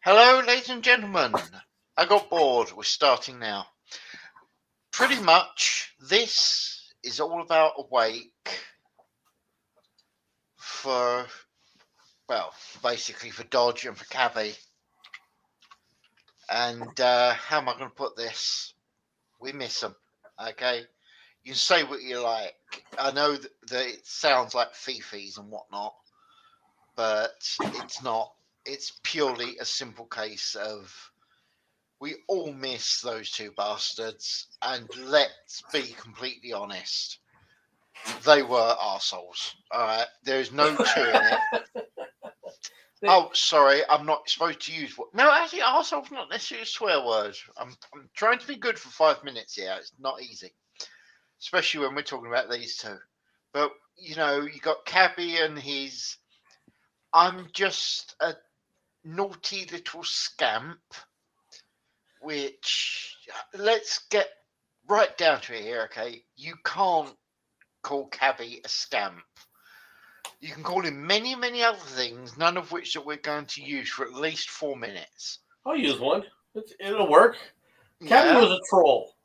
Hello, ladies and gentlemen. I got bored. We're starting now. Pretty much, this is all about a wake for, well, basically for Dodge and for Cabby. And how am I going to put this? We miss them, okay? You can say what you like. I know that it sounds like fifis and whatnot, but it's not. It's purely a simple case of we all miss those two bastards, and let's be completely honest, they were arseholes. All right, there's no two in it. Oh, sorry, I'm not supposed to use what? No, actually, arsehole's not necessarily a swear word. I'm trying to be good for 5 minutes here. It's not easy, especially when we're talking about these two. But you know, you got Cabby and his. I'm just a naughty little scamp, which let's get right down to it here, okay? You can't call Cabby a scamp. You can call him many, many other things, none of which that we're going to use for at least 4 minutes. I'll use one. It'll work. Cabby was a troll.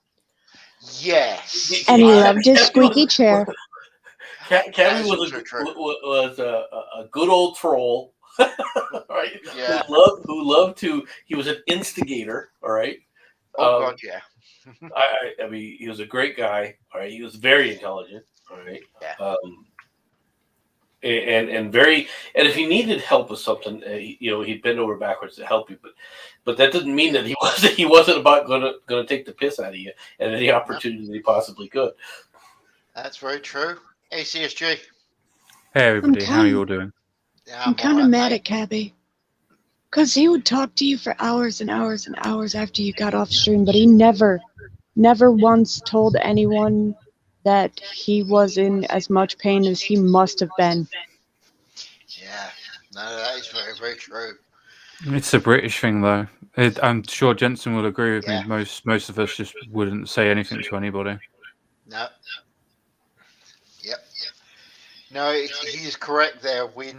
Yes. And he loved his squeaky chair. Cabby was a good old troll. Right? Yeah. Who loved to. He was an instigator. All right. Oh God, yeah. I mean, he was a great guy. All right. He was very intelligent. All right. Yeah. And if he needed help with something, he'd bend over backwards to help you. But that doesn't mean that he wasn't about going to take the piss out of you at any opportunity that he possibly could. That's very true. ACSG. Hey everybody, how are you all doing? Yeah, I'm kind of alright, mad mate. at Cabby. Because he would talk to you for hours and hours and hours after you got off stream, but he never once told anyone that he was in as much pain as he must have been. Yeah, no, that is very, very true. It's a British thing, though. I'm sure Jensen will agree with Yeah. me. Most of us just wouldn't say anything to anybody. No. Yep. No, he is correct there. We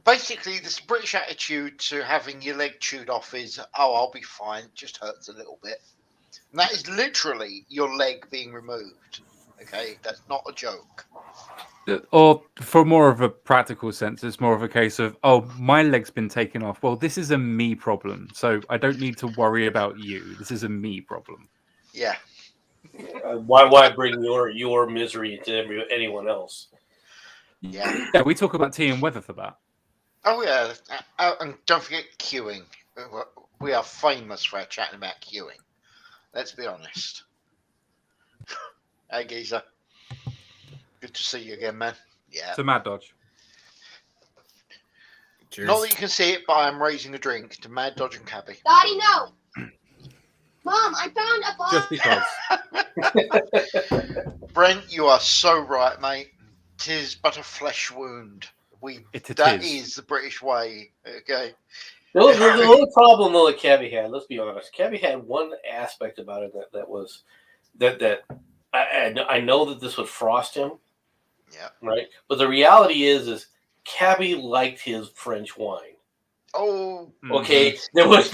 basically this British attitude to having your leg chewed off is, oh, I'll be fine. It just hurts a little bit. And that is literally your leg being removed. Okay, that's not a joke. Or for more of a practical sense, it's more of a case of, oh, my leg's been taken off. Well, this is a me problem, so I don't need to worry about you. This is a me problem. Yeah. Why bring your misery to anyone else? Yeah. Yeah, we talk about tea and weather for that. Oh yeah, and don't forget queuing. We are famous for chatting about queuing. Let's be honest. Hey geezer, good to see you again, man. Yeah. So Maddodge. Cheers. Not that you can see it, but I'm raising a drink to Maddodge and Cabby. Daddy, no. Mom, I found a box. Just because. Brent, you are so right, mate. 'Tis but a flesh wound. That is the British way. Okay. The only problem though that Cabby had, let's be honest, Cabby had one aspect about it that was that I know that this would frost him. Yeah. Right. But the reality is Cabby liked his French wine. Oh. Okay. He was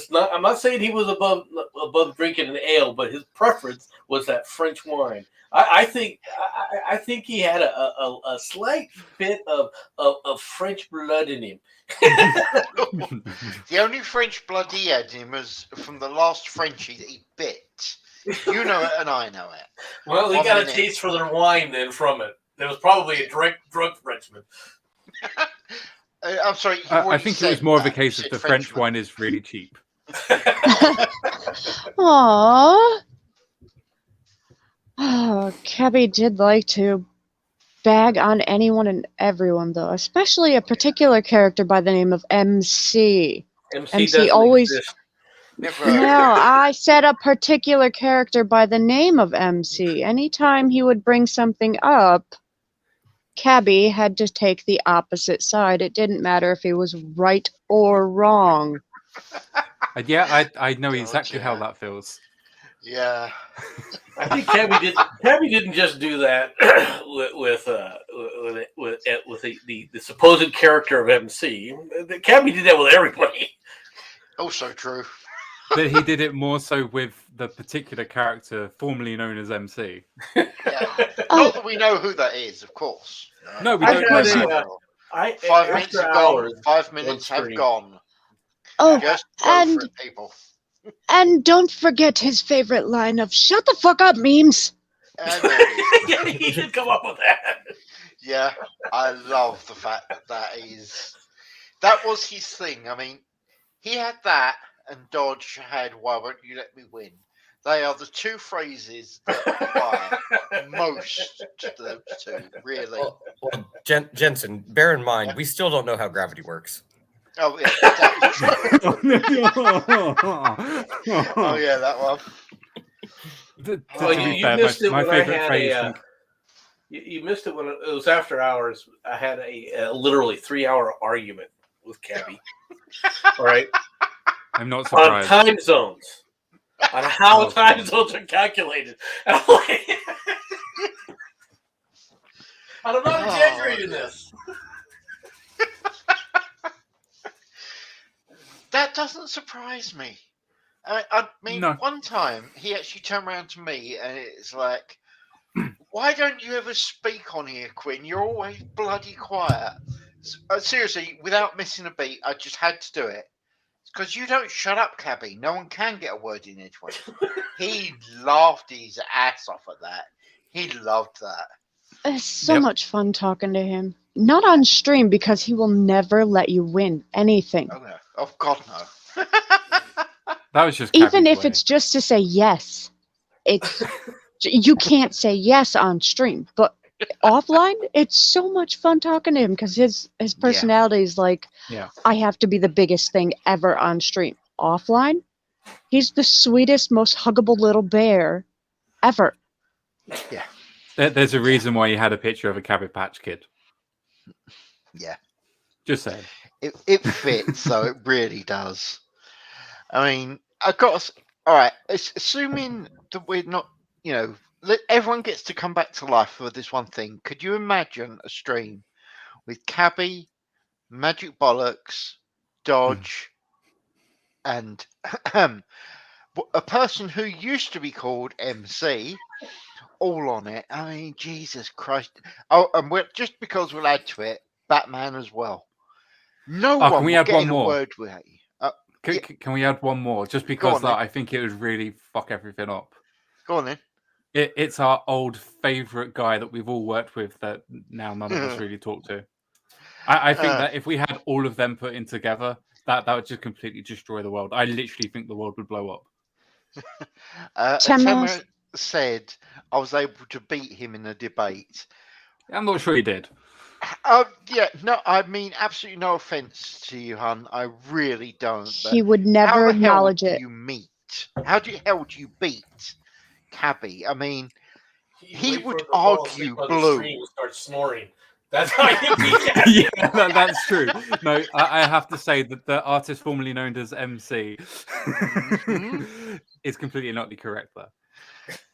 not. I'm not saying he was above drinking an ale, but his preference was that French wine. I think he had a slight bit of French blood in him. The only French blood he had in him was from the last Frenchie that he bit. You know it and I know it. Well, he 1 got minute. a taste for their wine then from it. There was probably a drunk Frenchman. I'm sorry. I think it was more of a case of the French Frenchman. wine is really cheap. Aww. Oh, Cabby did like to bag on anyone and everyone, though, especially a particular character by the name of MC. MC always. Exist. Never. No, I said a particular character by the name of MC. Anytime he would bring something up, Cabby had to take the opposite side. It didn't matter if he was right or wrong. Yeah, I know God, exactly how yeah. that feels. Yeah. I think Cabby didn't just do that with the supposed character of MC. The Cabby did that with everybody. Also true. But he did it more so with the particular character formerly known as MC. Yeah. Not that we know who that is, of course. No, we I don't had know a, that. 5 minutes after have gone. hours 5 on minutes have stream. gone. Oh, Just go and for it, people. and don't forget his favorite line of "Shut the fuck up, memes." And there it is. Yeah, he did come up with that. Yeah, I love the fact that was his thing. I mean, he had that, and Dodge had "Why won't you let me win?" They are the two phrases that apply most to those two, really. Well, Jensen, bear in mind, we still don't know how gravity works. Oh yeah, that is true. Oh yeah, that one. Oh, you missed it my when I favorite had phrase. you missed it when it was after hours. I had a literally 3-hour argument with Cabby. All right, I'm not on surprised. time zones, on how Oh, time God. zones are calculated. And I'm like, and I'm not exaggerating this. That doesn't surprise me. I mean, No. one time he actually turned around to me and it's like, why don't you ever speak on here, Quinn? You're always bloody quiet. Seriously, without missing a beat, I just had to do it. Because you don't shut up, Cabby. No one can get a word in edgeways. He laughed his ass off at that. He loved that. It's so Yep. much fun talking to him. Not on stream because he will never let you win anything. Oh, no. Oh, God, no. That was just Even Cabby's if way. it's just to say yes. It's you can't say yes on stream, but offline, it's so much fun talking to him because his personality is like, Yeah. I have to be the biggest thing ever on stream. Offline, he's the sweetest, most huggable little bear ever. There's a reason why you had a picture of a Cabbage Patch Kid. Yeah. Just saying. It fits, though. It really does. I mean, I've got to. All right. Assuming that we're not, everyone gets to come back to life for this one thing. Could you imagine a stream with Cabby, Magic Bollocks, Dodge, and a person who used to be called MC, all on it? I mean, Jesus Christ! Oh, and just because we'll add to it, Batman as well. No Oh, one can we will add get one in more? a word with you. Can we add one more? Just because on, I think it would really fuck everything up. Go on then. It's our old favourite guy that we've all worked with that now none of us really talk to. I think that if we had all of them put in together, that would just completely destroy the world. I literally think the world would blow up. Tema said I was able to beat him in a debate. I'm not sure he did. Yeah, no, I mean, absolutely no offense to you, hun. I really don't. But he would how never the hell acknowledge do it. you meet? How do you beat Cabby? I mean, he Wait for would him to fall argue asleep on the blue. stream and start snoring. That's how you beat Cabby. Yeah, that's true. No, I have to say that the artist formerly known as MC is completely not the correct there.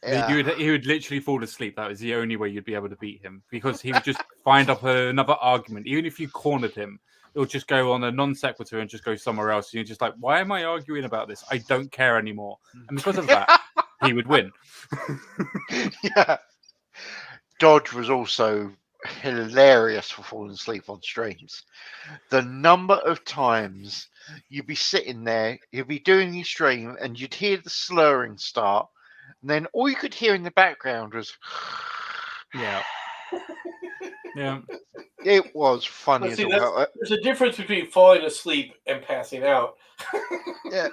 Yeah. He would literally fall asleep. That was the only way you'd be able to beat him because he would just find up another argument. Even if you cornered him, it would just go on a non sequitur and just go somewhere else. And you're just like, why am I arguing about this? I don't care anymore. And because of that, he would win. Yeah. Dodge was also hilarious for falling asleep on streams. The number of times you'd be sitting there, you'd be doing your stream, and you'd hear the slurring start, and then all you could hear in the background was, Yeah. Yeah. It was funny But as see, all. there's a difference between falling asleep and passing out. Yeah.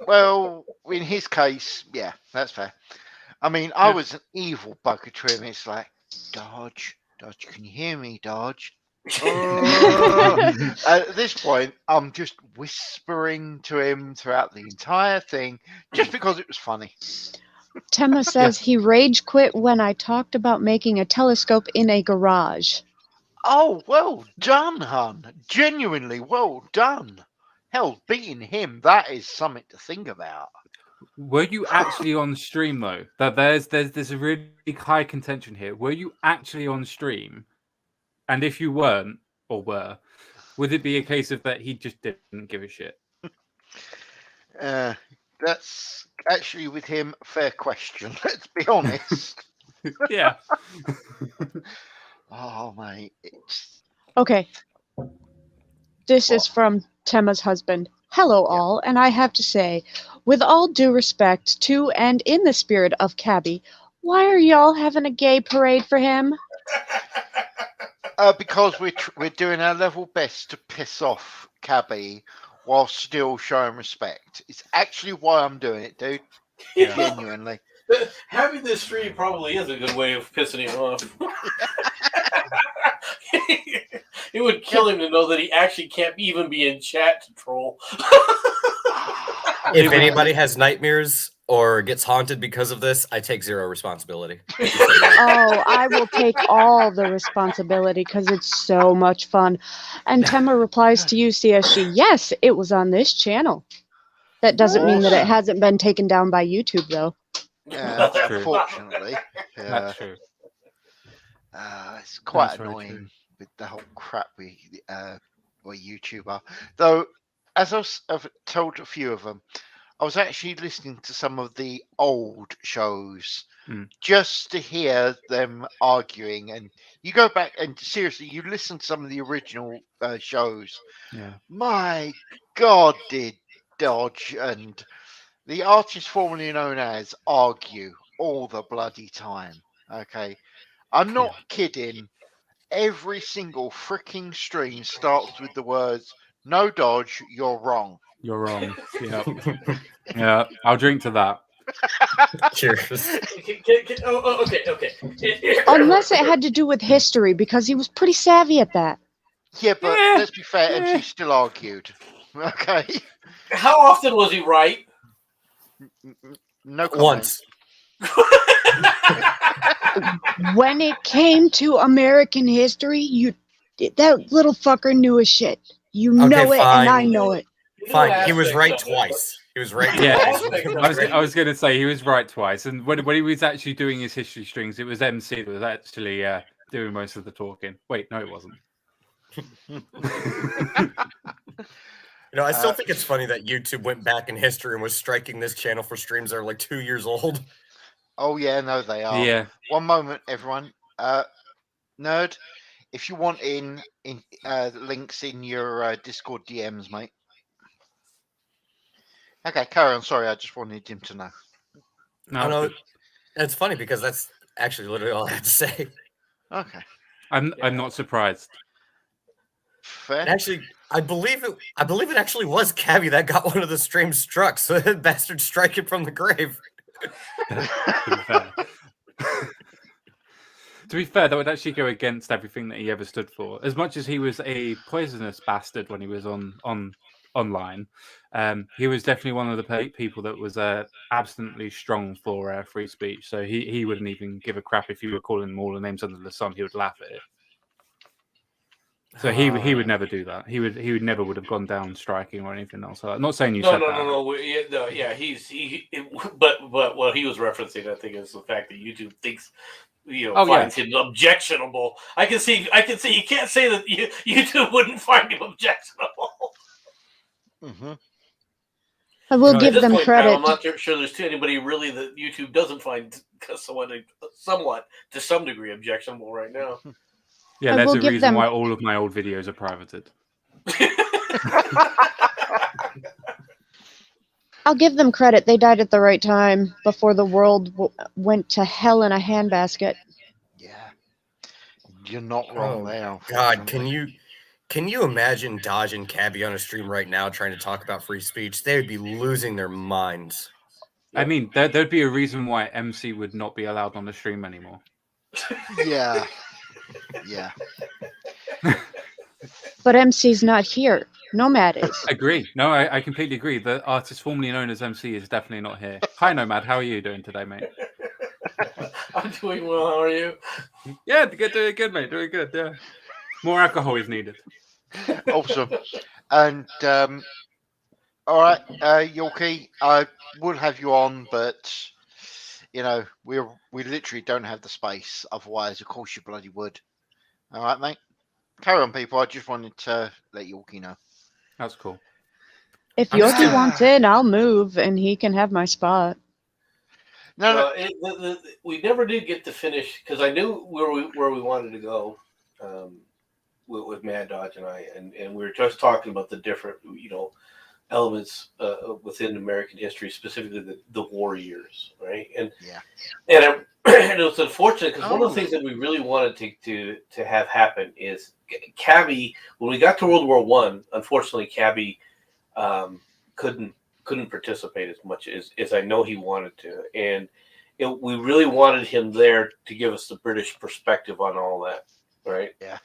Well, in his case, yeah, that's fair. I mean, I was an evil bugger to him. It's like, Dodge, can you hear me, Dodge? At this point, I'm just whispering to him throughout the entire thing, just because it was funny. Tema says he rage quit when I talked about making a telescope in a garage. Oh, well done, hun. Genuinely well done. Hell, beating him, that is something to think about. Were you actually on stream though? That there's a really high contention here. Were you actually on stream And if you weren't or were, would it be a case of that he just didn't give a shit? That's actually with him a fair question. Let's be honest. Yeah. Oh mate, it's Okay. This is What? from Temma's husband. Hello, Yeah. all, and I have to say, with all due respect to and in the spirit of Cabby, why are y'all having a gay parade for him? because we're doing our level best to piss off Cabby while still showing respect. It's actually why I'm doing it, dude. Yeah. Genuinely. Having this stream probably is a good way of pissing him off. It would kill him to know that he actually can't even be in chat to troll. If anybody has nightmares or gets haunted because of this, I take zero responsibility. Oh, I will take all the responsibility because it's so much fun. And Temma replies to you, CSG, yes, it was on this channel. That doesn't mean that it hasn't been taken down by YouTube, though. That's true. Unfortunately. That's true. It's quite That's very annoying true. with the whole crap we YouTuber. Though, as I've told a few of them, I was actually listening to some of the old shows just to hear them arguing. And you go back and seriously, you listen to some of the original shows. Yeah. My God, did Dodge and the artist formerly known as argue all the bloody time. Okay. I'm not kidding. Every single freaking stream starts with the words, "No, Dodge, you're wrong." You're wrong. Yeah. Yeah. I'll drink to that. Cheers. Okay. Unless it had to do with history, because he was pretty savvy at that. Yeah, but Yeah, let's be fair, yeah. MC still argued. Okay. How often was he right? No comment. Once. When it came to American history, that little fucker knew his shit. You Okay, know it, fine. and I know it. Fine. He was right twice. He was right Yeah. twice. I was going to say he was right twice, and when he was actually doing his history strings, it was MC that was actually doing most of the talking. Wait, no, it wasn't. You know, I still think it's funny that YouTube went back in history and was striking this channel for streams that are like 2 years old. Oh yeah, no, they are. Yeah. One moment, everyone. Nerd, if you want in links in your Discord DMs, mate. Okay, carry on. Sorry, I just wanted him to know. I know. It's funny because that's actually literally all I had to say. Okay. I'm not surprised. Fair. Actually, I believe it actually was Cabby that got one of the streams struck, so that bastard strike it from the grave. To be fair, that would actually go against everything that he ever stood for. As much as he was a poisonous bastard when he was online, he was definitely one of the people that was absolutely strong for free speech. So he wouldn't even give a crap if you were calling him all the names under the sun. He would laugh at it. So he would never do that. He would never would have gone down striking or anything else. I'm not saying you said that. No. Yeah, but what he was referencing, I think, is the fact that YouTube thinks, finds him objectionable. I can see. You can't say that YouTube wouldn't find him objectionable. Mm-hmm. I will give them credit. Now, I'm not sure there's anybody really that YouTube doesn't find somewhat to some degree objectionable right now. Yeah, there's a reason why all of my old videos are privated. I'll give them credit. They died at the right time before the world went to hell in a handbasket. Yeah, you're not wrong there. God, can you imagine Dodge and Cabby on a stream right now trying to talk about free speech? They would be losing their minds. I mean, there'd be a reason why MC would not be allowed on the stream anymore. Yeah. Yeah. But MC's not here. Nomad is. Agree. No, I completely agree. The artist formerly known as MC is definitely not here. Hi, Nomad. How are you doing today, mate? I'm doing well. How are you? Yeah, doing good, mate. Doing good. Yeah. More alcohol is needed. Awesome. And all right, Yorkie, I would have you on, but we literally don't have the space. Otherwise, of course, you bloody would. All right, mate. Carry on, people. I just wanted to let Yorkie know. That's cool. If I'm just Yorkie gonna- wants in, I'll move, and he can have my spot. No. We never did get to finish because I knew where we wanted to go with Maddodge and I, and we were just talking about the different elements within American history, specifically the war years, right? And and it was unfortunate because one of the things that we really wanted to have happen is Cabby. When we got to World War One, unfortunately, Cabby couldn't participate as much as I know he wanted to, and we really wanted him there to give us the British perspective on all that, right? Yeah.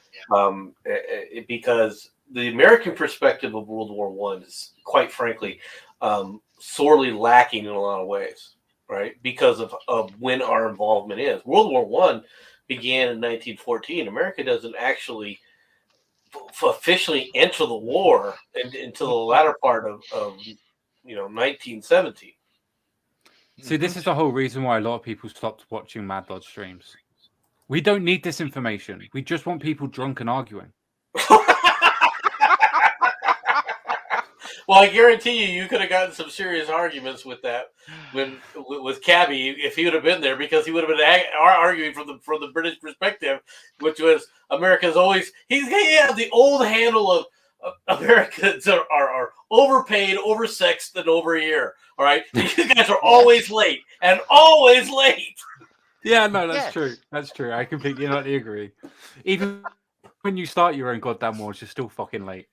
Because the American perspective of World War One is, quite frankly, sorely lacking in a lot of ways, right? Because of when our involvement is. World War One began in 1914. America doesn't actually officially enter the war until the latter part of 1917. See, this is the whole reason why a lot of people stopped watching Maddodge streams. We don't need this information. We just want people drunk and arguing. Well, I guarantee you could have gotten some serious arguments with that with Cabby if he would have been there, because he would have been arguing from the British perspective, which was America's always he had the old handle of Americans are overpaid, oversexed, and over here. All right, these guys are always late and always late. Yeah, no, that's true. That's true. I completely agree. Even when you start your own goddamn wars, you're still fucking late.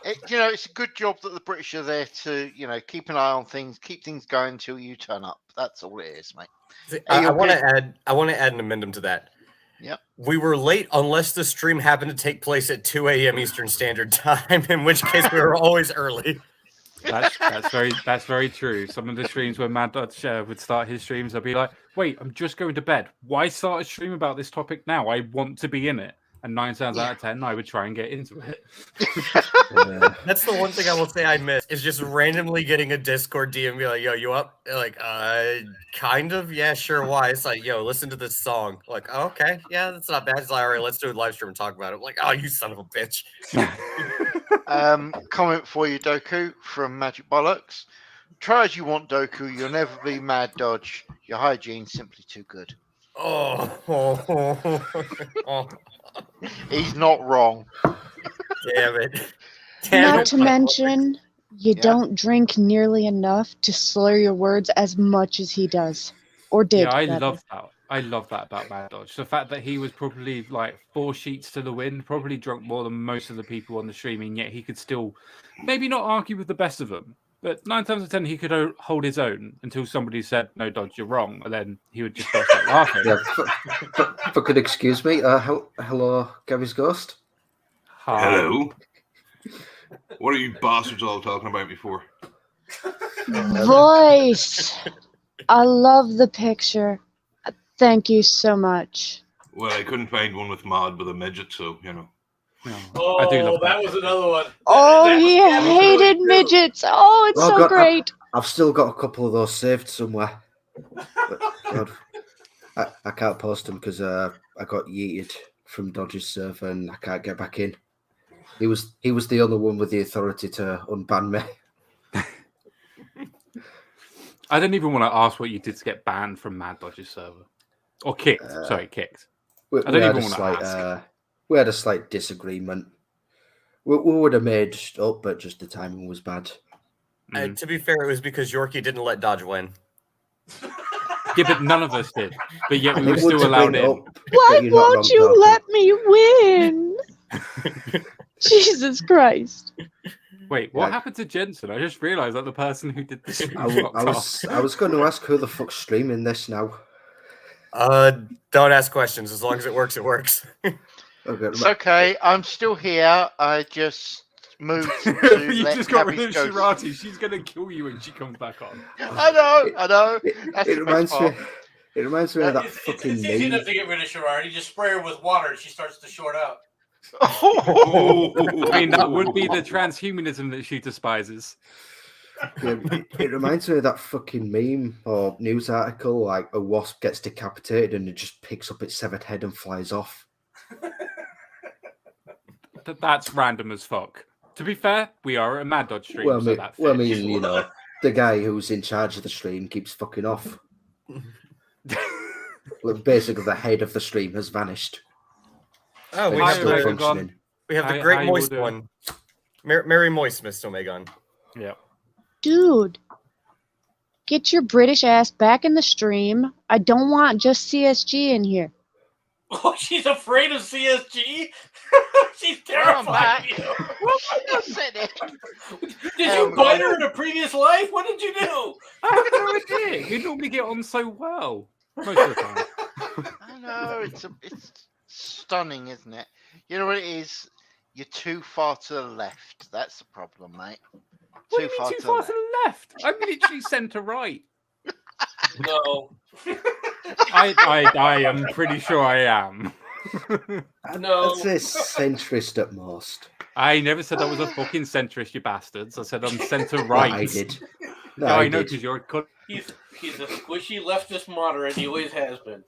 It's a good job that the British are there to, keep an eye on things, keep things going until you turn up. That's all it is, mate. I want to add an amendment to that. Yep. We were late unless the stream happened to take place at 2 a.m. Eastern Standard Time, in which case we were always early. That's very true. Some of the streams where Maddodge would start his streams, I'd be like, "Wait, I'm just going to bed. Why start a stream about this topic now? I want to be in it." And 9 times out of 10, I would try and get into it. That's the one thing I will say I miss is just randomly getting a Discord DM and be like, "Yo, you up?" Like, kind of, yeah, sure. Why? It's like, "Yo, listen to this song." Like, oh, okay, yeah, that's not bad. It's like, all right, let's do a live stream and talk about it. I'm like, oh, you son of a bitch. Comment for you, Doku, from Magic Bollocks. Try as you want, Doku. You'll never be Maddodge. Your hygiene's simply too good. Oh. He's not wrong. Damn it. Not to mention, you don't drink nearly enough to slur your words as much as he does. Or did. Yeah, I love that. I love that about Maddodge. The fact that he was probably like 4 sheets to the wind, probably drunk more than most of the people on the streaming, yet he could still maybe not argue with the best of them. But 9 times out of 10, he could hold his own until somebody said, "No, Dodge, you're wrong," and then he would just start laughing. Yeah, if I could excuse me, hello, Gabby's Ghost. Hi. Hello. What are you bastards all talking about before? Voice. I love the picture. Thank you so much. Well, I couldn't find one with mod with a midget, so No, Oh, I do love that was another one. Oh, That was he Cabby's hated voice, too. midgets. Oh, it's Oh, so God, great. I've still got a couple of those saved somewhere. But, God, I can't post them because I got yeeted from Dodge's server and I can't get back in. He was the only one with the authority to unban me. I don't even want to ask what you did to get banned from Maddodge's server. Or kicked. Sorry, kicked. We I don't had even want to ask. We had a slight disagreement. We would have made up, but just the timing was bad. To be fair, it was because Yorkie didn't let Dodge win. Yeah, but none of us did. But yet we They were would still to allowed bring in. it up, Why but you're not won't wrong, you Doku. let me win? Jesus Christ. Wait, what Yeah. happened to Jensen? I just realised that the person who did this I was going to ask who the fuck's streaming this now. Don't ask questions. As long as it works, it works. Okay, It's okay. I'm still here. I just moved to You let just got rid Cabby's of Ghost. Shirati. She's going to kill you when she comes back on. I know. That's It the best reminds me. part. It reminds me of that It's fucking easy enough meme. to get rid of Sherrard. You just spray her with water and she starts to short out. I mean, that would be the transhumanism that she despises. It reminds me of that fucking meme or news article, like a wasp gets decapitated and it just picks up its severed head and flies off. That's random as fuck. To be fair, we are at a Maddodge stream, Well, so me, that well, I fits. mean, you know, the guy who's in charge of the stream keeps fucking off. Well, basically, the head of the stream has vanished. Oh, we It's have still the functioning. great How you moist all doing? one. Mary Moist, Miss Omegon. Yeah. Dude, get your British ass back in the stream. I don't want just CSG in here. Oh, she's afraid of CSG? She's Well, I'm terrified back. of you. I said it. Did you bite her in a previous life? What did you do? I have no idea. We normally get on so well most of the time. I know it's stunning, isn't it? You know what it is? You're too far to the left. That's the problem, mate. What do you mean too far to the left? I'm literally centre right. No. I am pretty sure I am. No. I'd say centrist at most. I never said I was a fucking centrist, you bastards. I said I'm centre right. I did. No, No, I I know did. because you're a He's a squishy leftist moderate. He always has been.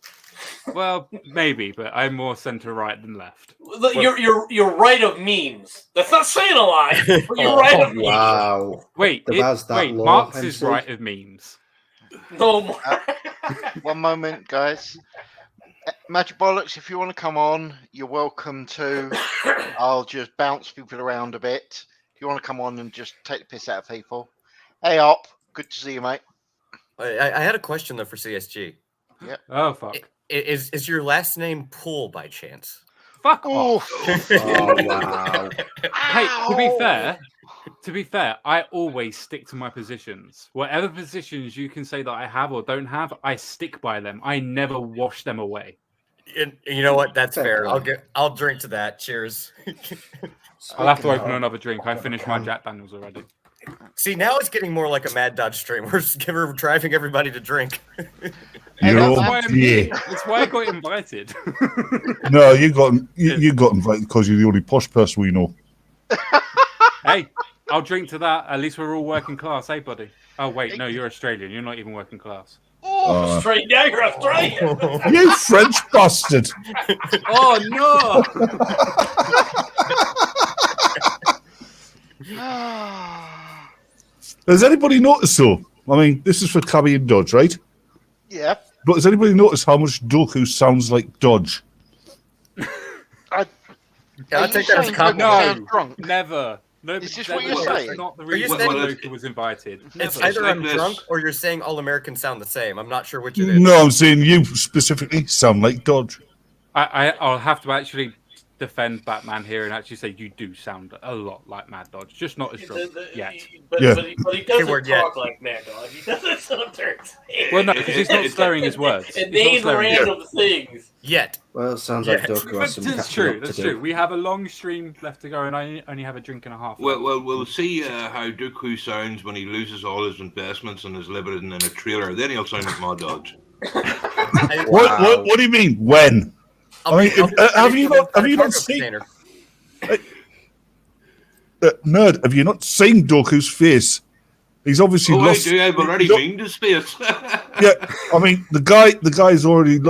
well, maybe, but I'm more centre right than left. You're right of memes. That's not saying a lot, but you're right of memes. Wow. Wait, The bar's that low, Marx is MC? right of memes. No more. One moment, guys. Magic Bollocks, if you want to come on, you're welcome to. I'll just bounce people around a bit. If you want to come on and just take the piss out of people. Hey, Op. Good to see you, mate. I had a question though for CSG. Oh fuck! Is your last name Pool by chance? Fuck off! Oh, wow. Hey, to be fair, I always stick to my positions. Whatever positions you can say that I have or don't have, I stick by them. I never wash them away. And you know what? That's Fair fair. I'll drink to that. Cheers. I'll have to Speaking open of- another drink. I finished my Jack Daniels already. See, now it's getting more like a Maddodge stream. We're driving everybody to drink. Hey, You're that's That's why I'm here. That's why I got invited. No, you got invited because you're the only posh person we know. Hey, I'll drink to that. At least we're all working class, hey, buddy? Oh, wait, no, you're Australian. You're not even working class. Oh, Straight now, you're Australian. You French bastard! Oh, no! Has anybody noticed though? I mean, this is for Cabby and Dodge, right? yeah. But has anybody noticed how much Doku sounds like Dodge? I'll Are take you that as a saying compliment. Doku No. sounds drunk? Never. No, Is this that what you're was saying? Not the Are you reason saying- why Loki was invited. It's Never. either like I'm this. drunk or you're saying all Americans sound the same. I'm not sure which it is. No, I'm saying you specifically sound like Dodge. I'll have to actually defend Batman here and actually say you do sound a lot like Maddodge, just not as drunk yet. But, Yeah. but he doesn't Keyword talk yet. like Maddodge. He doesn't sit up there and say Well, no, because he's not slurring his words. and He's not name slurring his random things. Yet. Well, it sounds Yeah. like Doku has some That's catching true. up to That's do. true. We have a long stream left to go, and I only have a drink and a half. Well, we'll see how Dooku sounds when he loses all his investments and is living in a trailer. Then he'll sound like Maddodge. What do you mean? When? I mean, have you not seen nerd? Have you not seen Doku's face? He's obviously lost. I do. I've already memed his face. Yeah, I mean the guy's already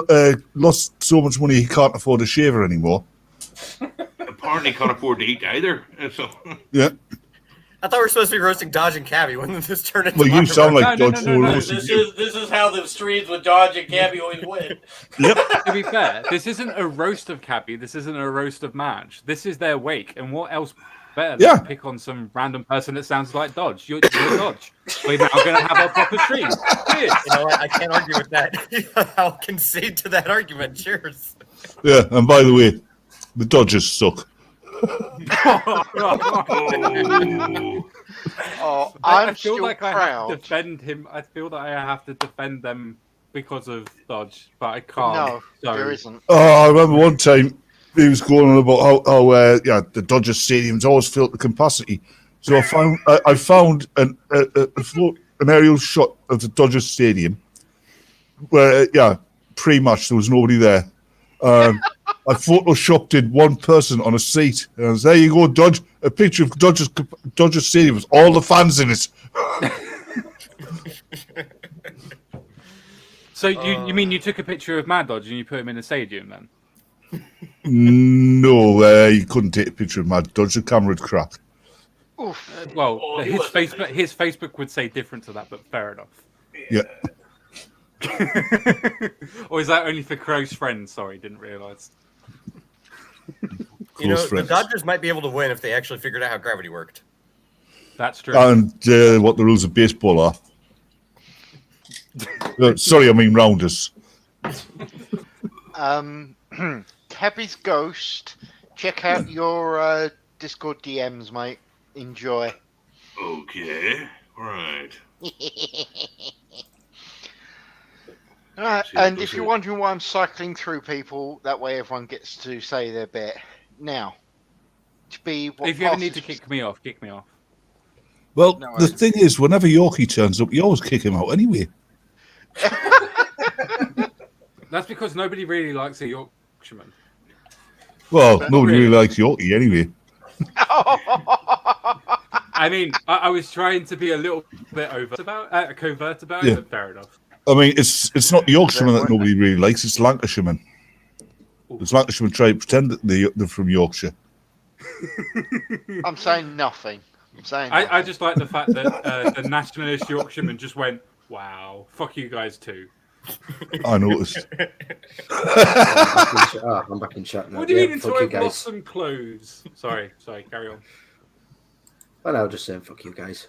lost so much money he can't afford a shaver anymore. Apparently, can't afford to eat either. So. Yeah. I thought we were supposed to be roasting Dodge and Cabby. When did this turn into? Well, you sound like No, Dodge. no, no, no. This is how the streams with Dodge and Cabby always win. To be fair, this isn't a roast of Cabby. This isn't a roast of Madge. This is their wake, and what else better than pick on some random person that sounds like Dodge? You're Dodge. We're now going to have a proper stream. Cheers. You know what? I can't argue with that. I'll concede to that argument. Cheers. Yeah, and by the way, the Dodgers suck. Oh, I I'm feel still like I have proud. to defend him. I feel that I have to defend them because of Dodge, but I can't. No, so. there isn't. Oh, I remember one time he was going on about how the Dodger Stadium's always filled to capacity. So I found an aerial shot of the Dodger Stadium where pre-match there was nobody there. I photoshopped in one person on a seat, and I was, there you go, Dodge. A picture of Dodger Stadium with all the fans in it. So you mean you took a picture of Maddodge and you put him in the stadium then? No, you couldn't take a picture of Maddodge. The camera would crack. Well, his Facebook would say different to that, but fair enough. Yeah. Or is that only for close friends? Sorry, didn't realise. You know, the Dodgers might be able to win if they actually figured out how gravity worked. That's true. And what the rules of baseball are. Sorry, I mean rounders. Cabby's Ghost. Check out your Discord DMs, mate. Enjoy. Okay. All right. Alright, and if you're wondering why I'm cycling through people, that way everyone gets to say their bit. Now, to be what if you ever need to kick me off, kick me off. Well, the thing is, whenever Yorkie turns up, you always kick him out anyway. That's because nobody really likes a Yorkshireman. Well, nobody really likes Yorkie anyway. I mean, I was trying to be a little bit covert about it, but fair enough. I mean, it's not Yorkshireman that nobody really likes, it's Lancashireman. It's Lancashireman try to pretend that they're from Yorkshire. I'm saying nothing. I just like the fact that the nationalist Yorkshireman just went, wow, fuck you guys too. I noticed. I'm back in chat now. What do you mean until I've lost some clothes? Sorry, carry on. Well, I was just saying, fuck you guys.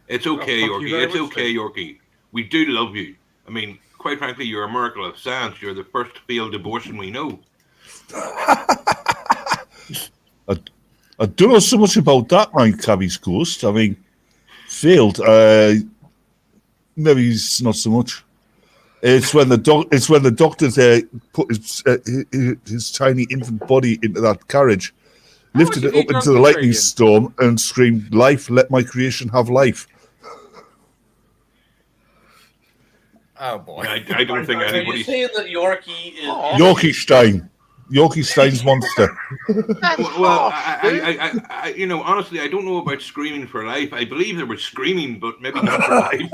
It's okay, Yorkie. It's okay, Yorkie. We do love you. I mean, quite frankly, you're a miracle of science. You're the first failed abortion we know. I don't know so much about that, my Cabby's Ghost. I mean, failed. Maybe it's not so much. It's when the doctors put his tiny infant body into that carriage, lifted it up into the lightning storm, and screamed, "Life! Let my creation have life." Oh boy! I don't think anybody's. Are you saying that Yorkie is Yorkie Stein? Yorkie Stein's monster. Well, I you know, honestly, I don't know about screaming for life. I believe they were screaming, but maybe not for life.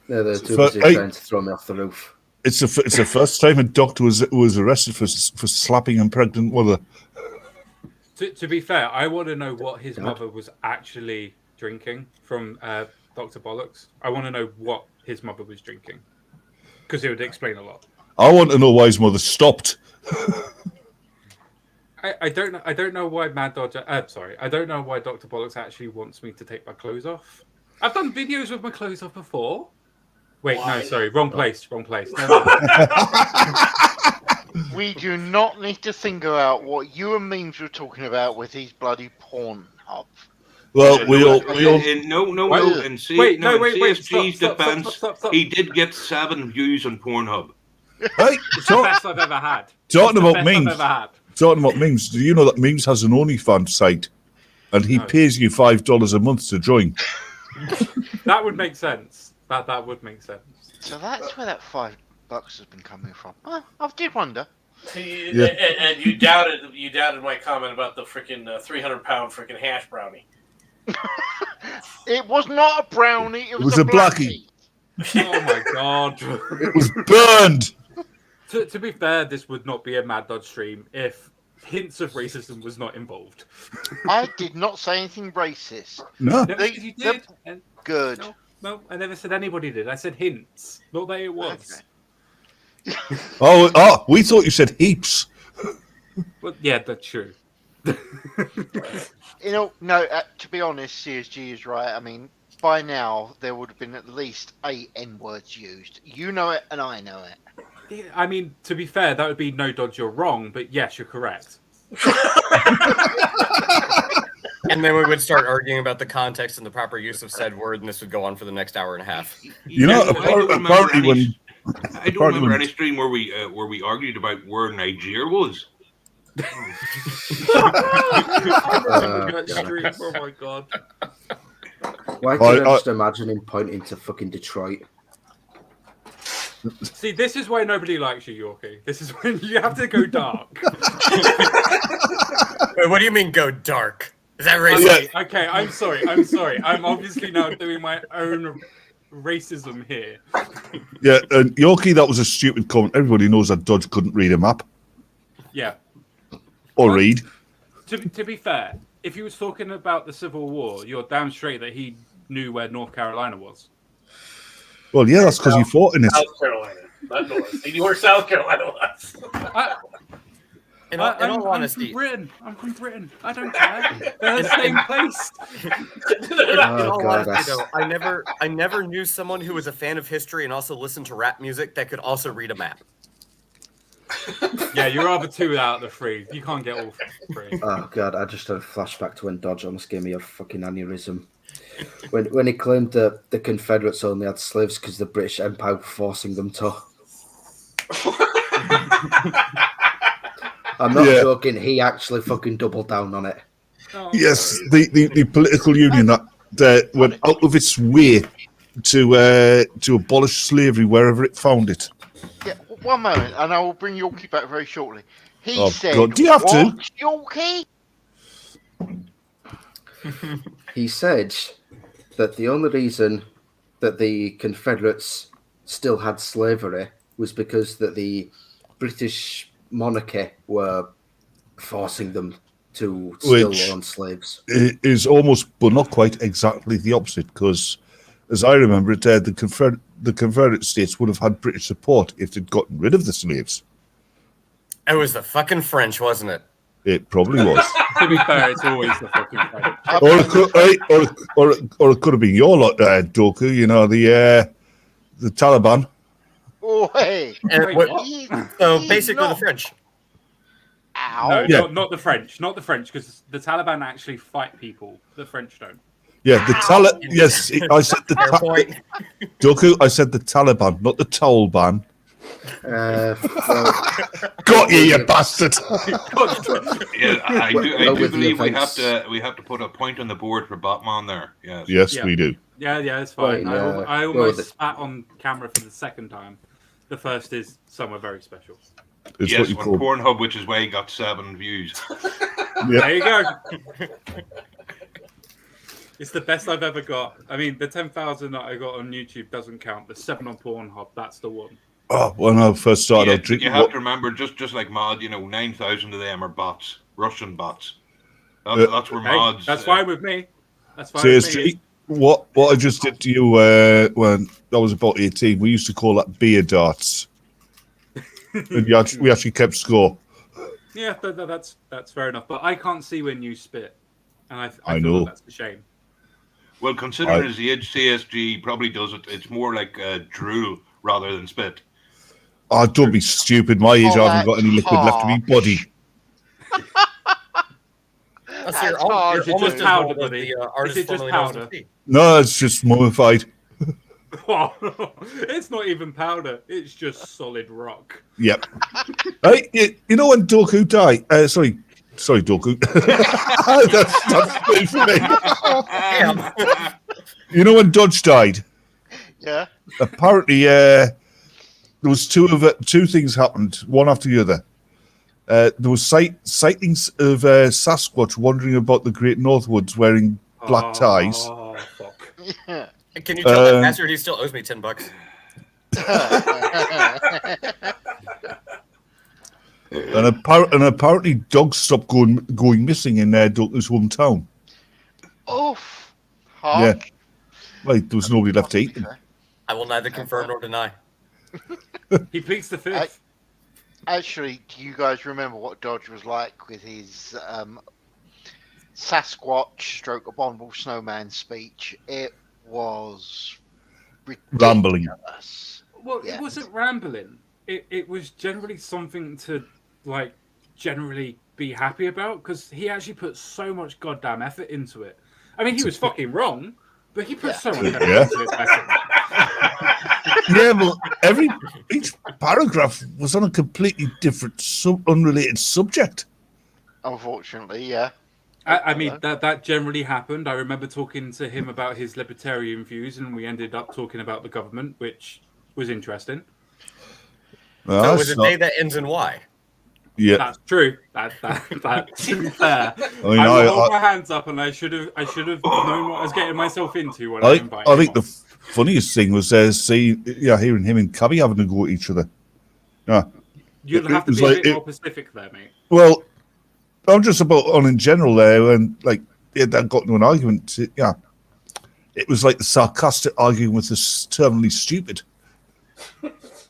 No, they're too busy trying to throw me off the roof. It's the first time a doctor was arrested for slapping a pregnant mother. To be fair, I want to know what his mother was actually drinking from Dr. Bollocks. I want to know what his mother was drinking, because it would explain a lot. I want to know why his mother stopped. I don't know why Maddodge. I don't know why Dr. Bollocks actually wants me to take my clothes off. I've done videos with my clothes off before. Wait, no, sorry, wrong place. No. We do not need to figure out what you and Memes were talking about with his bloody porn hub. Well, we all. No. In CSG's defense, he did get 7 views on Pornhub. Right, it's the best I've ever had. Talking about Memes, do you know that Memes has an OnlyFans site, and he pays you $5 a month to join? That would make sense. That would make sense. So that's where that $5 has been coming from. I did wonder. And you doubted my comment about the freaking 300-pound freaking hash brownie. It was not a brownie. It was a blackie. Oh my god! It was burned. To be fair, this would not be a Maddodge stream if hints of racism was not involved. I did not say anything racist. No, you did. Good. No, I never said anybody did. I said hints, not that it was. Okay. Oh, we thought you said heaps. Well, yeah, that's true. You know, no. To be honest, CSG is right. I mean, by now there would have been at least 8 N-words used. You know it, and I know it. I mean, to be fair, that would be no Dodge. You're wrong, but yes, you're correct. And then we would start arguing about the context and the proper use of said word, and this would go on for the next hour and a half. You know, apparently I don't remember any stream where we argued about where Niger was. Oh my god! Why can't I just imagine him pointing to fucking Detroit? See, this is why nobody likes you, Yorkie. This is when you have to go dark. Wait, what do you mean go dark? Is that racist? Okay, I'm sorry. I'm obviously now doing my own racism here. Yeah, and Yorkie, that was a stupid comment. Everybody knows that Dodge couldn't read a map. Yeah. Or read. To be fair, if he was talking about the Civil War, you're damn straight that he knew where North Carolina was. Well, yeah, that's because he fought in it. South Carolina, not North. He knew where South Carolina was. In all honesty, I'm from Britain. I don't care. They're the same place. In all honesty, though, I never knew someone who was a fan of history and also listened to rap music that could also read a map. Yeah, you're either two out of the three. You can't get all three. Oh god, I just had a flashback to when Dodge almost gave me a fucking aneurysm. When he claimed that the Confederates only had slaves because the British Empire were forcing them to. I'm not joking. He actually fucking doubled down on it. Oh, Yes, the political union that went out of its way to abolish slavery wherever it found it. Yeah, one moment, and I will bring Yorkie back very shortly. He Oh, said, God, do you have to? "What, Yorkie?" He said that the only reason that the Confederates still had slavery was because that the British monarchy were forcing them to still own slaves. It is almost, but not quite exactly the opposite, because as I remember it, the Confederate States would have had British support if they'd gotten rid of the slaves. It was the fucking French, wasn't it? It probably was. To be fair, it's always the fucking French. Or it could have been your lot, Doku, you know, the Taliban. Oh, hey. So basically the French. Ow. No, Yeah. not the French. Not the French, because the Taliban actually fight people. The French don't. Yeah, yes, I said the Fair point. Doku, I said the Taliban, not the Taliban. Well, Got you bastard! Yeah, I do with the believe we offense. have to put a point on the board for Batman there. Yes. Yes, Yeah. we do. Yeah, it's fine. Right, I go almost with it. spat on camera for the second time. The first is somewhere very special. It's Yes, what you on call. Pornhub, which is why he got 7 views. Yeah. There you go. It's the best I've ever got. I mean, the 10,000 that I got on YouTube doesn't count. The 7 on Pornhub, that's the one. Oh, when I first started out drinking, You have to remember, just like Mod, 9,000 of them are bots, Russian bots. That's where Hey, mods. that's fine with me. That's fine with me. CSG, what I just did to you when I was about 18, we used to call that beer darts. And we actually kept score. Yeah, that's fair enough. But I can't see when you spit. And I I feel know. that's a shame. Well, considering his age, CSG probably does it. It's more like drool rather than spit. Oh, don't be stupid. My age, I haven't got any liquid left in my body. So you're hard almost to as do. old Powder, as buddy. the Is artist it just formerly known as powder? T. No, it's just mummified. Oh, it's not even powder. It's just solid rock. Yep. Hey, you know when Doku died? Sorry, Doku. that's good for me. Damn. You know when Dodge died? Yeah. Apparently, there was two things happened, one after the other. There was sightings of Sasquatch wandering about the Great Northwoods wearing black ties. Oh, fuck. Yeah. Can you tell that bastard he still owes me $10? And apparently dogs stopped going missing in Doku's hometown. Oof. Yeah. Hard. Like, there was nobody left to eat them. I will neither confirm nor deny. He pleads the fifth. Actually, do you guys remember what Dodge was like with his Sasquatch stroke abominable snowman speech? It was ridiculous. Rambling. Well, Yeah. it wasn't rambling. It was generally something to, like, generally be happy about, because he actually put so much goddamn effort into it. I mean, he was fucking wrong, but he put so much effort Yeah. into it. Yeah, well, each paragraph was on a completely different, unrelated subject. Unfortunately, yeah. I mean, that generally happened. I remember talking to him about his libertarian views, and we ended up talking about the government, which was interesting. No, So it that's was a not- day that ends in Y. Yeah, That's true. That to be fair, I mean, I will hold my hands up, and I should have known what I was getting myself into when I invited I think him the funniest thing was hearing him and Cabby having to go at each other. Yeah, You'd have to was be a like- bit more specific there, mate. Well, I'm just about on in general there, and like that got into an argument. Yeah, it was like the sarcastic arguing with the terminally stupid.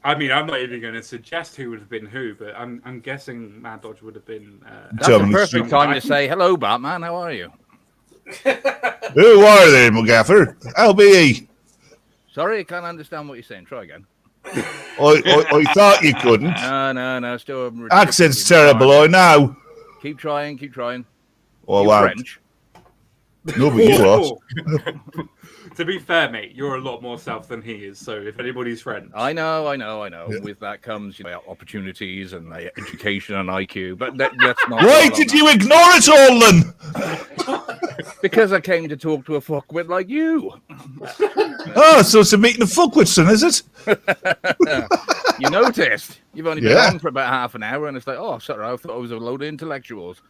I mean, I'm not even going to suggest who would have been who, but I'm guessing Maddodge would have been. That's the Terminally perfect stupid. time to say, hello, Batman, how are you? Who are they, McGaffer? How be ye? Sorry, I can't understand what you're saying. Try again. I thought you couldn't. No, still. Accent's terrible, I know. Keep trying. Oh, You're wow. French. No, but you are. To be fair, mate, you're a lot more South than he is. So if anybody's French, I know. Yeah. With that comes opportunities and education and IQ. But that's not. Why did you ignore it all then? Because I came to talk to a fuckwit like you. Oh, so it's a meeting of fuckwits, then, is it? You noticed. You've only been Yeah. on for about half an hour, and it's like, oh, sorry, I thought I was a load of intellectuals.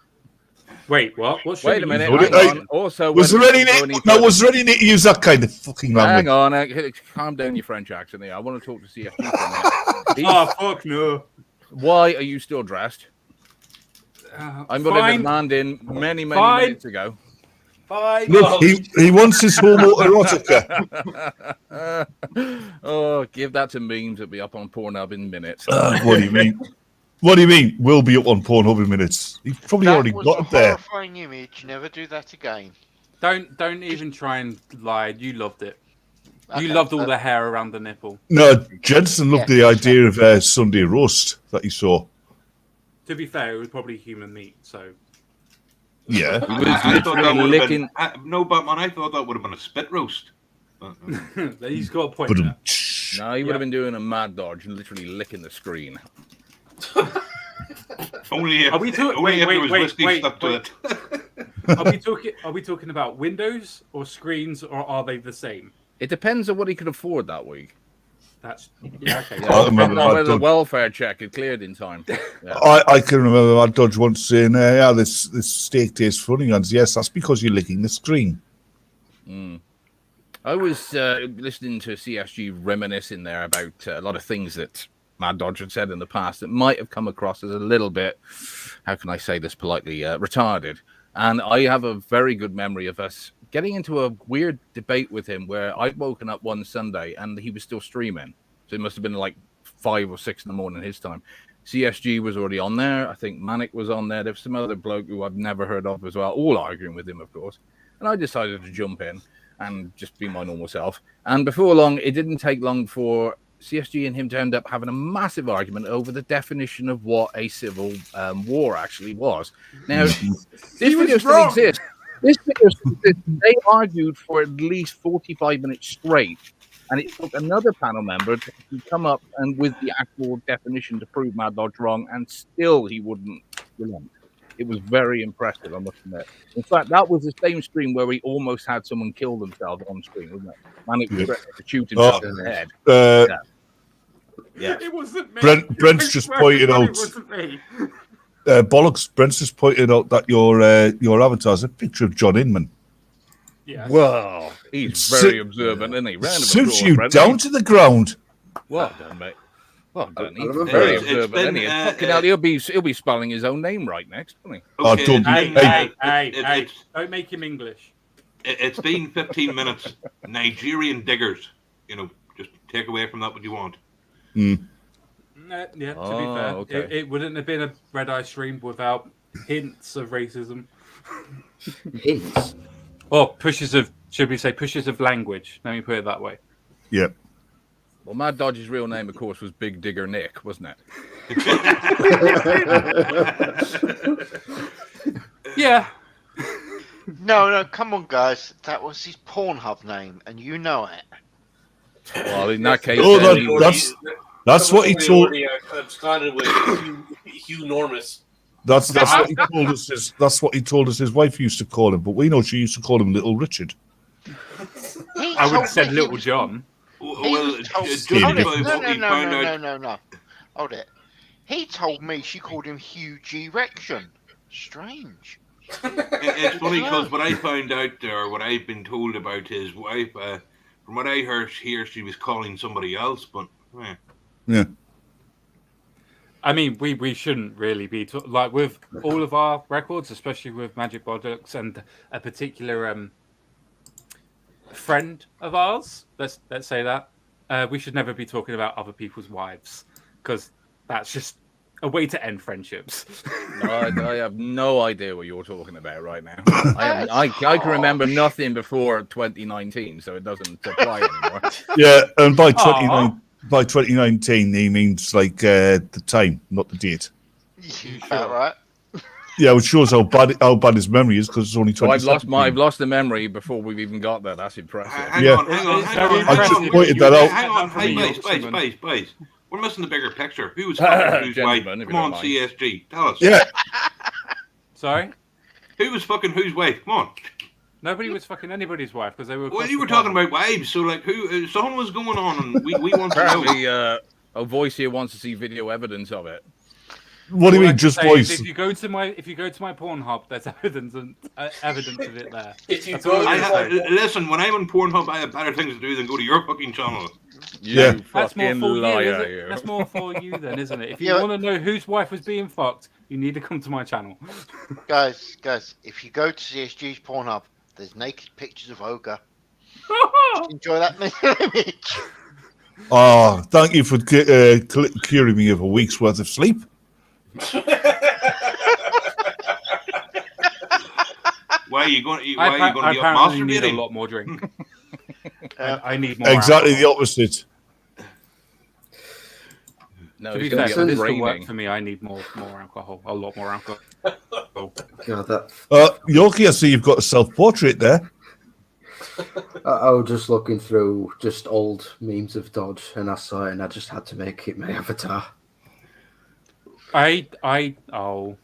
wait, what? What's Wait a minute. What did Hang I- on. Also, Was there when any we go need? any No, further- was there any need to use that kind of fucking language? Hang on. Calm down your French accent there. I want to talk to CFG for a minute. Oh fuck no! Why are you still dressed? I'm going to Fine. demand in many Fine. minutes ago. Fine. Look, he wants his homoerotica. Oh, give that to memes. It'll be up on Pornhub in minutes. What do you mean? What do you mean? We'll be up on Pornhub in minutes. He probably That already was got a it there. horrifying image. Never do that again. Don't even try and lie. You loved it. You Okay, loved all but- the hair around the nipple. No, Jensen loved the idea of Sunday roast that he saw. To be fair, it was probably human meat. So Yeah. I thought that literally would have licking- been no, Batman. I thought that would have been a spit roast. he's got a point But there. No, he would Yeah. have been doing a Maddodge and literally licking the screen. Only if, Are we talking? only Wait, if there wait, was wait, whiskey wait, stuck to wait. it. Are we talking about windows or screens, or are they the same? It depends on what he could afford that week. That's yeah, okay. Yeah, I remember depending on whether the Maddodge. welfare check had cleared in time. Yeah. I can remember Maddodge once saying, "Yeah, this steak tastes funny." And yes, that's because you're licking the screen. I was listening to CSG reminiscing there about a lot of things that Maddodge had said in the past that might have come across as a little bit, how can I say this politely, retarded. And I have a very good memory of us getting into a weird debate with him where I'd woken up one Sunday and he was still streaming. So it must have been like 5 or 6 in the morning his time. CSG was already on there. I think Manic was on there. There was some other bloke who I've never heard of as well, all arguing with him, of course. And I decided to jump in and just be my normal self. And before long, it didn't take long for CSG and him to end up having a massive argument over the definition of what a civil war actually was. Now, this video still exists. This video still exists. They argued for at least 45 minutes straight. And it took another panel member to come up and with the actual definition to prove Maddodge wrong, and still he wouldn't relent. It was very impressive, I must admit. In fact, that was the same stream where we almost had someone kill themselves on screen, wasn't it? Manic was threatening to shoot himself in the head. Yeah. It wasn't me. Brent's just pointed out. It wasn't me. Bollocks. Brent's just pointed out that your avatar's a picture of John Inman. Yes. Well, he's very observant, isn't he? Round of Suits applause, you Brent. down to the ground. Well done, mate. Well done. He's remember very it's observant, been, isn't he? And uh, fucking hell, he'll be spelling his own name right next, won't he? Oh, Okay, don't it's be- been, Hey, it's- don't make him English. it's been 15 minutes. Nigerian diggers. You know, just take away from that what you want. Yeah, to be Oh, fair, okay. it wouldn't have been a red eye stream without hints of racism. Hints. Or pushes of, should we say, pushes of language. Let me put it that way. Yeah. Well, Maddodge's real name, of course, was Big Digger Nick, wasn't it? Yeah. No, come on, guys. That was his Pornhub name, and you know it. Well, in that case, Oh, then that's what he told. Already absconded with Hugh Normus. That's what he told us. That's what he told us his wife used to call him, but we know she used to call him Little Richard. I would have said Little John. Well, told- judging Hold by it. what we found out, No. Hold it. He told me she called him Hugh G. Rection. Strange. it's funny because what I found out there, what I've been told about his wife, from what I heard here, she was calling somebody else, but Yeah. I mean, we shouldn't really be like with all of our records, especially with Magic Products and a particular friend of ours. Let's say that we should never be talking about other people's wives because that's just a way to end friendships. No, I have no idea what you're talking about right now. I can remember nothing before 2019, so it doesn't apply anymore. Yeah, and by 2019, he means like the time, not the date. About right. Yeah, which shows how bad his memory is because it's only 2017. I've lost the memory before we've even got there. That's impressive. Hang on. I just pointed that out. Hang on. Hey, Blaze. We're missing the bigger picture. Who was fucking whose wife? Come on, CSG. Tell us. Yeah. Sorry? Who was fucking whose wife? Come on. Nobody was fucking anybody's wife because they were. Well, you were talking about wives, so like, who? Something was going on, and we want to know. Apparently, a voice here wants to see video evidence of it. What do you mean, just voice? If you go to my Pornhub, there's evidence of it there. If you go, listen, when I'm on Pornhub, I have better things to do than go to your fucking channel. Yeah, that's more for you. That's more for you then, isn't it? If you want to know whose wife was being fucked, you need to come to my channel. Guys, if you go to CSG's Pornhub, there's naked pictures of Ogre. Enjoy that image. Oh, thank you for curing me of a week's worth of sleep. Why are you going to be apparently need a masturbating? lot more drink. I need more. Exactly alcohol. the opposite. No, To be fair, for this to work for me, I need more alcohol. A lot more alcohol. God, that. Yorkie, I see you've got a self-portrait there. I was just looking through just old memes of Dodge, and I saw it, and I just had to make it my avatar. Oh.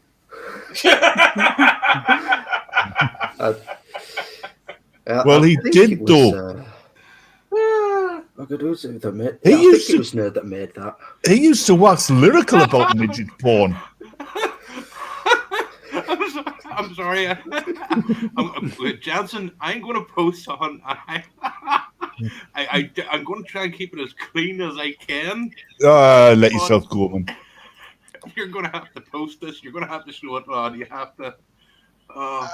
Well, he did, though. It was that made. He I used think it to- was Nerd that made that. He used to wax lyrical about midget porn. I'm sorry. Jansen, I'm going to post on. I'm going to try and keep it as clean as I can. Let yourself go, man. You're going to have to post this. You're going to have to show it, lad. You have to. Oh,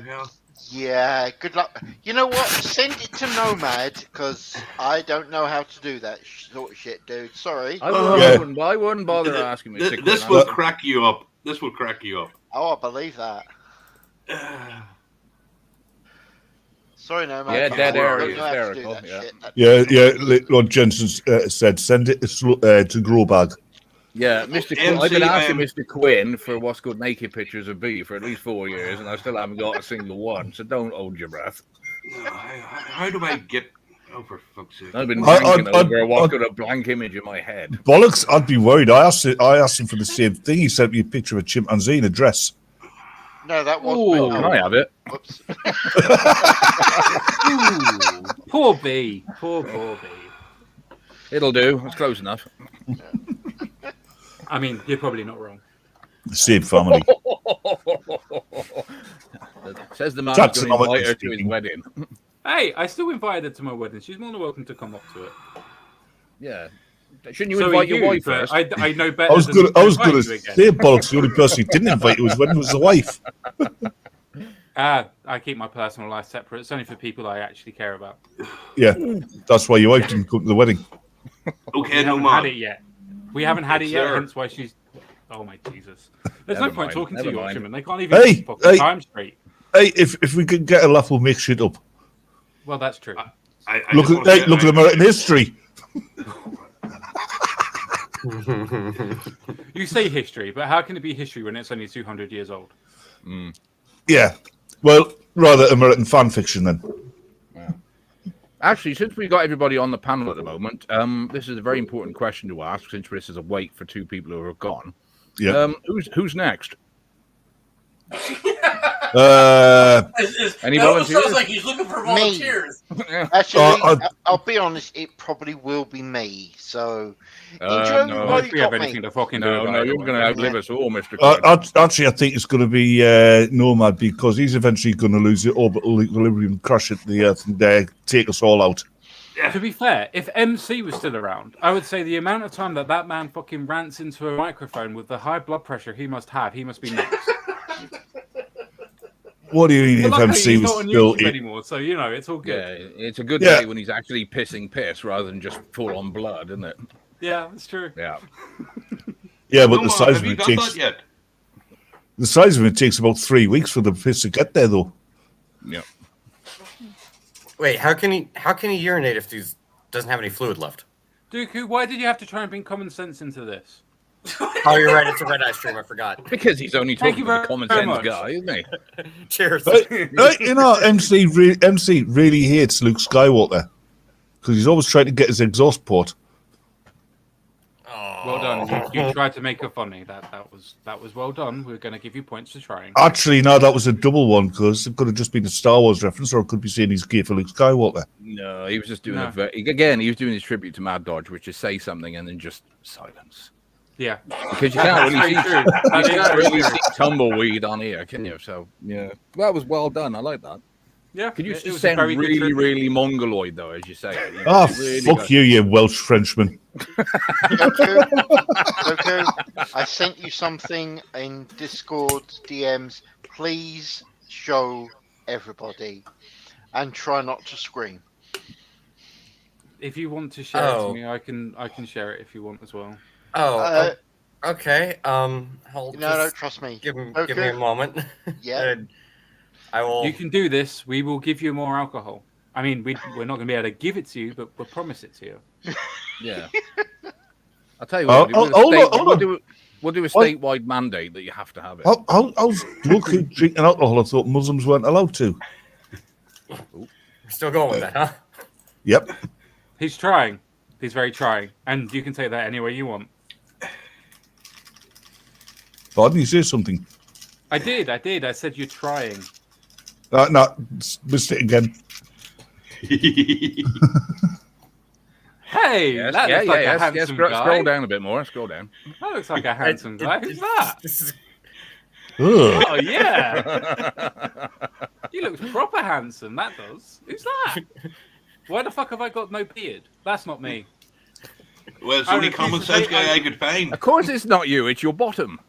hell. Yeah, good luck. You know what? Send it to Nomad because I don't know how to do that sort of shit, dude. Sorry. I wouldn't bother asking me. This will crack you up. This will crack you up. Oh, I believe that. Sorry, Nomad. Yeah, dead air I is don't know how to do hysterical. that shit. Yeah. Lord Jensen said, send it to Growbag. Yeah, Mr. Quinn, I've been asking Mr. Quinn for what's good naked pictures of B for at least 4 years, and I still haven't got a single one. So don't hold your breath. How do I get? Oh, for fuck's sake! I've been thinking over what's got a blank image in my head. Bollocks! I'd be worried. I asked him for the same thing. He sent me a picture of a chimpanzee in a dress. No, that was. Ooh, can I have it? Whoops. Poor B. Poor B. It'll do. It's close enough. I mean, you're probably not wrong. The same family. Says the man who's going to invite her to his wedding. Hey, I still invited her to my wedding. She's more than welcome to come up to it. Yeah. Shouldn't you invite your wife but first? I know better. I was going to say, bollocks. The only person who didn't invite you was the wife. I keep my personal life separate. It's only for people I actually care about. Yeah, that's why your wife didn't come to the wedding. Okay, we no haven't more. had it yet. We haven't had it yet. Sir. Hence why she's. Oh my Jesus! There's Never no point mind, talking to never Yorkshiremen. mind. They can't even keep fucking time straight. Hey, if we could get a laugh, we'll make shit up. Well, that's true. Look at American history. You say history, but how can it be history when it's only 200 years old? Yeah. Well, rather American fan fiction then. Actually, since we've got everybody on the panel at the moment, this is a very important question to ask, since this is a wait for two people who are gone. Yeah. Who's next? Any volunteers? Sounds like he's looking for volunteers. Actually, I'll be honest. It probably will be me. So, no, if we have anything to fucking do. No, you're going to outlive us all, Mr. Actually, I think it's going to be Nomad because he's eventually going to lose the orbital equilibrium, crash at the Earth, and take us all out. To be fair, if MC was still around, I would say the amount of time that man fucking rants into a microphone with the high blood pressure he must have, he must be next. What do you mean if Luckily, MC he's was not on still YouTube anymore, so you know it's all good. Yeah, it's a good day when he's actually pissing piss rather than just full on blood, isn't it? Yeah, that's true. Yeah. Yeah, but the size of you it got takes that yet? the size of it takes about 3 weeks for the piss to get there, though. Yeah. Wait, how can he urinate if he doesn't have any fluid left? Dooku, why did you have to try and bring common sense into this? Oh, you're right. It's a Red Eye stream. I forgot. Because he's only Thank talking you to the common very sense much. guy, isn't he? Cheers. You know, MC really hates Luke Skywalker because he's always trying to get his exhaust port. Well done. You tried to make her funny. That was well done. We're going to give you points for trying. Actually, no, that was a double one because it could have just been a Star Wars reference, or it could be saying he's gay for Luke Skywalker. No, he was just doing No. he was doing his tribute to Maddodge, which is say something and then just silence. Yeah. Because you can't really see, True. you can't really see tumbleweed on here, can you? So yeah, that was well done. I like that. Yeah. Could you it was a sound very good really, tribute. really mongoloid though, as you say? Ah, Really fuck got- you Welsh Frenchman. Goku, I sent you something in Discord DMs. Please show everybody and try not to scream. If you want to share it Oh. to me, I can share it if you want as well. Oh, okay. Hold. No, trust me. Give me Okay. a moment. Yeah. And I will. You can do this. We will give you more alcohol. I mean, we're not going to be able to give it to you, but we'll promise it to you. Yeah. I'll tell you what. We'll do a statewide mandate that you have to have it. How's Luke drinking alcohol? I thought Muslims weren't allowed to. We're still going with that, huh? Yep. He's trying. He's very trying. And you can take that any way you want. Pardon, you say something? I did. I said you're trying. No, missed it again. Hey, Yes, that looks like a handsome scroll guy. down a bit more. Scroll down. That looks like a handsome guy. Who's that? Ugh. Oh, yeah. He looks proper handsome. That does. Who's that? Why the fuck have I got no beard? That's not me. Well, it's the only common sense guy I could find. Of course, it's not you. It's your bottom.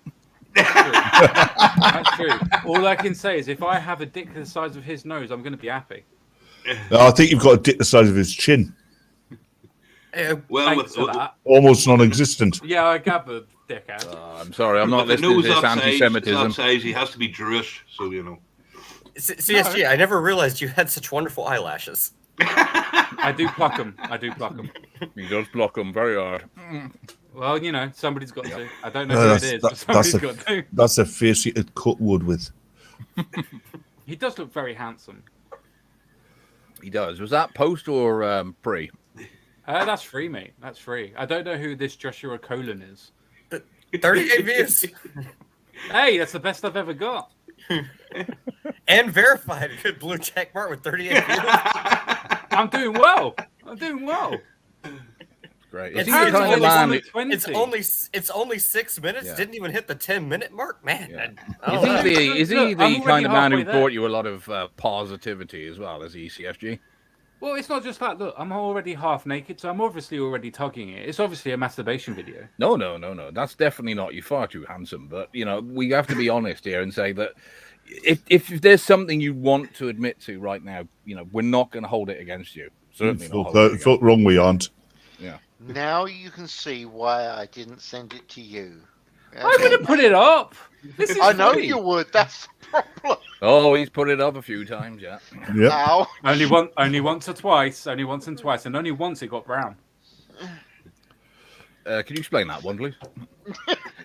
That's true. All I can say is if I have a dick the size of his nose, I'm going to be happy. I think you've got a dick the size of his chin. Well, Thanks with for that. Almost non-existent. Yeah, I gathered, dickhead. I'm sorry. I'm not with the listening nose to this that size, anti-Semitism. that size, he has to be Jewish, so you know. CSG, I never realized you had such wonderful eyelashes. I do pluck them. He does block them very hard. Well, you know, somebody's got to. I don't know who it is, but somebody's got to. That's a face you could cut wood with. He does look very handsome. He does. Was that post or pre? That's free, mate. That's free. I don't know who this Joshua Colon is. 38 views. Hey, that's the best I've ever got. And verified. A good blue check mark with 38 views. I'm doing well. Great. It's, Is he the kind of man who- it's only 6 minutes. Yeah. Didn't even hit the 10-minute mark, man. Yeah. Is he Look, I'm the kind already of man who halfway there. brought you a lot of positivity as well as ECFG? Well, it's not just that. Look, I'm already half naked, so I'm obviously already tugging it. It's obviously a masturbation video. No. That's definitely not. You're far too handsome. But, you know, we have to be honest here and say that if there's something you want to admit to right now, you know, we're not going to hold it against you. Certainly not. hold it against Felt wrong we aren't. Yeah. Now you can see why I didn't send it to you. I'm going to put it up. This is I know free. you would. That's the problem. Oh, he's put it up a few times, yeah. Yep. Now. Only once or twice. Only once and twice, and only once it got brown. Can you explain that one, please?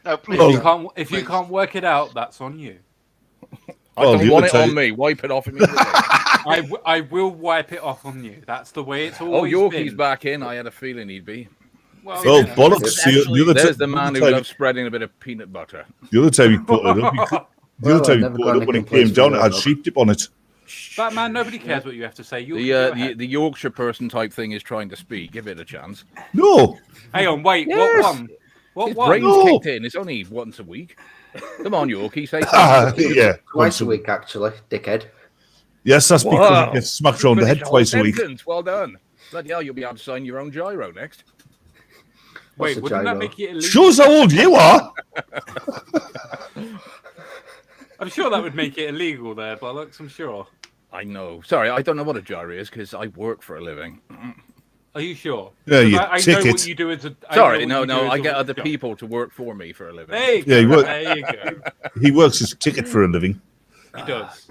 No, please. If you can't work it out, that's on you. I Well, don't the want other it on time- me. Wipe it off immediately. I will wipe it off on you. That's the way it's Oh, always Yorkie's been. back in. I had a feeling he'd be. Well, Oh, yeah. bollocks. There's the man who loves spreading a bit of peanut butter. The other time he put it up, when it came down, it had sheep dip on it. Batman, nobody cares what you have to say. The Yorkshire person type thing is trying to speak. Give it a chance. No. Hang on, wait. Yes. What one? What His one? brain's No. kicked in. It's only once a week. Come on, Yorkie, say something. Yeah. Twice a week, actually, dickhead. Yes, that's because Wow. he gets smacked around the head Finished whole twice a week. sentence. Well done. Bloody hell, you'll be able to sign your own gyro next. Wait, a wouldn't that gyro? make it illegal? Shows how old you are. I'm sure that would make it illegal there, bollocks. I'm sure. I know. Sorry, I don't know what a gyro is because I work for a living. Are you sure? Yeah, you I know ticket. what you do as a. Sorry, no, I get other people to work for me for a living. There you go. Yeah, he work- There you go. He works his ticket for a living. He does.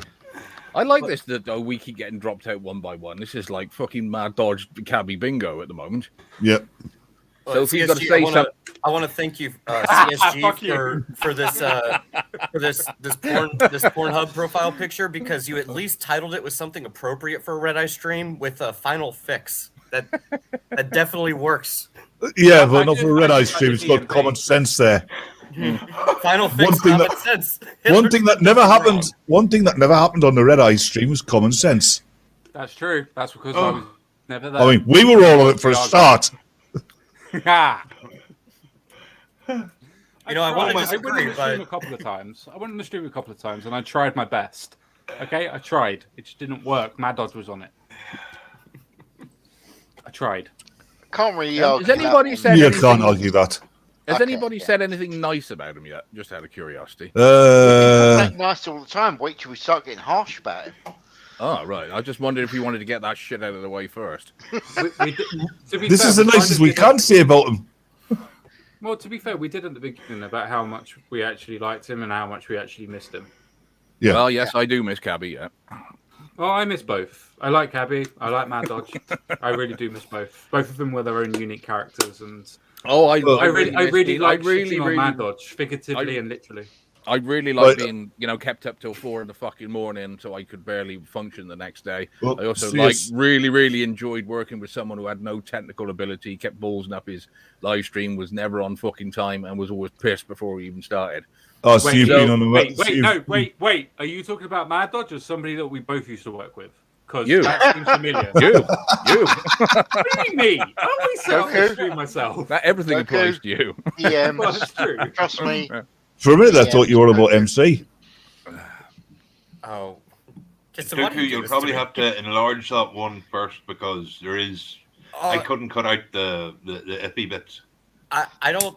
I like this that we keep getting dropped out one by one. This is like fucking Maddodge Cabby bingo at the moment. Yep. So if you've got to say something, I want to thank you, CSG, Fuck you. for this Pornhub profile picture because you at least titled it with something appropriate for a Red Eye stream with a final fix. That definitely works. Yeah, I but not did- for a red I eye did stream. It's like got the common sense there. Final One fix, thing common that- sense. One thing that never happened. One thing that never happened on the red eye stream was common sense. That's true. That's because I was never there. I mean, we were all on it for a start. Ha! You know, I want to I went disagree, on the stream but a couple of times. And I tried my best. Okay, I tried. It just didn't work. Maddodge was on it. I tried. Can't really has argue that anybody one. said You anything, can't argue that. has Okay, anybody yeah. said anything nice about him yet? Just out of curiosity. People say nice all the time. Wait till we start getting harsh about it. Oh, right. I just wondered if you wanted to get that shit out of the way first. This is the nicest we can say about him. Well, to be fair, we did at the beginning about how much we actually liked him and how much we actually missed him. Yeah. Well, yes, I do miss Cabby, yeah. Well, I miss both. I like Cabby. I like Maddodge. I really do miss both. Both of them were their own unique characters, and Oh, I really like really, shitting on Maddodge, figuratively and literally. I really like being, kept up till 4 in the fucking morning so I could barely function the next day. Well, I also serious- really enjoyed working with someone who had no technical ability, kept ballsing up his live stream, was never on fucking time, and was always pissed before we even started. Oh, so you've been on the Wait. Are you talking about Maddodge or somebody that we both used to work with? Because You. that seems familiar. You. What do you mean? I always set up the Okay. stream myself. That everything Okay. applies to you. Yeah, Well, that's true. trust me. For a minute, I Yeah. thought you were about MC. oh, just why do Tuku, you do you'll this probably to me? have to enlarge that one first because there is. I couldn't cut out the iffy bits. I don't.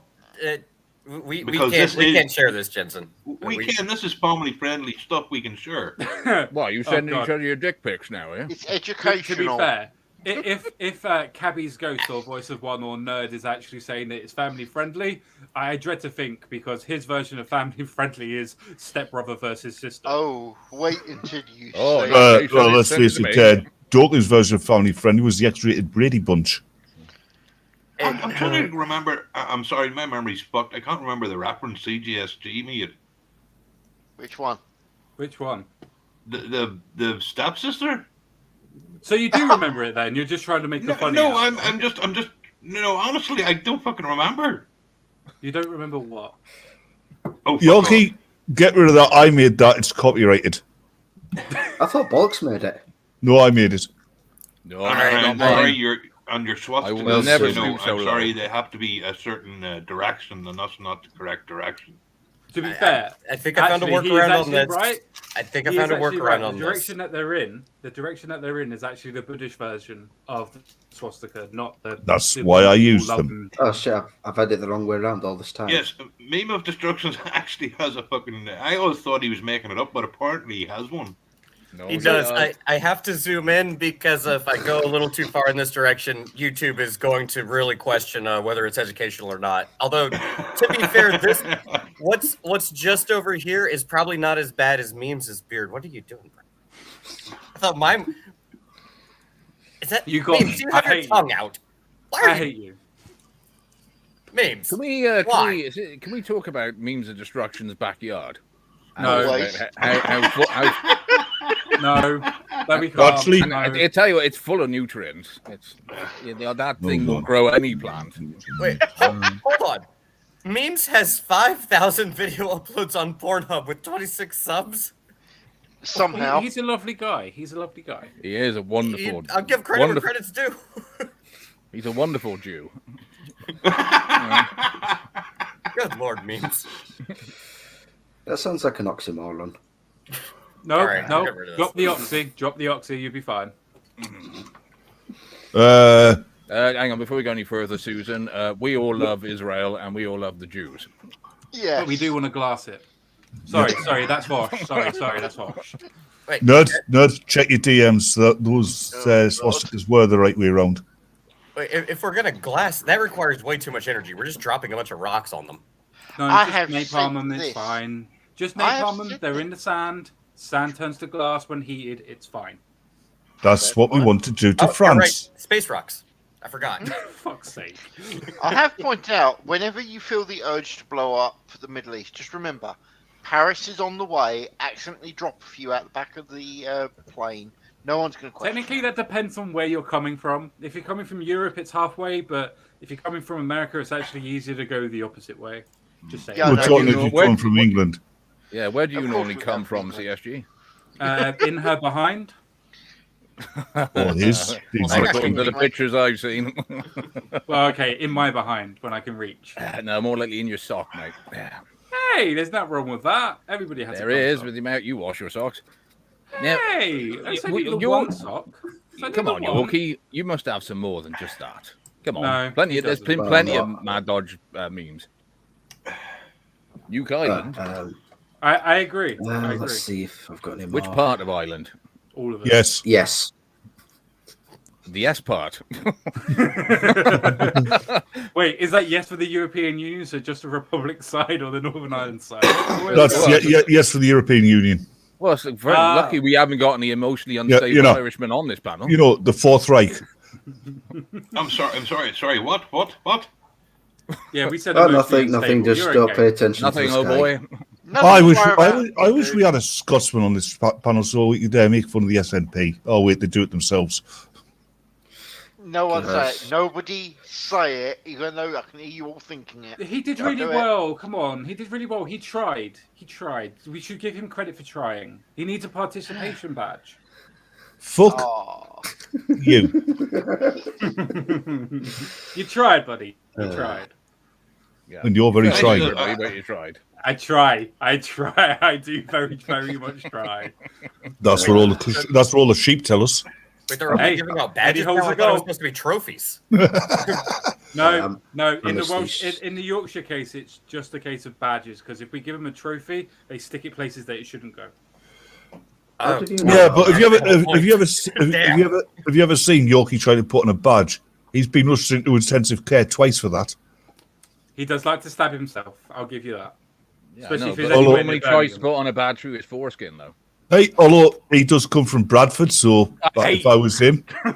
We Because this is- can't share this, Jensen. We can. This is family friendly stuff we can share. What, you sending God. each other your dick pics now, eh? It's To be educational. fair, if Cabby's ghost or voice of one or nerd is actually saying that it's family friendly, I dread to think because his version of family friendly is stepbrother versus sister. Oh, wait until you Oh, say. no. Well, Send let's it face to it, Dorkley's version of Family Friendly was the X-rated Brady Bunch. I'm trying to remember. I'm sorry, my memory's fucked. I can't remember the reference CGSG made. Which one? Which one? The stepsister. So you do remember it then? You're just trying to make the funny. No, out. I'm just. No, honestly, I don't fucking remember. You don't remember what? Oh, fuck Yorkie, get rid of that. I made that. It's copyrighted. I thought Bollocks made it. No, I made it. No, off. I I'm don't sorry, mind. you're on your SWAT. I will never stoop so I'm low. sorry, they have to be a certain direction, and that's not the correct direction. To be fair, I think I found a actually, he is workaround on actually this. right. I think I He found is a actually workaround right. on The this. direction that they're in is actually the Buddhist version of the swastika, not the. That's the why I one people used love them. and- Oh shit! I've had it the wrong way around all this time. Yes, Meme of Destructions actually has a fucking. I always thought he was making it up, but apparently he has one. No, He does. I have to zoom in because if I go a little too far in this direction, YouTube is going to really question whether it's educational or not. Although, to be fair, what's just over here is probably not as bad as Memes' beard. What are you doing, bro? I thought mine. Is that You got Memes? me. You have I your hate tongue you. out. Why are I you hate you. Memes? Can we talk about Memes of Destruction's backyard? No. Wait. How No, let me calm. Actually- and I tell you what, it's full of nutrients. It's that thing will grow any plant. Wait, hold on. Memes has 5,000 video uploads on Pornhub with 26 subs. Somehow. He's a lovely guy. He's a lovely guy. He is a wonderful. I'll give credit where wonderful- credit's due. He's a wonderful Jew. Good lord, Memes. That sounds like an oxymoron. No, All right, no. get rid of Drop the oxy. Drop the oxy. You'll be fine. Hang on, before we go any further, Susan, we all love Israel and we all love the Jews. Yeah. But we do want to glass it. Sorry, that's Vosh. Sorry, that's Vosh. Wait, Nerd, check your DMs. Those swastikas were the right way around. wait, if we're gonna glass, that requires way too much energy. We're just dropping a bunch of rocks on them. No, I just have napalm them, seen it's this. fine. Just I have napalm them, seen they're in the sand. Sand turns to glass when heated, it's fine. That's what we want to do to You're France. right. Space rocks. I forgot. Fuck's sake. I have pointed out, whenever you feel the urge to blow up the Middle East, just remember, Paris is on the way. Accidentally drop a few out the back of the plane. No one's going to question. Technically, that depends on where you're coming from. If you're coming from Europe, it's halfway, but if you're coming from America, it's actually easier to go the opposite way. Just saying. Yeah, We're no, talking you know, if you're coming from England. Yeah, where do you Of course normally we come love from, England. CSG? In her behind. Oh, it is. According to the pictures I've seen. Well, okay, in my behind when I can reach. No, more likely in your sock, mate. Hey, there's nothing wrong with that. Everybody has There a is, sock. with the amount you wash your socks. Now, Hey, that's only the you're- one sock. It's only come the on, one. Yorkie. You must have some more than just that. Come on. No, Plenty. he There's doesn't. been plenty of Maddodge memes. UK Island. I agree. I agree. Let's see if I've got any more. Which part of Ireland? All of it. Yes. Yes. The S part. Wait, is that yes for the European Union, so just the Republic side or the Northern Ireland side? That's yes for the European Union. Well, it's very lucky we haven't got any emotionally unstable you know. Irishmen on this panel. You know, the Fourth Reich. I'm sorry. What? Yeah, we said Oh, emotionally nothing. unstable. Just You're don't okay. pay attention Nothing, to the oh sky. boy. Nothing to worry about. I wish we had a Scotsman on this panel so we could make fun of the SNP. Oh, wait, they do it themselves. No one say Yes. it. Nobody say it, even though I can hear you all thinking it. He did Don't really do it. well. Come on, he did really well. He tried. We should give him credit for trying. He needs a participation badge. Fuck Oh, you. You tried, buddy. You tried. Yeah. And you're very trying. But you tried. I try. I do very, very much try. That's what all the sheep tell us. Wait, they're only Hey, giving out badges Eddie holds now? I a thought it was goal. supposed to be trophies. No. In the honestly, Welsh, in the Yorkshire case, it's just a case of badges. Because if we give them a trophy, they stick it places that it shouldn't go. How did you know? Yeah, but have you Damn. ever seen Yorkie trying to put on a badge? He's been rushed into intensive care twice for that. He does like to stab himself. I'll give you that. Yeah, Especially if but he's he anywhere normally near tries to Birmingham. put on a badge through his foreskin, though. Hey, although he does come from Bradford, so if I was him, I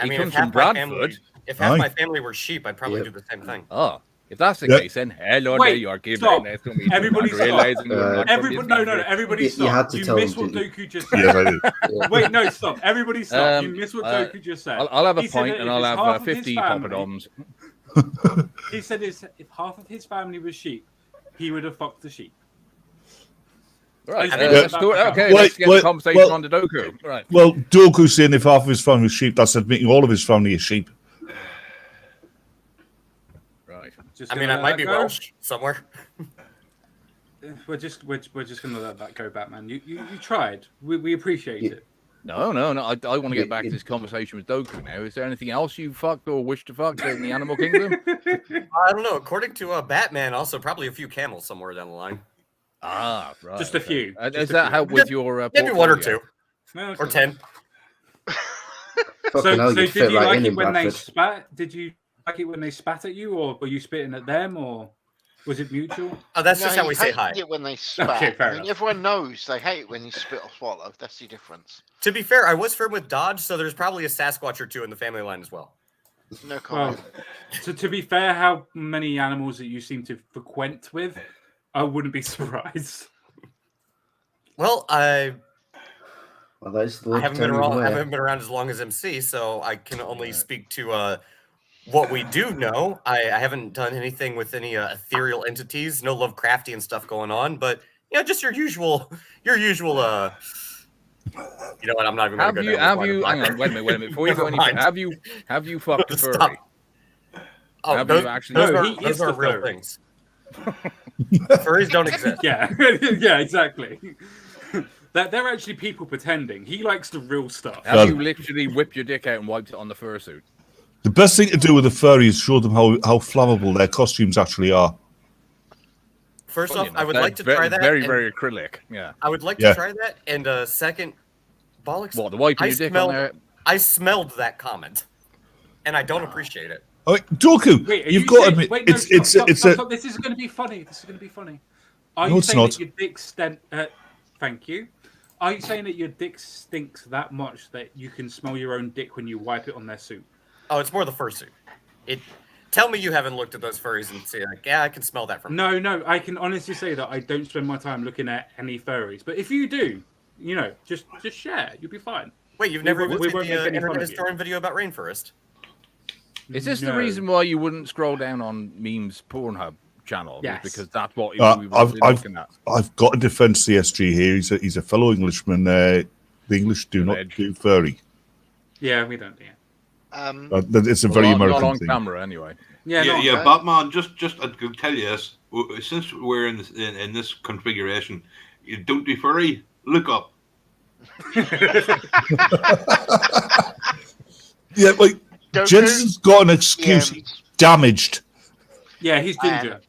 He mean, comes if half from my Bradford. family, if half Aye. my family were sheep, I'd probably Yep. do the same thing. Oh, if that's the Yeah. case, then hello Wait, there, Yorkie. stop. Very nice to meet you. Everybody I'm stop. realizing you're not from Everybody, this no, country. everybody You stop. had to You tell missed him, what didn't Doku just said. yes, I do. Wait, no, stop. Everybody stop. You missed what uh, Doku just said. I'll have a He said pint that and if I'll it's have half of his 50 family- poppadoms. He said if half of his family was sheep, he would have fucked the sheep. Right, Yeah. let's do it. Okay, Wait, let's get wait, the conversation well- on the Doku. Right. Well, Doku's saying if half of his family is sheep, that's admitting all of his family is sheep. Right. Just I mean, gonna I let might be that go? Welsh somewhere. We're just gonna let that go, Batman. You tried. We appreciate it. No. I want to get back to Yeah. this conversation with Doku now. Is there anything else you fucked or wish to fuck in the animal kingdom? I don't know. According to Batman, also probably a few camels somewhere down the line. Ah, right. Just a okay. few. Is Just a that few. help with your Maybe one or portfolio? two No, it's or not. 10. Fucking hell, So you'd did fit you right like in it when they Bradford. spat? Did you like it when they spat at you, or were you spitting at them, or was it mutual? Oh, that's no, just how he we say hated hi. it when they spat. Okay, fair I mean, enough. everyone knows they hate it when you spit or swallow. That's the difference. To be fair, I was friend with Dodge, so there's probably a Sasquatch or two in the family line as well. No Well, comment. to be fair, how many animals that you seem to frequent with, I wouldn't be surprised. Well, I Well, that's the haven't been around. I way. haven't been around as long as MC, so I can only speak to what we do know. I haven't done anything with any ethereal entities, no Lovecraftian stuff going on, but just your usual. You know what? I'm not even going to go down Have this you? water Hang on, wait a minute. Before you go Never any further, mind. have you fucked a Stop. furry? Oh, Have those, you actually- those No, are, he those is are the real furry. things. Furries don't exist. Yeah, yeah, exactly. They're actually people pretending. He likes the real stuff. Have you literally whipped your dick out and wiped it on the fursuit? The best thing to do with a furry is show them how flammable their costumes actually are. First Funny off, enough, I would they're like to try that. Very, and very acrylic. Yeah. I would like to try that. And second, bollocks. What, the wiping your dick on there? I smelled that comment, and I don't appreciate it. Oh, Doku, Wait, you've got to admit, wait, no, stop. This is going to be funny. This is going to be funny. Are No, you it's saying not. that your dick thank you. Are you saying that your dick stinks that much that you can smell your own dick when you wipe it on their suit? Oh, it's more the fursuit. Tell me you haven't looked at those furries and say, like, yeah, I can smell that from No, I can honestly say that I don't spend my time looking at any furries. But if you do, just share. You'll be fine. Wait, you've never looked at won't the make any fun Internet of you. Historian video about Rainforest? Is this the reason why you wouldn't scroll down on Memes Pornhub channel? Yes. Because that's what we were looking at. I've got to defend CSG here. He's a fellow Englishman. The English do not do furry. Yeah, we don't. Yeah. It's a very American not on thing. camera anyway. Yeah. Batman. Just I could tell you this: since we're in this configuration, you don't do furry. Look up. Yeah, like Jensen's got an excuse. He's damaged. Yeah, he's ginger.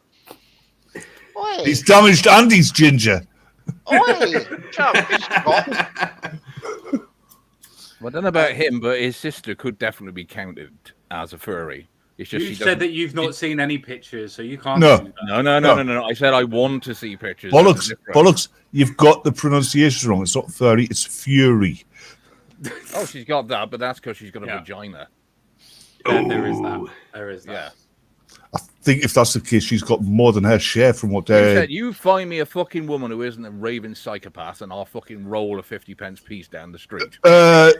He's damaged and he's ginger. Well, I don't know about him, but his sister could definitely be counted as a furry. It's just You said that you've not seen any pictures, so you can't. No. do that. No. I said I want to see pictures. Bollocks. You've got the pronunciation wrong. It's not furry, it's fury. Oh, she's got that, but that's because she's got a vagina. There is that. There is that. Yeah. I think if that's the case, she's got more than her share from what You said, you find me a fucking woman who isn't a raving psychopath and I'll fucking roll a 50-pence piece down the street. Hold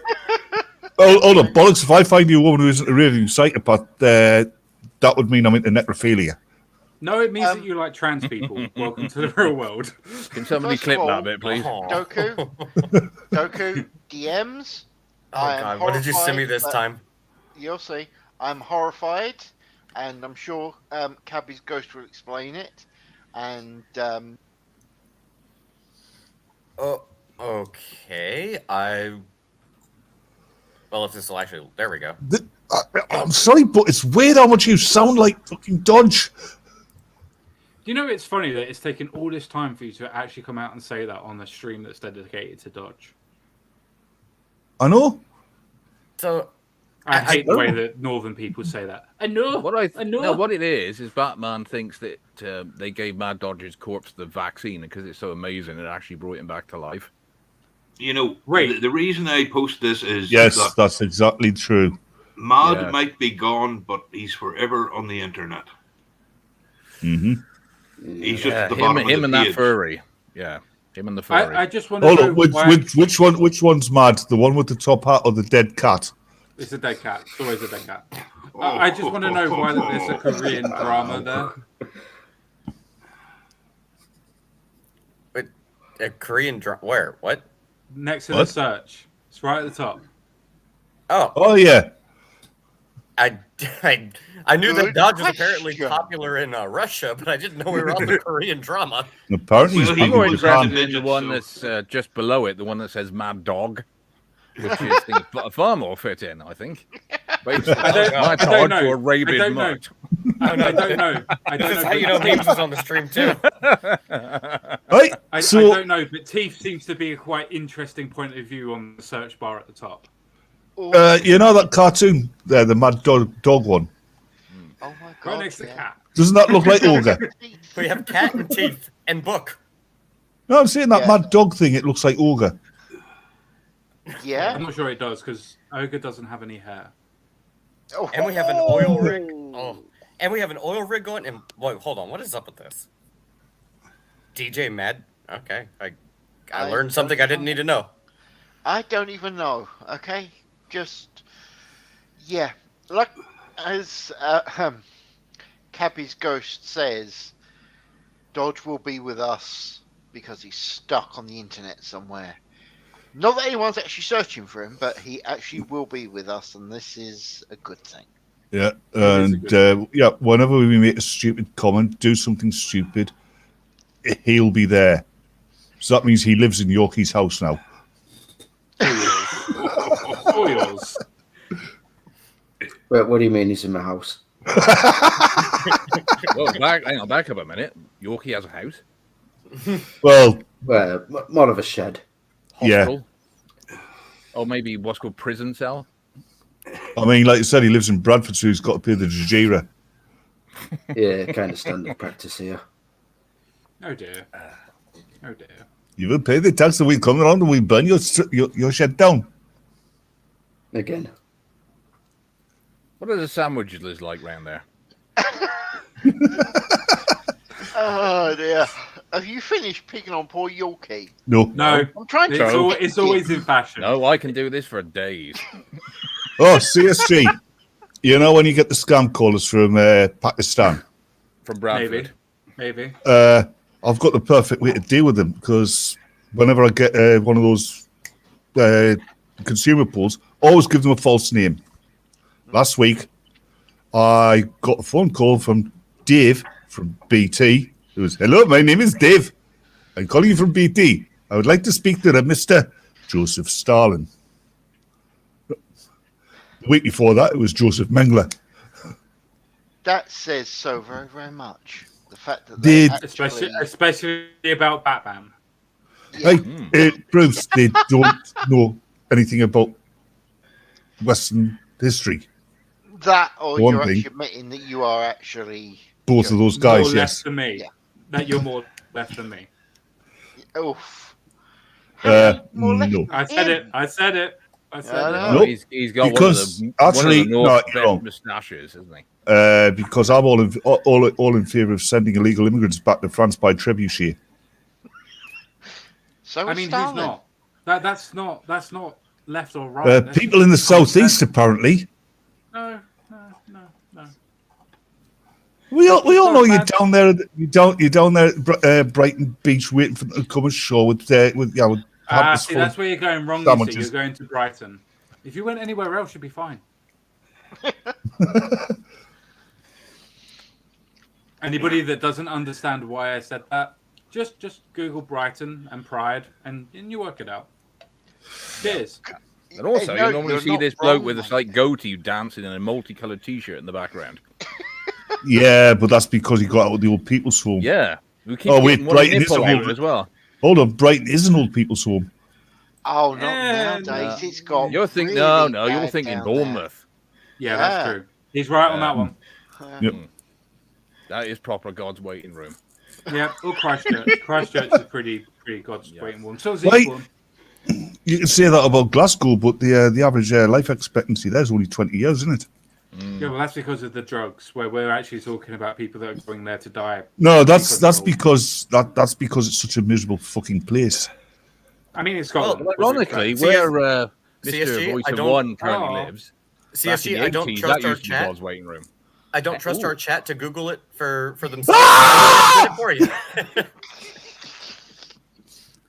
on, bollocks. If I find you a woman who isn't a raving psychopath, that would mean I'm into necrophilia. No, it means that you like trans people. Welcome to the real world. Can somebody clip that bit, please? Doku, DMs. Oh, God, what did you send me this time? You'll see. I'm horrified, and I'm sure Cabby's ghost will explain it. And okay. Well, if this will actually, there we go. I'm sorry, but it's weird how much you sound like fucking Dodge. Do you know it's funny that it's taken all this time for you to actually come out and say that on a stream that's dedicated to Dodge? I know. So I hate the way that northern people say that. I know. I know. No, what it is Batman thinks that they gave Mad Dodge's corpse the vaccine because it's so amazing it actually brought him back to life. You know, right. The reason I post this is that's exactly true. Mad might be gone, but he's forever on the internet. Mm-hmm. He's just at the bottom of the and page. that furry. Yeah, him and the furry. I just want to know which one's mad? The one with the top hat or the dead cat? It's a dead cat. It's always a dead cat. I just want to know why there's a Korean drama there. Wait, a Korean drama? Where? What? Next to the search. It's right at the top. Oh yeah. I knew that Dodge was apparently popular in Russia, but I didn't know we were on the Korean drama. Apparently, I'm more interested in the one that's just below it, the one that says Mad Dog, which is far more fit in, I think. I don't know. For rabid I don't know. I don't know. This is how you know Memes is on the stream too. I don't know, but Teeth seems to be a quite interesting point of view on the search bar at the top. You know that cartoon there, the Mad Dog one? Oh my God! Right next to Cat. Doesn't that look like Olga? We have Cat and Teeth and Book. No, I'm saying that Mad Dog thing. It looks like Olga. Yeah. I'm not sure it does because Olga doesn't have any hair. And we have an oil rig. Oh, and we have an oil rig going. And wait, hold on, what is up with this? DJ Mad. Okay, I learned something I didn't need to know. I don't even know. Okay, just like as Cabby's ghost says, Dodge will be with us because he's stuck on the internet somewhere. Not that anyone's actually searching for him, but he actually will be with us, and this is a good thing. Yeah, and whenever we make a stupid comment, do something stupid, he'll be there. So that means he lives in Yorkie's house now. 4 years. Wait, what do you mean he's in my house? Well, hang on, back up a minute. Yorkie has a house. Well, more of a shed. Hospital. Yeah. Or maybe what's called prison cell. I mean, like you said, he lives in Bradford, so he's got to pay the Jajira. Yeah, kind of standard practice here. Oh dear. Oh dear. You will pay the tax and we come around and we burn your shed down. Again. What are the sandwiches like round there? Oh dear. Have you finished picking on poor Yorkie? No. No. I'm trying to. It's always in fashion. No, I can do this for days. Oh, CSG. You know when you get the scam callers from Pakistan? From Bradford. Maybe. I've got the perfect way to deal with them because whenever I get one of those consumer pulls, always give them a false name. Last week, I got a phone call from Dave from BT. It was, hello, my name is Dave. I'm calling you from BT. I would like to speak to Mr. Joseph Stalin. The week before that, it was Joseph Mengele. That says so very, very much. The fact that they especially about Batman. Yeah. It proves they don't know anything about Western history. That, or One you're thing. actually admitting that you are actually Both of those guys, more yes. left than me. Yeah. That you're more left than me. Oof. No. I said it. I said it. Nope. He's got Because one actually, of the North's no, you're wrong. best moustaches, isn't he? Because I'm all in favour of sending illegal immigrants back to France by trebuchet. So I mean, Stalin. he's not. That's not left or right. That's People in the just common southeast, sense. apparently. No. We all know you're bad. down there. You're down there at Brighton Beach, waiting for them to come ashore with hampers See, full that's of where you're going wrong. You see. sandwiches. You're going to Brighton. If you went anywhere else, you'd be fine. Anybody that doesn't understand why I said that, just Google Brighton and Pride, and you work it out. Cheers. And also, Hey, no, you normally you're see not this bloke wrong, with mate. this like goatee dancing in a multicolored T-shirt in the background. Yeah, but that's because he got out of the old people's home. Yeah, we keep Oh, wait, getting one Brighton is nipple a out little- as well. Hold on, Brighton is an old people's home. Oh, not Yeah, nowadays. no. It's got. You're thinking really no, you're bad thinking down there. Bournemouth. Yeah, that's true. He's right on that one. Yep. That is proper God's waiting room. Yeah, or Christchurch. Christchurch is pretty God's waiting one. So is Right. Eastbourne. You can say that about Glasgow, but the average life expectancy there is only 20 years, isn't it? Yeah, well, that's because of the drugs. Where we're actually talking about people that are going there to die. No, that's because because it's such a miserable fucking place. I mean, it's Scotland. Well, ironically, See, where Mr. CSG, Voice I of don't- One currently lives, CSG, back I in the don't 80s, trust that our used to be chat. God's waiting room. I don't trust Ooh. our chat to Google it for themselves. I did it for you.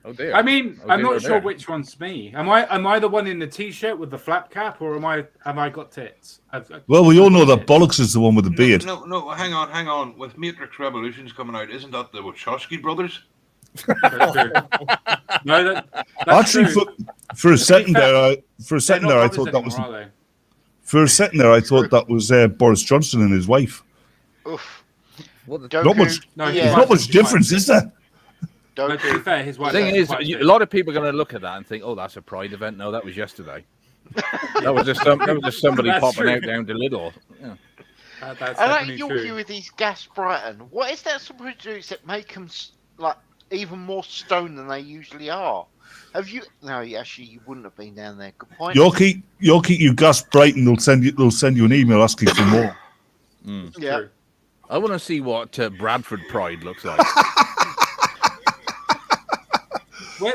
Oh dear. I mean, Oh, I'm dear, not oh, sure dear. which one's me. Am I the one in the t-shirt with the flap cap, or have I got tits? Well, we all know I've got that Bollocks is the one with the beard. No, hang on. With Matrix Revolutions coming out, isn't that the Wachowski brothers? That's true. No, that's Actually, true. for a second fair, there, I They're not thought brothers that was anymore, are they? for a second there. I thought that was Boris Johnson and his wife. Oof. What the Doku, Not much. No, yeah. There's not much difference, is there? No, to be Doku. fair, his wife. thing is, quite a fit. lot of people are going to look at that and think, "Oh, that's a Pride event." No, that was yesterday. That was just somebody That's popping true. out down to Lidl. Yeah. That's I like definitely Yorkie true. with these gas Brighton. What is that supposed to do that make them like even more stoned than they usually are? Have you? No, actually, you wouldn't have been down there. Good point. Yorkie, you gas Brighton. They'll send you an email asking for more. Yeah. True. I want to see what Bradford Pride looks like.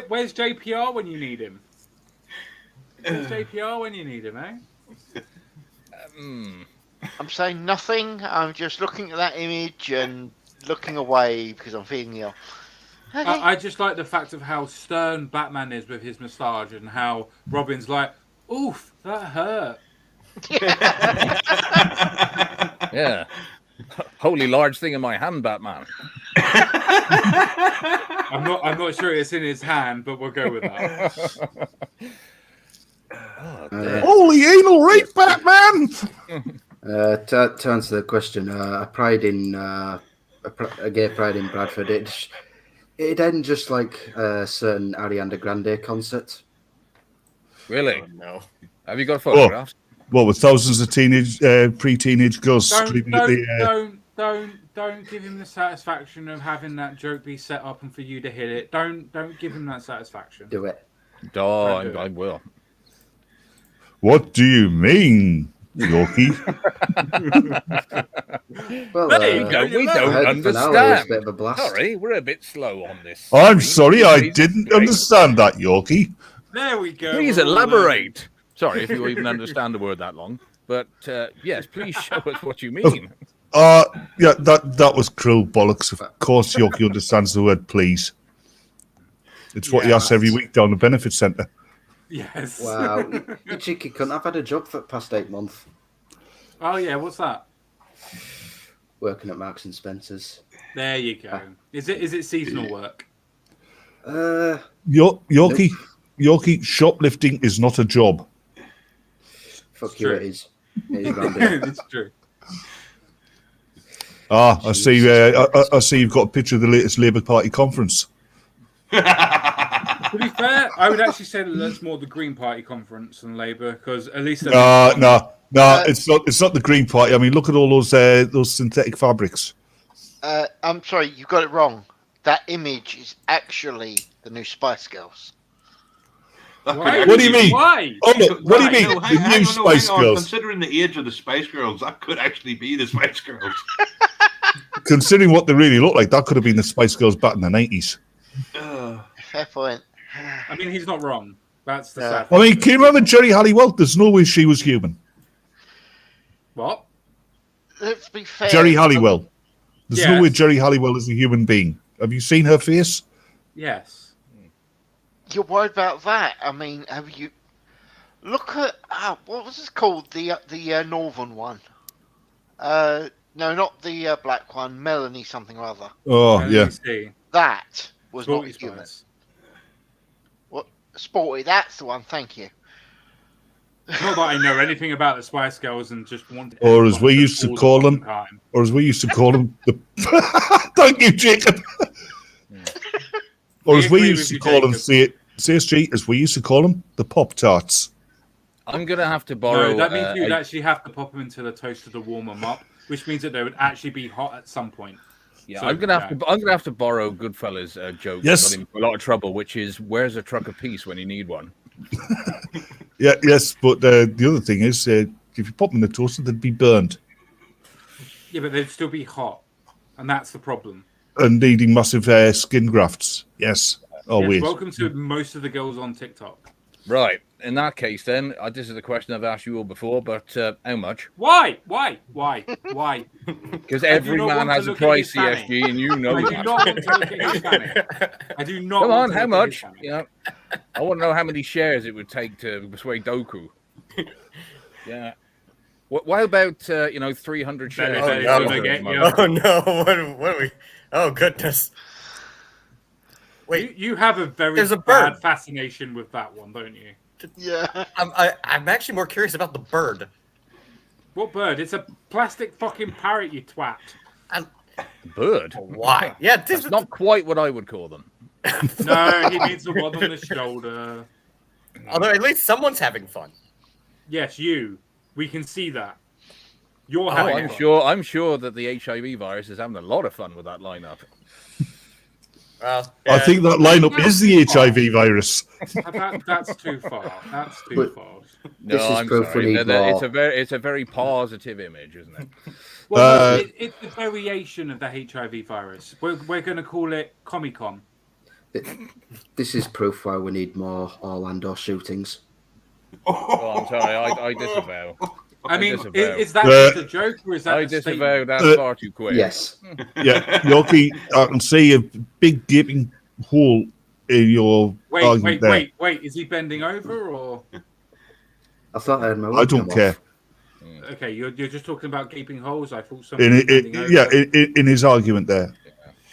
Where's JPR when you need him? Where's JPR when you need him, eh? I'm saying nothing. I'm just looking at that image and looking away because I'm feeling ill. Okay. I just like the fact of how stern Batman is with his moustache and how Robin's like, oof, that hurt. Yeah. Holy large thing in my hand, Batman. I'm not sure it's in his hand, but we'll go with that. Holy anal rape, Batman! To answer the question, a gay pride in Bradford. It ended just like a certain Ariana Grande concert. Really? Oh, no. Have you got photographs? Well, with thousands of pre-teenage girls screaming at the Don't give him the satisfaction of having that joke be set up and for you to hit it. Don't give him that satisfaction. Do it. Oh, I will. What do you mean, Yorkie? Well, there you go. We don't understand. Bit of a blast. Sorry, we're a bit slow on this. I'm sorry, I didn't understand that, Yorkie. There we go. Please elaborate. Sorry if you even understand the word that long. But yes, please show us what you mean. Yeah, that was cruel bollocks. Of course, Yorkie understands the word please. It's what he asks every week down the benefit centre. Yes. Wow. You cheeky cunt. I've had a job for the past 8 months. Oh, yeah. What's that? Working at Marks and Spencer's. There you go. Is it seasonal work? Yorkie, shoplifting is not a job. Fuck you, it is. It is random. It's true. I see. I see you've got a picture of the latest Labour Party conference. To be fair, I would actually say that that's more the Green Party conference than Labour, because at least no, it's not. It's not the Green Party. I mean, look at all those synthetic fabrics. I'm sorry, you got it wrong. That image is actually the new Spice Girls. Why? What do you mean? Why? Oh, no, what do you mean? The new Spice Girls. Considering the age of the Spice Girls, that could actually be the Spice Girls. Considering what they really look like, that could have been the Spice Girls back in the 90s. Fair point. I mean, he's not wrong. That's the sad I mean, can you remember Jerry Halliwell? There's no way she was human. What? Let's be fair. Jerry Halliwell. There's no Yes. way Jerry Halliwell is a human being. Have you seen her face? Yes. You're worried about that? I mean, have you look at what was it called? The northern one. No, not the black one. Melanie something or other. Oh, yeah. That was Sporty not human. Spice. What Sporty? That's the one. Thank you. Not that I know anything about the Spice Girls and just want. Or as we used to call them, the. Thank you, Jacob. Or as we used to call them, CSG, as we used to call them, the Pop Tarts. I'm gonna have to borrow. No, that means you'd actually have to pop them into the toaster to warm them up, which means that they would actually be hot at some point. Yeah, So, I'm gonna have to borrow Goodfellas joke. Yes. Got him in a lot of trouble, which is where's a truck of peace when you need one. Yeah, yes, but the other thing is, if you pop them in the toaster, they'd be burned Yeah, but they'd still be hot, and that's the problem. and needing massive skin grafts. Yes, always. Yes, welcome to most of the girls on TikTok. Right. In that case, then this is a question I've asked you all before, but how much? Why? Because every man has a price, CSG, and you know I do that. not want to look at his fanny. I do not. Come want on, to how look at his much? fanny. Yeah, I want to know how many shares it would take to persuade Doku. Yeah. Why about 300 shares? Very Oh, good, no. I get you. Oh no! What are we? Oh goodness! Wait, You have a very There's a bad bird. fascination with that one, don't you? Yeah. I'm actually more curious about the bird. What bird? It's a plastic fucking parrot, you twat. Bird? Why? Yeah, this That's not quite what I would call them. No, he means the one on the shoulder. Although at least someone's having fun. Yes, you. We can see that. You're Oh, having fun. I'm sure that the HIV virus is having a lot of fun with that lineup. Well, I think that lineup is the HIV virus. That's too far. That's too far. No, This is I'm proof we sorry. need more. It's a very positive image, isn't it? Well, no, it's a variation of the HIV virus. We're going to call it Comic-Con. This is proof why we need more Orlando shootings. Oh, I'm sorry. I disavow. I mean, disavow. is that just a joke or is that I a disavow. statement? That's far too quick. Yes. Yeah, Yorkie, I can see a big gaping hole in your argument there. Wait. Is he bending over or? I thought I had my I don't webcam care. off. Okay, you're just talking about gaping holes. I thought something was bending over. in his argument there.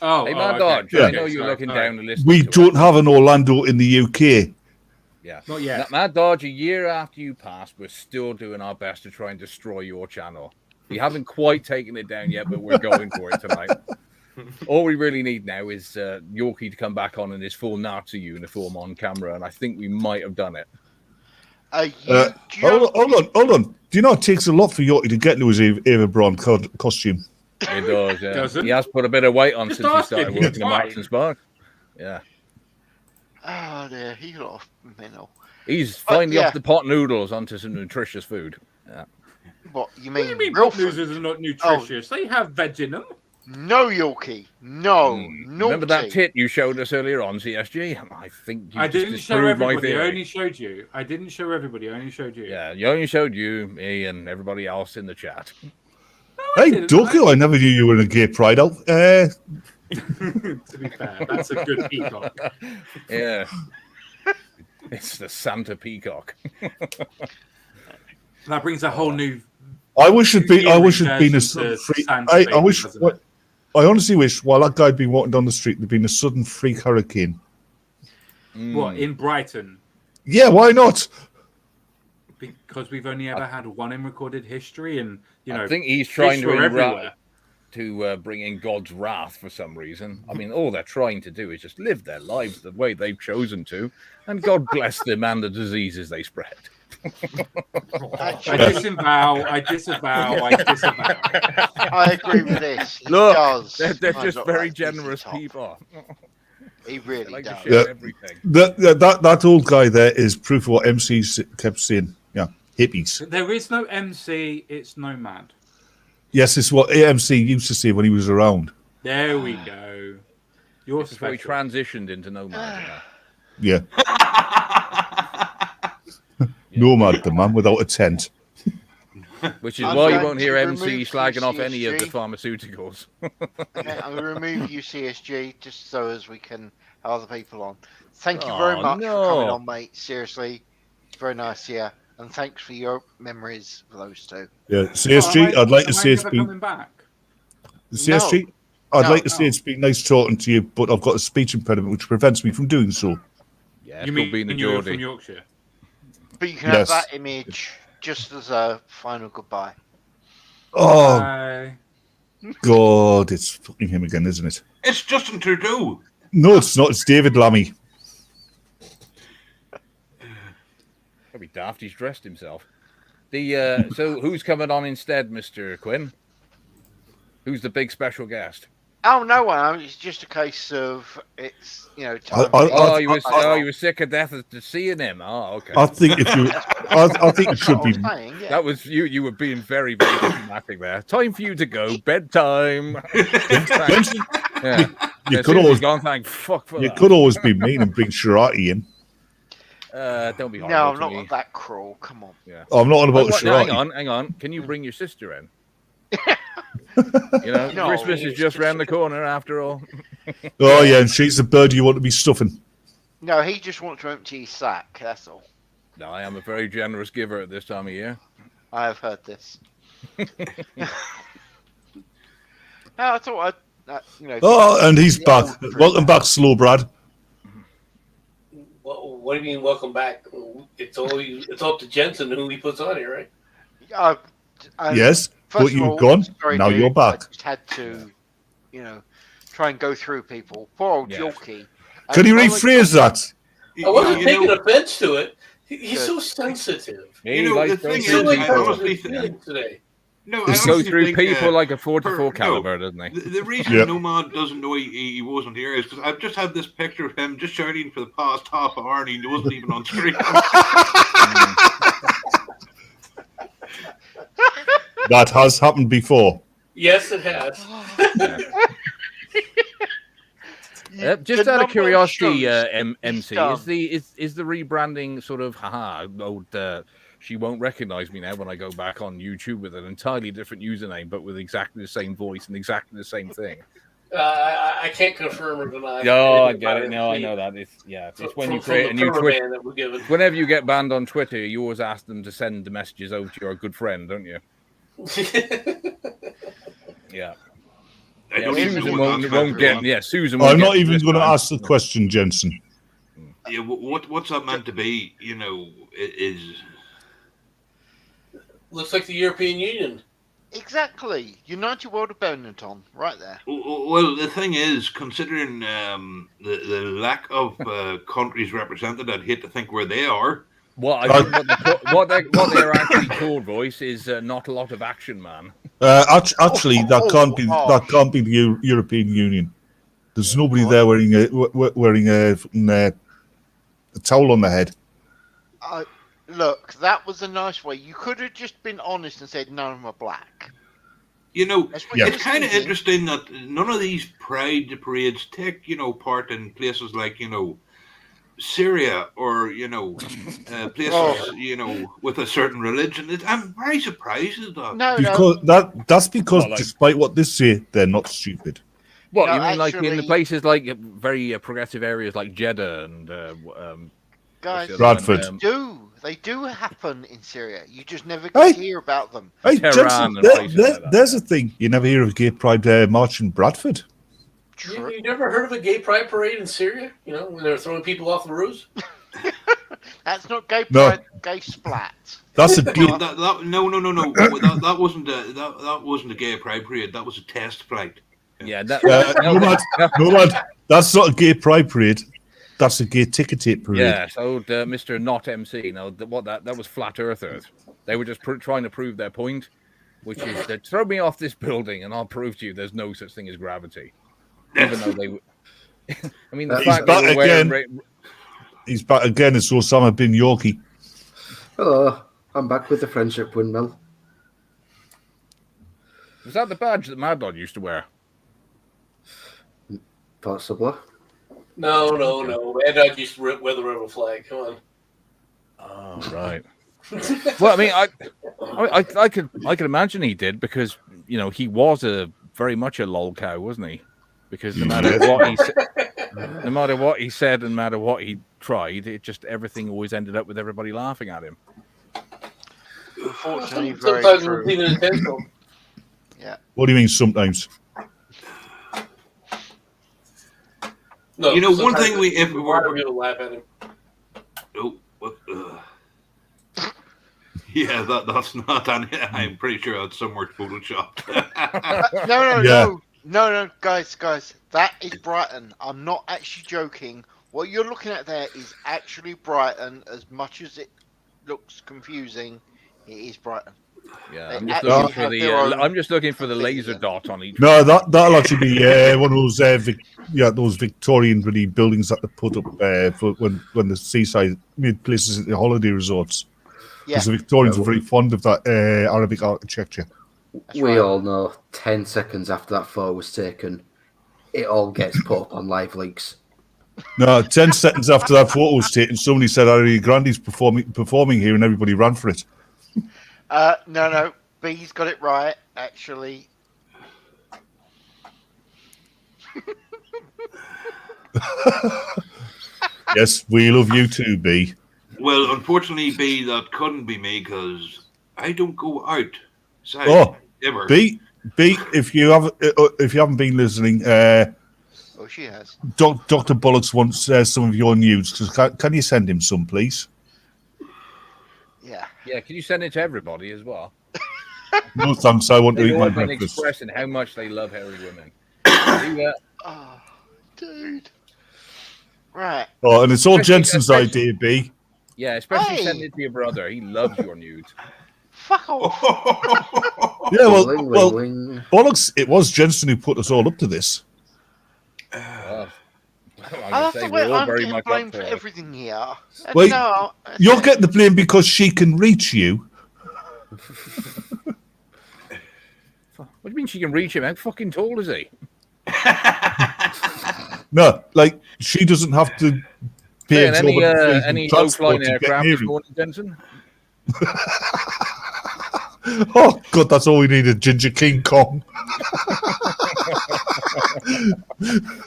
Oh, Hey, okay. Maddodge, Yeah. I know you're looking down and listening. We to don't us. have an Orlando in the UK. Yeah, Not yet. Maddodge, a year after you passed, we're still doing our best to try and destroy your channel. We haven't quite taken it down yet, but we're going for it tonight. All we really need now is Yorkie to come back on in his full Nazi uniform on camera, and I think we might have done it. Hold on. Do you know it takes a lot for Yorkie to get into his Eva Braun costume? It does, yeah. Doesn't? He has put a bit of weight on Just since he ask him, started he's working in fine. Marks and Spark. Yeah. Oh dear, he got off mental. He's finally yeah. off the pot noodles onto some nutritious food. Yeah. What you What mean? do you mean real pot noodles are not nutritious? They have veg in them. No, Yorkie. No. Remember that tit you showed us earlier on, CSG? I think you I just didn't show disproved my everybody. I theory. only showed you. I didn't show everybody. I only showed you. Yeah, you only showed you, me, and everybody else in the chat. Hey, Doku, I never knew you were in a gay pride out. To be fair, that's a good peacock. Yeah. It's the Santa Peacock. That brings a whole new. I wish it'd been a sudden freak. I honestly wish while that guy'd been walking down the street, there'd been a sudden freak hurricane. What, in Brighton? Yeah, why not? Because we've only ever had one in recorded history, and I think he's trying to bring in God's wrath for some reason. I mean, all they're trying to do is just live their lives the way they've chosen to, and God bless them and the diseases they spread. I disavow. I agree with this. He Look, does. they're just very generous people. He really like does. Everything. That old guy there is proof of what MC kept saying. Yeah, hippies. There is no MC. It's nomad. Yes, it's what AMC used to say when he was around. There we go. You're before he transitioned into nomad. Yeah. Nomad, the man without a tent. Which is why you won't hear MC slagging off any of the pharmaceuticals. Okay, I'm going to remove you, CSG, just so as we can have other people on. Thank you very much for coming on, mate. Seriously, it's very nice, yeah. And thanks for your memories for those two. Yeah, CSG, I'd like to say it's been... coming back? CSG, I'd like to say it's been nice talking to you, but I've got a speech impediment which prevents me from doing so. Yeah, you mean being you're from Yorkshire? But you can have that image just as a final goodbye. Oh, God, it's fucking him again, isn't it? It's Justin Trudeau. No, it's not. It's David Lammy. That'd be daft. He's dressed himself. So who's coming on instead, Mr. Quinn? Who's the big special guest? Oh, no one. It's just a case of it's you you were sick of death of seeing him. Oh, okay. I think if you, I think it should be. That was you. You were being very, very diplomatic there. Time for you to go. Bedtime. You could always gone. Thank fuck for you that. could always be mean and bring Shirati in. Don't be horrible. No, I'm to not me. that cruel. Come on. Yeah. Oh, I'm not on about Shirati. Hang on. Can you bring your sister in? Christmas is just round the corner after all. Oh yeah, and she's the bird you want to be stuffing. No, he just wants to empty his sack. That's all. No, I am a very generous giver at this time of year. I have heard this. No, I thought Oh, and he's back. Welcome back, Slow Brad. Well, what do you mean, welcome back? It's up to Jensen who he puts on here, right? Yes, but you've gone. Now you're back. I just had to, try and go through people. Poor old Yorkie. Can you rephrase that? I wasn't taking offense to it. He's so sensitive. The thing is, I honestly think today. No, he goes through people like a 44 caliber, doesn't he? The reason Nomad doesn't know he wasn't here is because I've just had this picture of him just shouting for the past half hour and he wasn't even on screen. That has happened before. Yes, it has. Just out of curiosity, MC, is the rebranding sort of she won't recognize me now when I go back on YouTube with an entirely different username, but with exactly the same voice and exactly the same thing. I can't confirm or deny. No, I anything get about it. No, I MC. know that. It's when From you create a the new perma Twitter. ban that we're given. Whenever you get banned on Twitter, you always ask them to send the messages over to your good friend, don't you? Yeah. I don't even Susan know what that's won't meant get. to be. Yeah, Susan. I'm Won't not get even this going to time. ask the question, Jensen. Yeah, what's that meant to be? You know, is Looks like the European Union. Exactly. United World of Benetton, right there. well, the thing is, considering the lack of countries represented, I'd hate to think where they are. Well, I think what they're actually called, Voice, is not a lot of action, man. Actually, that can't be the European Union. There's nobody there wearing a towel on their head. Look, that was a nice way. You could have just been honest and said none of them are black. You know, It's kind of interesting that none of these pride parades take, part in places like, Syria or, places, with a certain religion. I'm very surprised at that. That's because despite what they say, they're not stupid. What, you mean like in the places like very progressive areas like Jeddah and guys, Bradford? They do happen in Syria. You just never get to hear about them. Hey, Jensen, there's a thing. You never hear of a gay pride march in Bradford. You never heard of a gay pride parade in Syria? When they were throwing people off the roofs? That's not gay pride, gay splat. That's a gay. No. That wasn't a gay pride parade. That was a test flight. Yeah, no, that's not a gay pride parade. That's a gay ticket tape parade. Yeah, so Mr. Not MC. That was flat earthers. They were just trying to prove their point, which is that throw me off this building and I'll prove to you there's no such thing as gravity. Even though they, I mean, the fact they were wearing. He's back again. It's Osama bin Yorkie. Hello, I'm back with the friendship windmill. Was that the badge that Maddodge used to wear? Possibly. No. Maddodge used to wear the rebel flag. Come on. Oh, right. Well, I mean, I could imagine he did because he was very much a lol cow, wasn't he? Because no matter what he said, and no matter what he tried, everything always ended up with everybody laughing at him. Unfortunately, sometimes it was even intentional. Yeah. What do you mean sometimes? No, one thing if we were going to laugh at him. Oh, what? Yeah, that's not. I'm pretty sure that's somewhere photoshopped. No, guys, that is Brighton. I'm not actually joking. What you're looking at there is actually Brighton. As much as it looks confusing, it is Brighton. Yeah, I'm just looking for the laser dot on each. No, that'll actually be one of those those Victorian really buildings that they put up for when the seaside places at the holiday resorts. Because the Victorians were very fond of that Arabic architecture. We all know 10 seconds after that photo was taken, it all gets put up on live leaks. No, 10 seconds after that photo was taken, somebody said Ariana Grande's performing here and everybody ran for it. No, B's got it right, actually. Yes, we love you too, B. Well, unfortunately, B, that couldn't be me because I don't go out. Ever. B, if you haven't been listening, she has. Dr. Bollocks wants some of your news. Can you send him some, please? Yeah. Yeah, can you send it to everybody as well? No thanks. I want to eat my breakfast. Expressing how much they love hairy women. Oh, dude. Right. Oh, and it's all Jensen's idea, B. Yeah, especially send it to your brother. He loves your nudes. Fuck off. Yeah, well, Bollocks, it was Jensen who put us all up to this. I'm getting blamed for everything here. Wait, you're getting the blame because she can reach you. What do you mean she can reach him? How fucking tall is he? No, like she doesn't have to pay any low-flying aircraft this morning, Jensen? Oh God, that's all we needed. Ginger King Kong.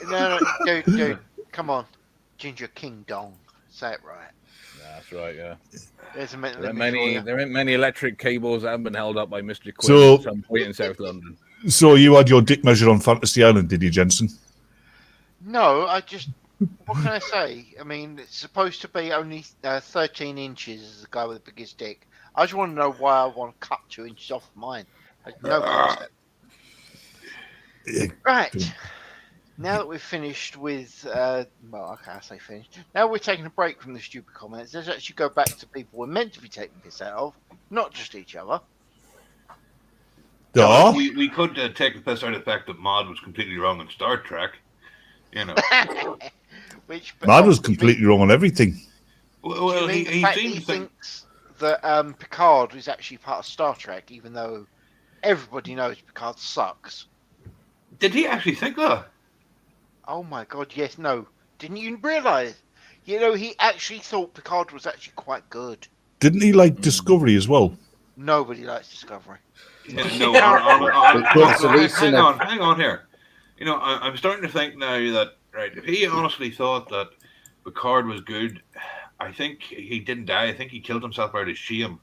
No, dude, come on, Ginger King Dong. Say it right. That's right. Yeah. There's a mental There image for you. ain't many electric cables that haven't been held up by Mr. Quinn So- at some point in South London. So you had your dick measured on Fantasy Island, did you, Jensen? No, I just. What can I say? I mean, it's supposed to be only 13 inches as the guy with the biggest dick. I just want to know why I want to cut 2 inches off mine. No concept. Right. Now that we've finished with, well, okay, I say finished. Now we're taking a break from the stupid comments. Let's actually go back to people we're meant to be taking piss out of, not just each other. Yeah. We could take the piss out of the fact that Maud was completely wrong on Star Trek. You know. Mad was completely wrong on everything. Well, he seems to think. thinks that Picard is actually part of Star Trek, even though everybody knows Picard sucks. Did he actually think that? Oh my God, yes, no. Didn't you realise? You know, he actually thought Picard was actually quite good. Didn't he like Discovery as well? Nobody likes Discovery. No, hang on here. You know, I'm starting to think now that, right, if he honestly thought that Picard was good, I think he didn't die. I think he killed himself out of shame.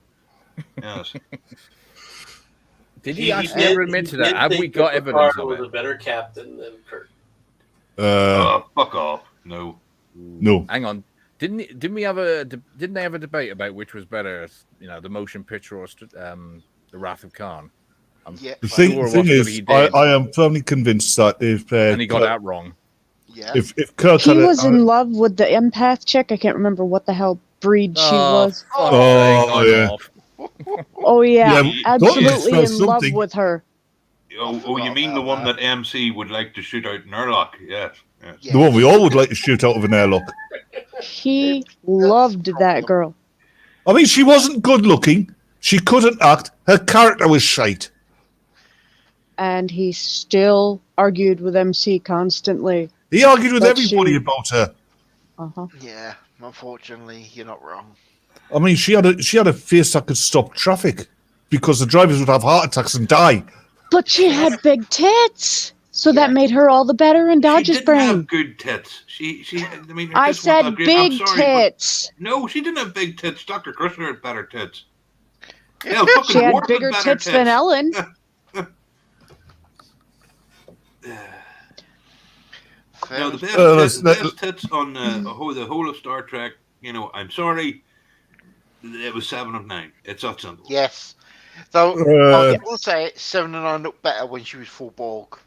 Yes. Did he actually ever admit to that? Have we got evidence of was it? a better captain than Kirk. Fuck off. No. Hang on. Didn't they have a debate about which was better, you know, the motion picture or the Wrath of Khan? Yeah. The thing is, I am firmly convinced that if and he got that wrong. Yeah. If Kirk He was in love with the empath chick. I can't remember what the hell breed she was. Oh yeah. Oh yeah, Yeah, absolutely in something. love with her. Oh, you mean the one that MC would like to shoot out an airlock? Yes. The one we all would like to shoot out of an airlock. He loved that girl. I mean, she wasn't good looking. She couldn't act. Her character was shite. And he still argued with MC constantly. He argued with But everybody she- about her. Yeah, unfortunately, you're not wrong. I mean, she had a face that could stop traffic because the drivers would have heart attacks and die. But she had big tits, so that made her all the better in She Dodge's didn't brain. have good tits. She I mean, her I tits weren't that said great. I'm big sorry, but- tits. No, she didn't have big tits. Dr. Crusher had better tits. Yeah, She had bigger tits than Ellen. No, the best, best tits on the whole of Star Trek, you know, I'm sorry, it was 7 of 9. It's that simple. Yes. Though, I will say it, 7 and 9 looked better when she was full Borg.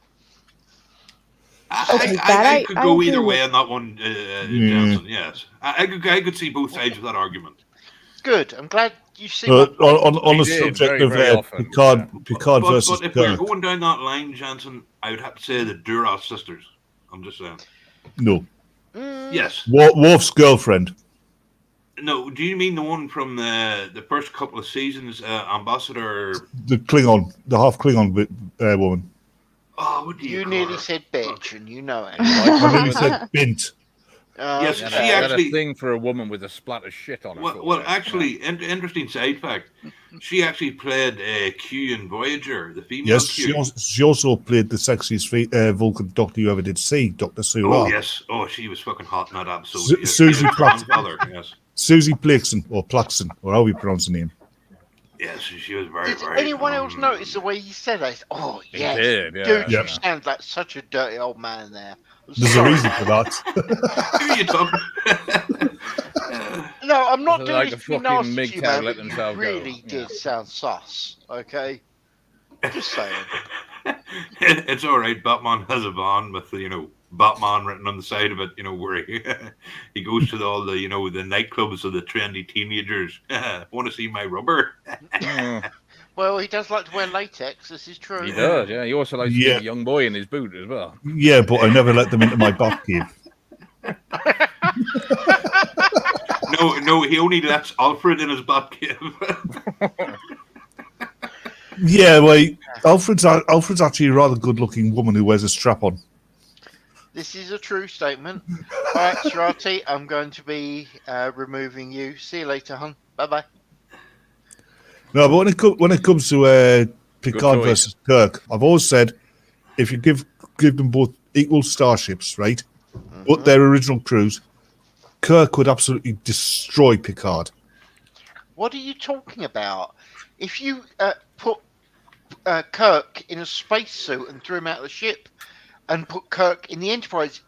I could go either agree way with. on that one, Johnson, yes. I could see both sides of that argument. Good. I'm glad you see On the did, subject very, of very often, Picard versus But if we're Kirk. going down that line, Johnson, I would have to say the Duras sisters. I'm just saying. No. Yes. Worf's girlfriend. No, do you mean the one from the first couple of seasons, Ambassador? The Klingon, the half Klingon woman. Oh, what do you call nearly her? said bitch, and you know it. I nearly said Bint. Yes, Yeah, she I had actually. a thing for a woman with a splat of shit on her. Well, actually, interesting side fact. She actually played Q in Voyager, the female Yes, Q. she also played the sexiest Vulcan doctor you ever did see, Dr. Sue. Oh yes, she was fucking hot in that episode. Susie Plaxton. Yes. Susie Plaxton, or Plaxton, or how we pronounce the name. Yes, she was very, Did very. anyone else notice the way you said it? Oh, He yes. did, yeah. Dude, Yeah. you sound like such a dirty old man there. There's a reason for that. Who are you talking? No, I'm not They're doing like this the to be fucking nasty to you, MGTOW man, let but you themselves go. really did sound sus, okay? Just saying. It's all right. Batman has a van with Batman written on the side of it. Where he goes to all the the nightclubs of the trendy teenagers. Want to see my rubber? Well, he does like to wear latex, this is true. He does, yeah. He also likes to give a young boy in his boot as well. Yeah, but I never let them into my Batcave. No, he only lets Alfred in his Batcave. Yeah, well, Alfred's actually a rather good-looking woman who wears a strap-on. This is a true statement. All right, Sharati, I'm going to be removing you. See you later, hon. Bye-bye. No, but when it comes to Picard versus Kirk, I've always said if you give them both equal starships, right, but their original crews, Kirk would absolutely destroy Picard. What are you talking about? If you put Kirk in a spacesuit and threw him out of the ship, and put Kirk in the Enterprise,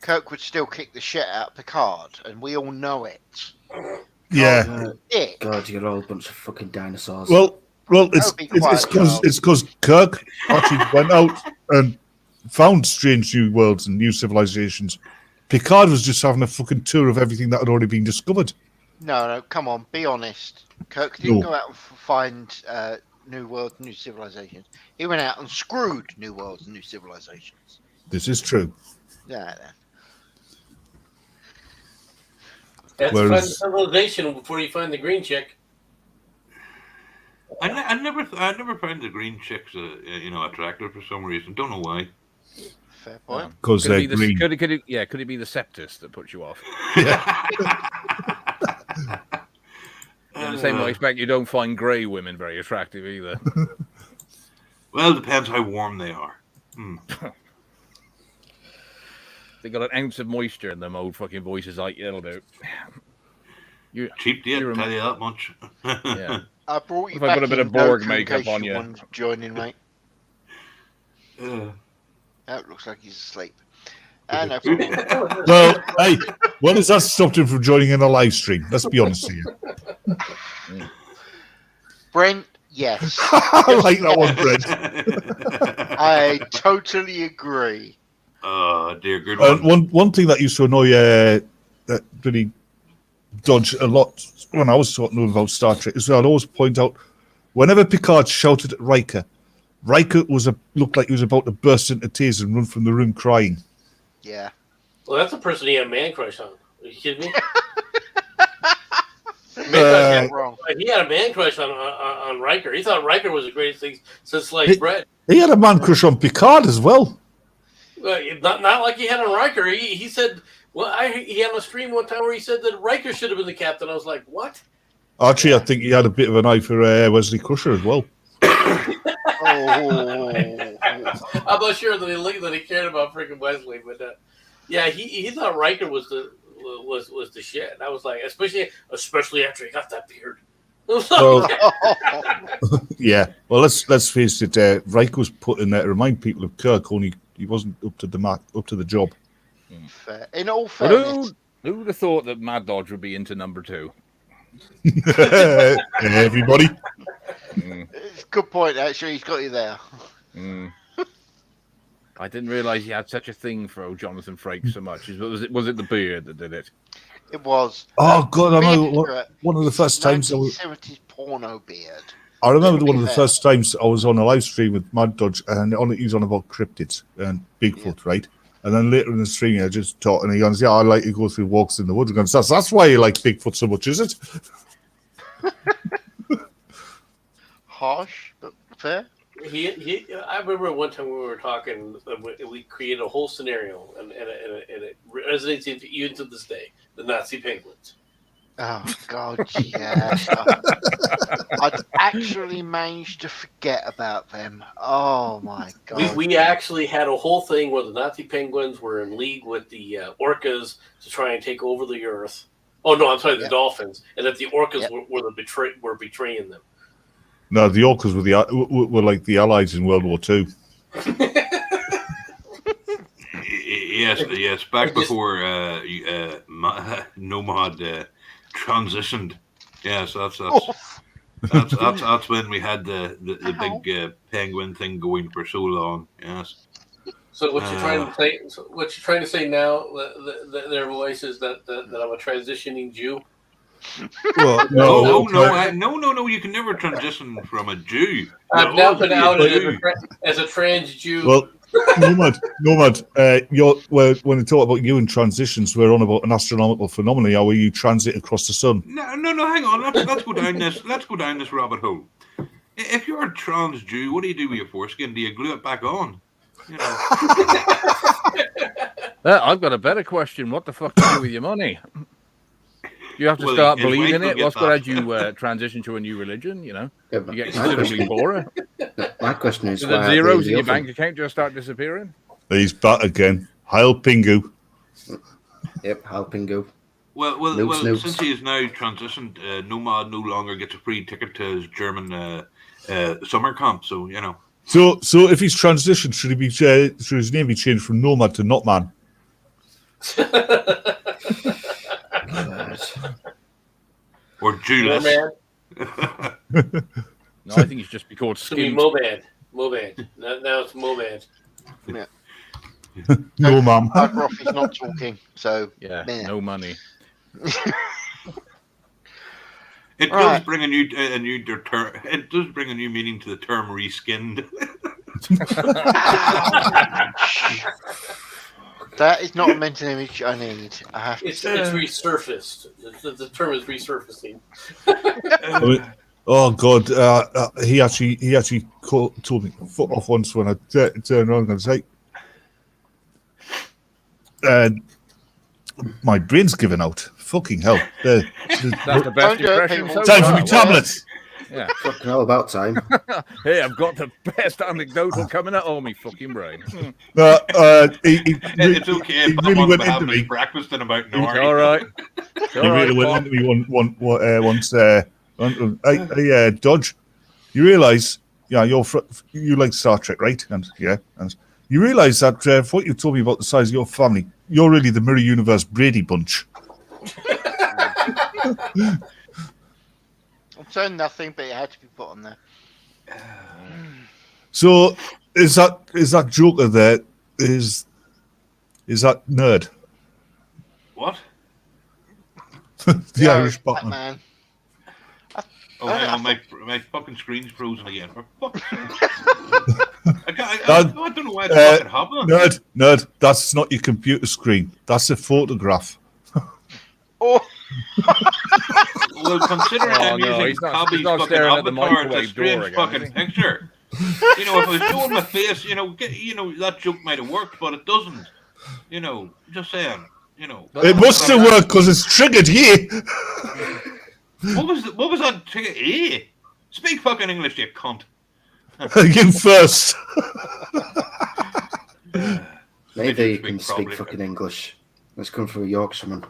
Kirk would still kick the shit out of Picard, and we all know it. Yeah. God, you're all a bunch of fucking dinosaurs. Well, it's because Kirk actually went out and found strange new worlds and new civilizations. Picard was just having a fucking tour of everything that had already been discovered. No, come on, be honest. Kirk didn't go out and find new worlds, new civilizations. He went out and screwed new worlds and new civilizations. This is true. Yeah. That's to find the civilization before you find the green chick. I never found the green chicks, attractive for some reason. Don't know why. Fair point. Because they're green. Could it be the Septus that puts you off? Yeah. In the same way, I expect you don't find grey women very attractive either. Well, it depends how warm they are. They got an ounce of moisture in them old fucking voices like it'll do. Cheap deal, tell you that much. Yeah. I brought you If back I put a bit of Borg makeup on you. you. Joining, mate. That looks like he's asleep. No problem. Well, hey, when has that stopped him from joining in a live stream? Let's be honest here. Brent, yes. I like that one, Brent. I totally agree. Oh, dear, good one. One thing that used to annoy that really Dodge a lot when I was talking to him about Star Trek is I'd always point out whenever Picard shouted at Riker looked like he was about to burst into tears and run from the room crying. Yeah. Well, that's a person he had a man crush on. Are you kidding me? He had a man crush on Riker. He thought Riker was the greatest thing since sliced bread. He had a man crush on Picard as well. Not like he had on Riker. He said, he had a stream one time where he said that Riker should have been the captain. I was like, what? Actually, I think he had a bit of an eye for Wesley Crusher as well. I'm not sure that he cared about freaking Wesley, but yeah, he thought Riker was the shit. And I was like, especially after he got that beard. Well, yeah. Well, let's face it. Riker was put in there to remind people of Kirk, only he wasn't up to the job. Fair. In all fairness, who would have thought that Maddodge would be into number 2? Everybody. It's a good point. Actually, he's got you there. I didn't realise he had such a thing for old Jonathan Frakes so much. Was it the beard that did it? It was. Oh God, I know. One of the first times 1970s porno beard. I remember one of the first times I was on a live stream with Maddodge, and he was on about cryptids and Bigfoot, right? And then later in the stream, I just talked, and he goes, "Yeah, I like to go through walks in the woods." And that's why you like Bigfoot so much, is it? Harsh, but fair. I remember one time we were talking, we created a whole scenario, and it resonates even to this day, the Nazi penguins. Oh, God, yeah. I'd actually managed to forget about them. Oh, my God. We actually had a whole thing where the Nazi penguins were in league with the orcas to try and take over the Earth. Oh, no, I'm sorry, the dolphins. And that the orcas were betraying them. No, the orcas were like the Allies in World War II. Yes. Back before Nomad transitioned. Yes, that's when we had the big penguin thing going for so long. Yes. So what you're trying to say? What you're trying to say now? Their voice is that I'm a transitioning Jew. Well, no. You can never transition from a Jew. I've now been outed as a trans Jew. Well, Nomad. When you talk about you and transitions, we're on about an astronomical phenomenon where you transit across the sun. No. Hang on. Let's go down this. Let's go down this rabbit hole. If you're a trans Jew, what do you do with your foreskin? Do you glue it back on? You know. I've got a better question. What the fuck do you do with your money? You have to Well, start his wife believing will it. get What's that. got you transition to a new religion? You know, Yeah, you but get my considerably question, poorer. my question is, So why the aren't they zeros in in the your oven? bank account just start disappearing. He's back again. Heil Pingu. Yep, Halpingo. Well, Snoops. since he is now transitioned, Nomad no longer gets a free ticket to his German summer camp. So you know. So if he's transitioned, should his name be changed from Nomad to Not Man? Or Julius. No, I think he's just be called It's gonna be Skint. Moband. Now it's Moband. Yeah. No, ma'am. Roth is not talking, so Yeah, meh. no money. It Right. does bring a new term. It does bring a new meaning to the term reskinned. That is not a mental image I need. I have to It's say. resurfaced. The term is resurfacing. I mean, oh God, he actually told me foot off once when I turned around and say, my brain's given out. Fucking hell. That's the best Don't do it, impression people. so Time for far. me tablets. Yeah. Fucking all about time. Hey, I've got the best anecdotal coming out of me fucking brain. It's okay. He Bob really will went be into having his me. breakfast in about an It's hour. all right. It's all He right, really went Bob. into me once. Hey, Dodge, you realise, yeah, you like Star Trek, right? And you realise that for what you told me about the size of your family, you're really the Mirror Universe Brady Bunch. I'm saying nothing, but it had to be put on there. So is that Joker there? Is that nerd? What? The Irish Batman. Batman. Oh, hang on, my fucking screen's frozen again. For fuck's sake. I don't know why it's fucking happening. Nerd. That's not your computer screen. That's a photograph. Oh, Well, considering I'm no, using he's not Cabby's staring fucking at the avatar, it's a microwave door strange again, fucking is he? picture. You know, if I was showing my face, that joke might have worked, but it doesn't. You know, just saying. You know. It must have worked because it's triggered here. What was that ticket? Speak fucking English, you cunt. You first. Maybe you can speak fucking English. Let's come from a Yorkshireman.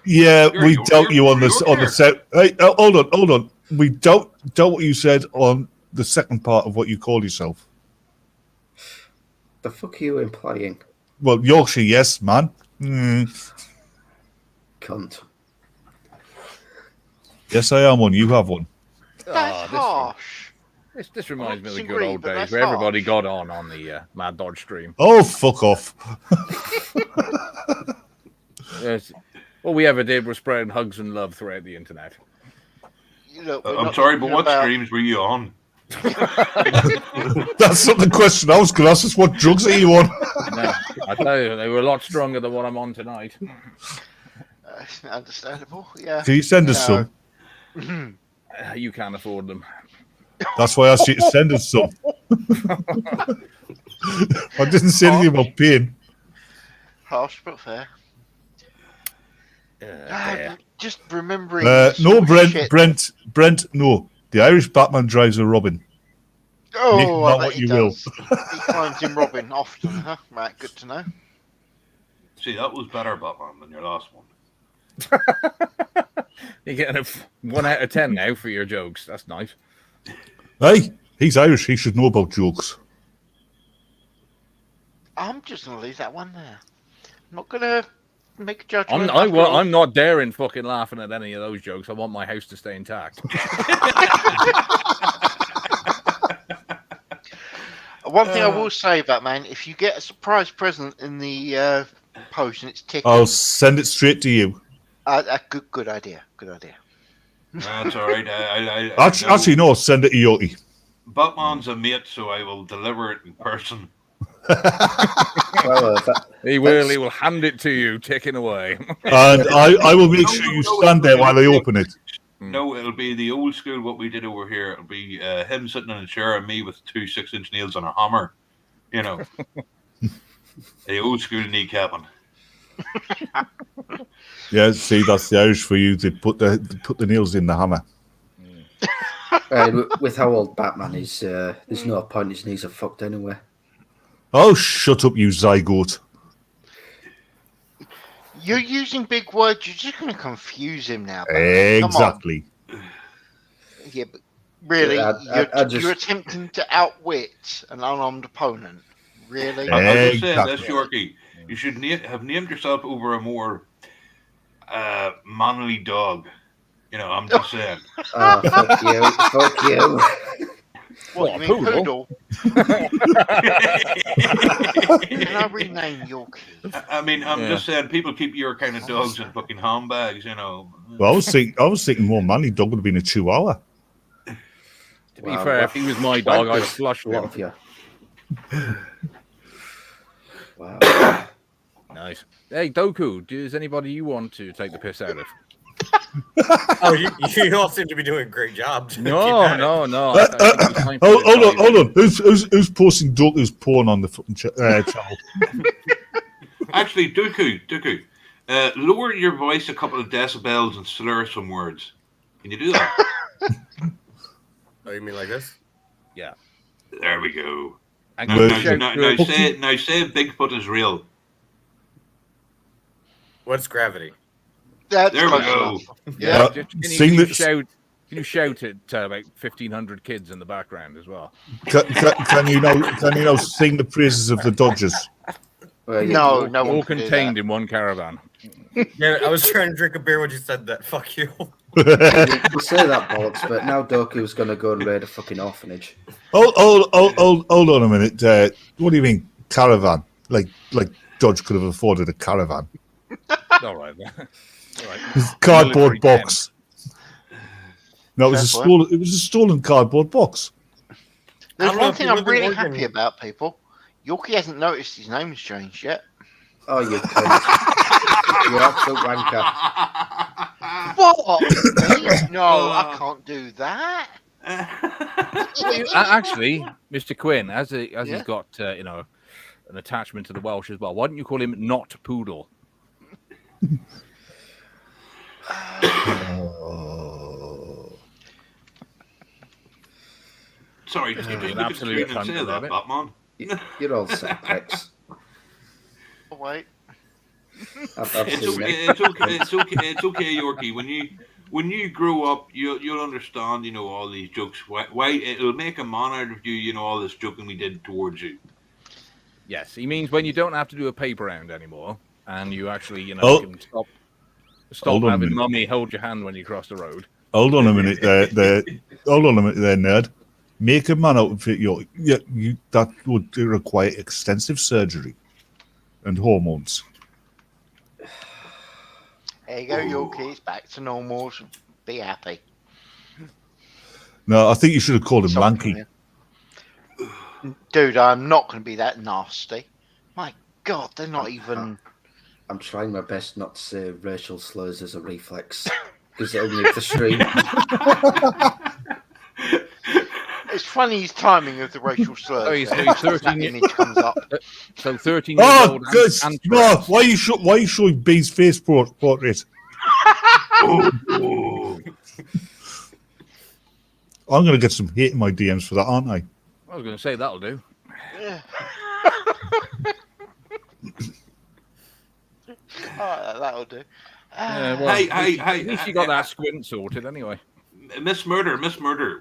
Yeah, we doubt you on the set. Hey, hold on. We doubt what you said on the second part of what you called yourself. The fuck are you implying? Well, Yorkshire, yes, man. Cunt. Yes, I am one. You have one. that's harsh. This reminds me of the good disagree, old but days that's where everybody harsh. got on the Maddodge stream. Oh, fuck off. Yes. All we ever did was spread hugs and love throughout the internet. You know, I'm sorry, but what streams were you on? That's not the question I was going to ask. Is what drugs are you on? No, I tell you, they were a lot stronger than what I'm on tonight. Understandable, yeah. Can you send us some? You can't afford them. That's why I asked you to send us some. I didn't say anything about paying. Harsh but fair. Just remembering. No, Brent, no. The Irish Batman drives a Robin. Oh, Make I that bet what he you does. He finds him Robin often, huh? Right, good to know. See, that was better, Batman, than your last one. You're getting a 1 out of 10 now for your jokes. That's nice. Hey, he's Irish. He should know about jokes. I'm just going to leave that one there. I'm not going to make a judgment. I'm not daring fucking laughing at any of those jokes. I want my house to stay intact. One thing I will say, Batman, if you get a surprise present in the post and it's ticking, I'll send it straight to you. Good idea. Good idea. That's all right. Actually, no, send it to Yorkie. Batman's a mate, so I will deliver it in person. Well, He will hand it to you, ticking away. And I will make sure you stand there while I open it. No, it'll be the old school what we did over here. It'll be him sitting in a chair and me with 2 6-inch nails and a hammer. You know, the old school kneecapping. Yeah, see, that's the Irish for you. They put the nails in the hammer. With how old Batman is, there's no point. His knees are fucked anyway. Oh, shut up, you zygote. You're using big words. You're just going to confuse him now. Batman. Exactly. Yeah, but really, just... you're attempting to outwit an unarmed opponent. Really? I'm just saying this, Yorkie. You should have named yourself over a more manly dog. You know, I'm just saying. Oh, fuck you. Fuck you. What, you mean poodle? Can I rename Yorkie? I mean, I'm just saying, people keep your kind of dogs in fucking handbags, you know. Well, I was thinking more manly dog would have been a Chihuahua. To be fair, if he was my dog, I'd flush him. You. Wow. Nice. Hey, Doku, does anybody you want to take the piss out of? Oh, you all seem to be doing a great job. No. Hold on. Who's posting Doku's porn on the fucking channel? Actually, Dooku, lower your voice a couple of decibels and slur some words. Can you do that? Oh, you mean like this? Yeah. There we go. Now say Bigfoot is real. What's gravity? There we go. Yeah. Can you shout at about 1,500 kids in the background as well? Can you now sing the praises of the Dodgers? No. All contained in one caravan. Yeah, I was trying to drink a beer when you said that. Fuck you. You say that, bollocks, but now Doku's going to go and raid a fucking orphanage. Hold on a minute. What do you mean, caravan? Like Dodge could have afforded a caravan. All right. Cardboard box. No, it was a stolen cardboard box. There's one thing I'm really happy about, people. Yorkie hasn't noticed his name's changed yet. Oh, you cunt. You absolute wanker. What? No, I can't do that. Actually, Mr. Quinn, as he's got an attachment to the Welsh as well, why don't you call him Not Poodle? Sorry, did you just look at the screen and say that, Batman? You're all sex. Oh, wait. It's okay, Yorkie. When you grow up, you'll understand, all these jokes. Why it'll make a man out of you, all this joking we did towards you. Yes, he means when you don't have to do a paper round anymore, and you actually, can stop having mummy hold your hand when you cross the road. Hold on a minute, there, nerd. Make a man out of it. That would require extensive surgery and hormones. There you go, Yorkie. It's back to normal. Be happy. No, I think you should have called him Lanky. Dude, I'm not going to be that nasty. My God, they're not even... I'm trying my best not to say racial slurs as a reflex, because it'll make the stream. It's funny his timing of the racial slurs. Oh, he's 13 image comes up. So 13 years old. Oh, good. No, why are you showing B's face portrait? I'm going to get some hate in my DMs for that, aren't I? I was going to say that'll do. Yeah. Oh, that'll do. Hey, at least you got that squint sorted anyway. Miss Murder,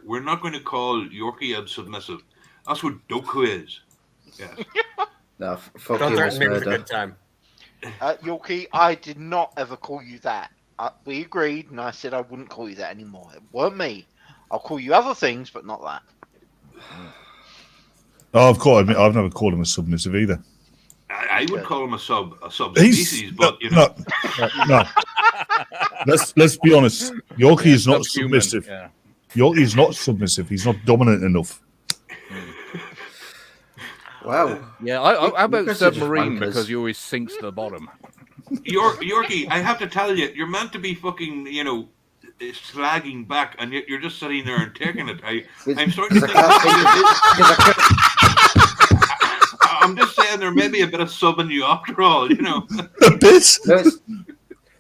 we're not going to call Yorkie submissive. That's what Doku is. Yes. No, fuck Don't you, threaten Miss me with a Murder. good time. Yorkie, I did not ever call you that. We agreed, and I said I wouldn't call you that anymore. It weren't me. I'll call you other things, but not that. Oh, I've never called him a submissive either. I would call him a subspecies, but no. Let's be honest. Yorkie is not submissive. Yeah. Yorkie is not submissive. He's not dominant enough. Wow. Yeah, how about submarine, because he always sinks to the bottom. Yorkie, I have to tell you, you're meant to be fucking, slagging back, and yet you're just sitting there and taking it. I'm starting to think. I'm just saying there may be a bit of subbing you after all, you know. A bit.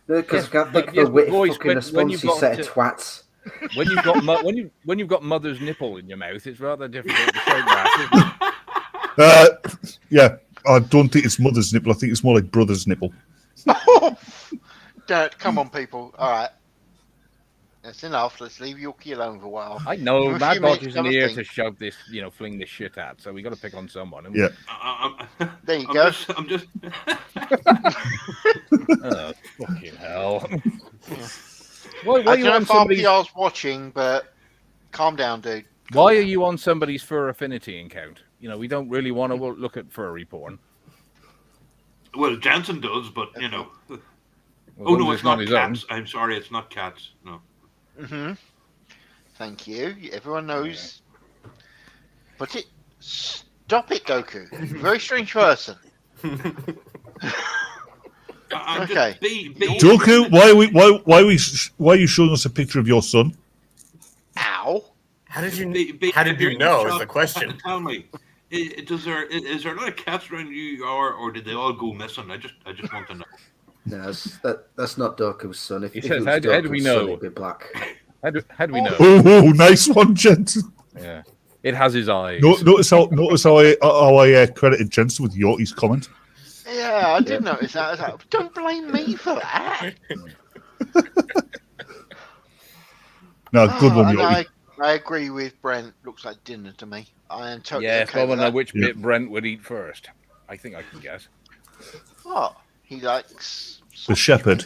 No, because I can't think of a witty boys, fucking when response. you've You got set to- of twats. When you've got when you've got mother's nipple in your mouth, it's rather difficult to say that. Yeah, I don't think it's mother's nipple. I think it's more like brother's nipple. Dad, come on, people. All right. That's enough. Let's leave Yorkie alone for a while. I know Give him a few minutes Maddodge to isn't have a here think. to shove this, fling this shit at. So we got to pick on someone. haven't we? Yeah. There you go. I'm just Oh, fucking hell. Why I are don't you know on if somebody's? RPR's watching, but calm down, dude. Why are you on somebody's fur affinity account? We don't really want to look at furry porn. well, Jansen does, but you know. As Oh long no, as it's not his cats. own. I'm sorry, it's not cats. No. Thank you. Everyone knows. But stop it, Goku. Very strange person. I'm Okay. Just be Joku, why are you showing us a picture of your son? Ow. How did you be- How did you know? Is the question. Tell me, is there a lot of cats around you, or did they all go missing? I just want to know. No, that's not Doku's son. If He it says, was how do we Doku's know? son, it'd be black. How do we know? Oh, nice one, Jensen. Yeah, it has his eyes. Notice how I credited Jensen with Yorkie's comment. Yeah, I did notice that. I was like, don't blame me for that. No, good one, And Yorkie. I agree with Brent. Looks like dinner to me. I am totally Yes, okay I with want to know that. which bit Brent would eat first. I think I can guess. What? He likes The shepherd.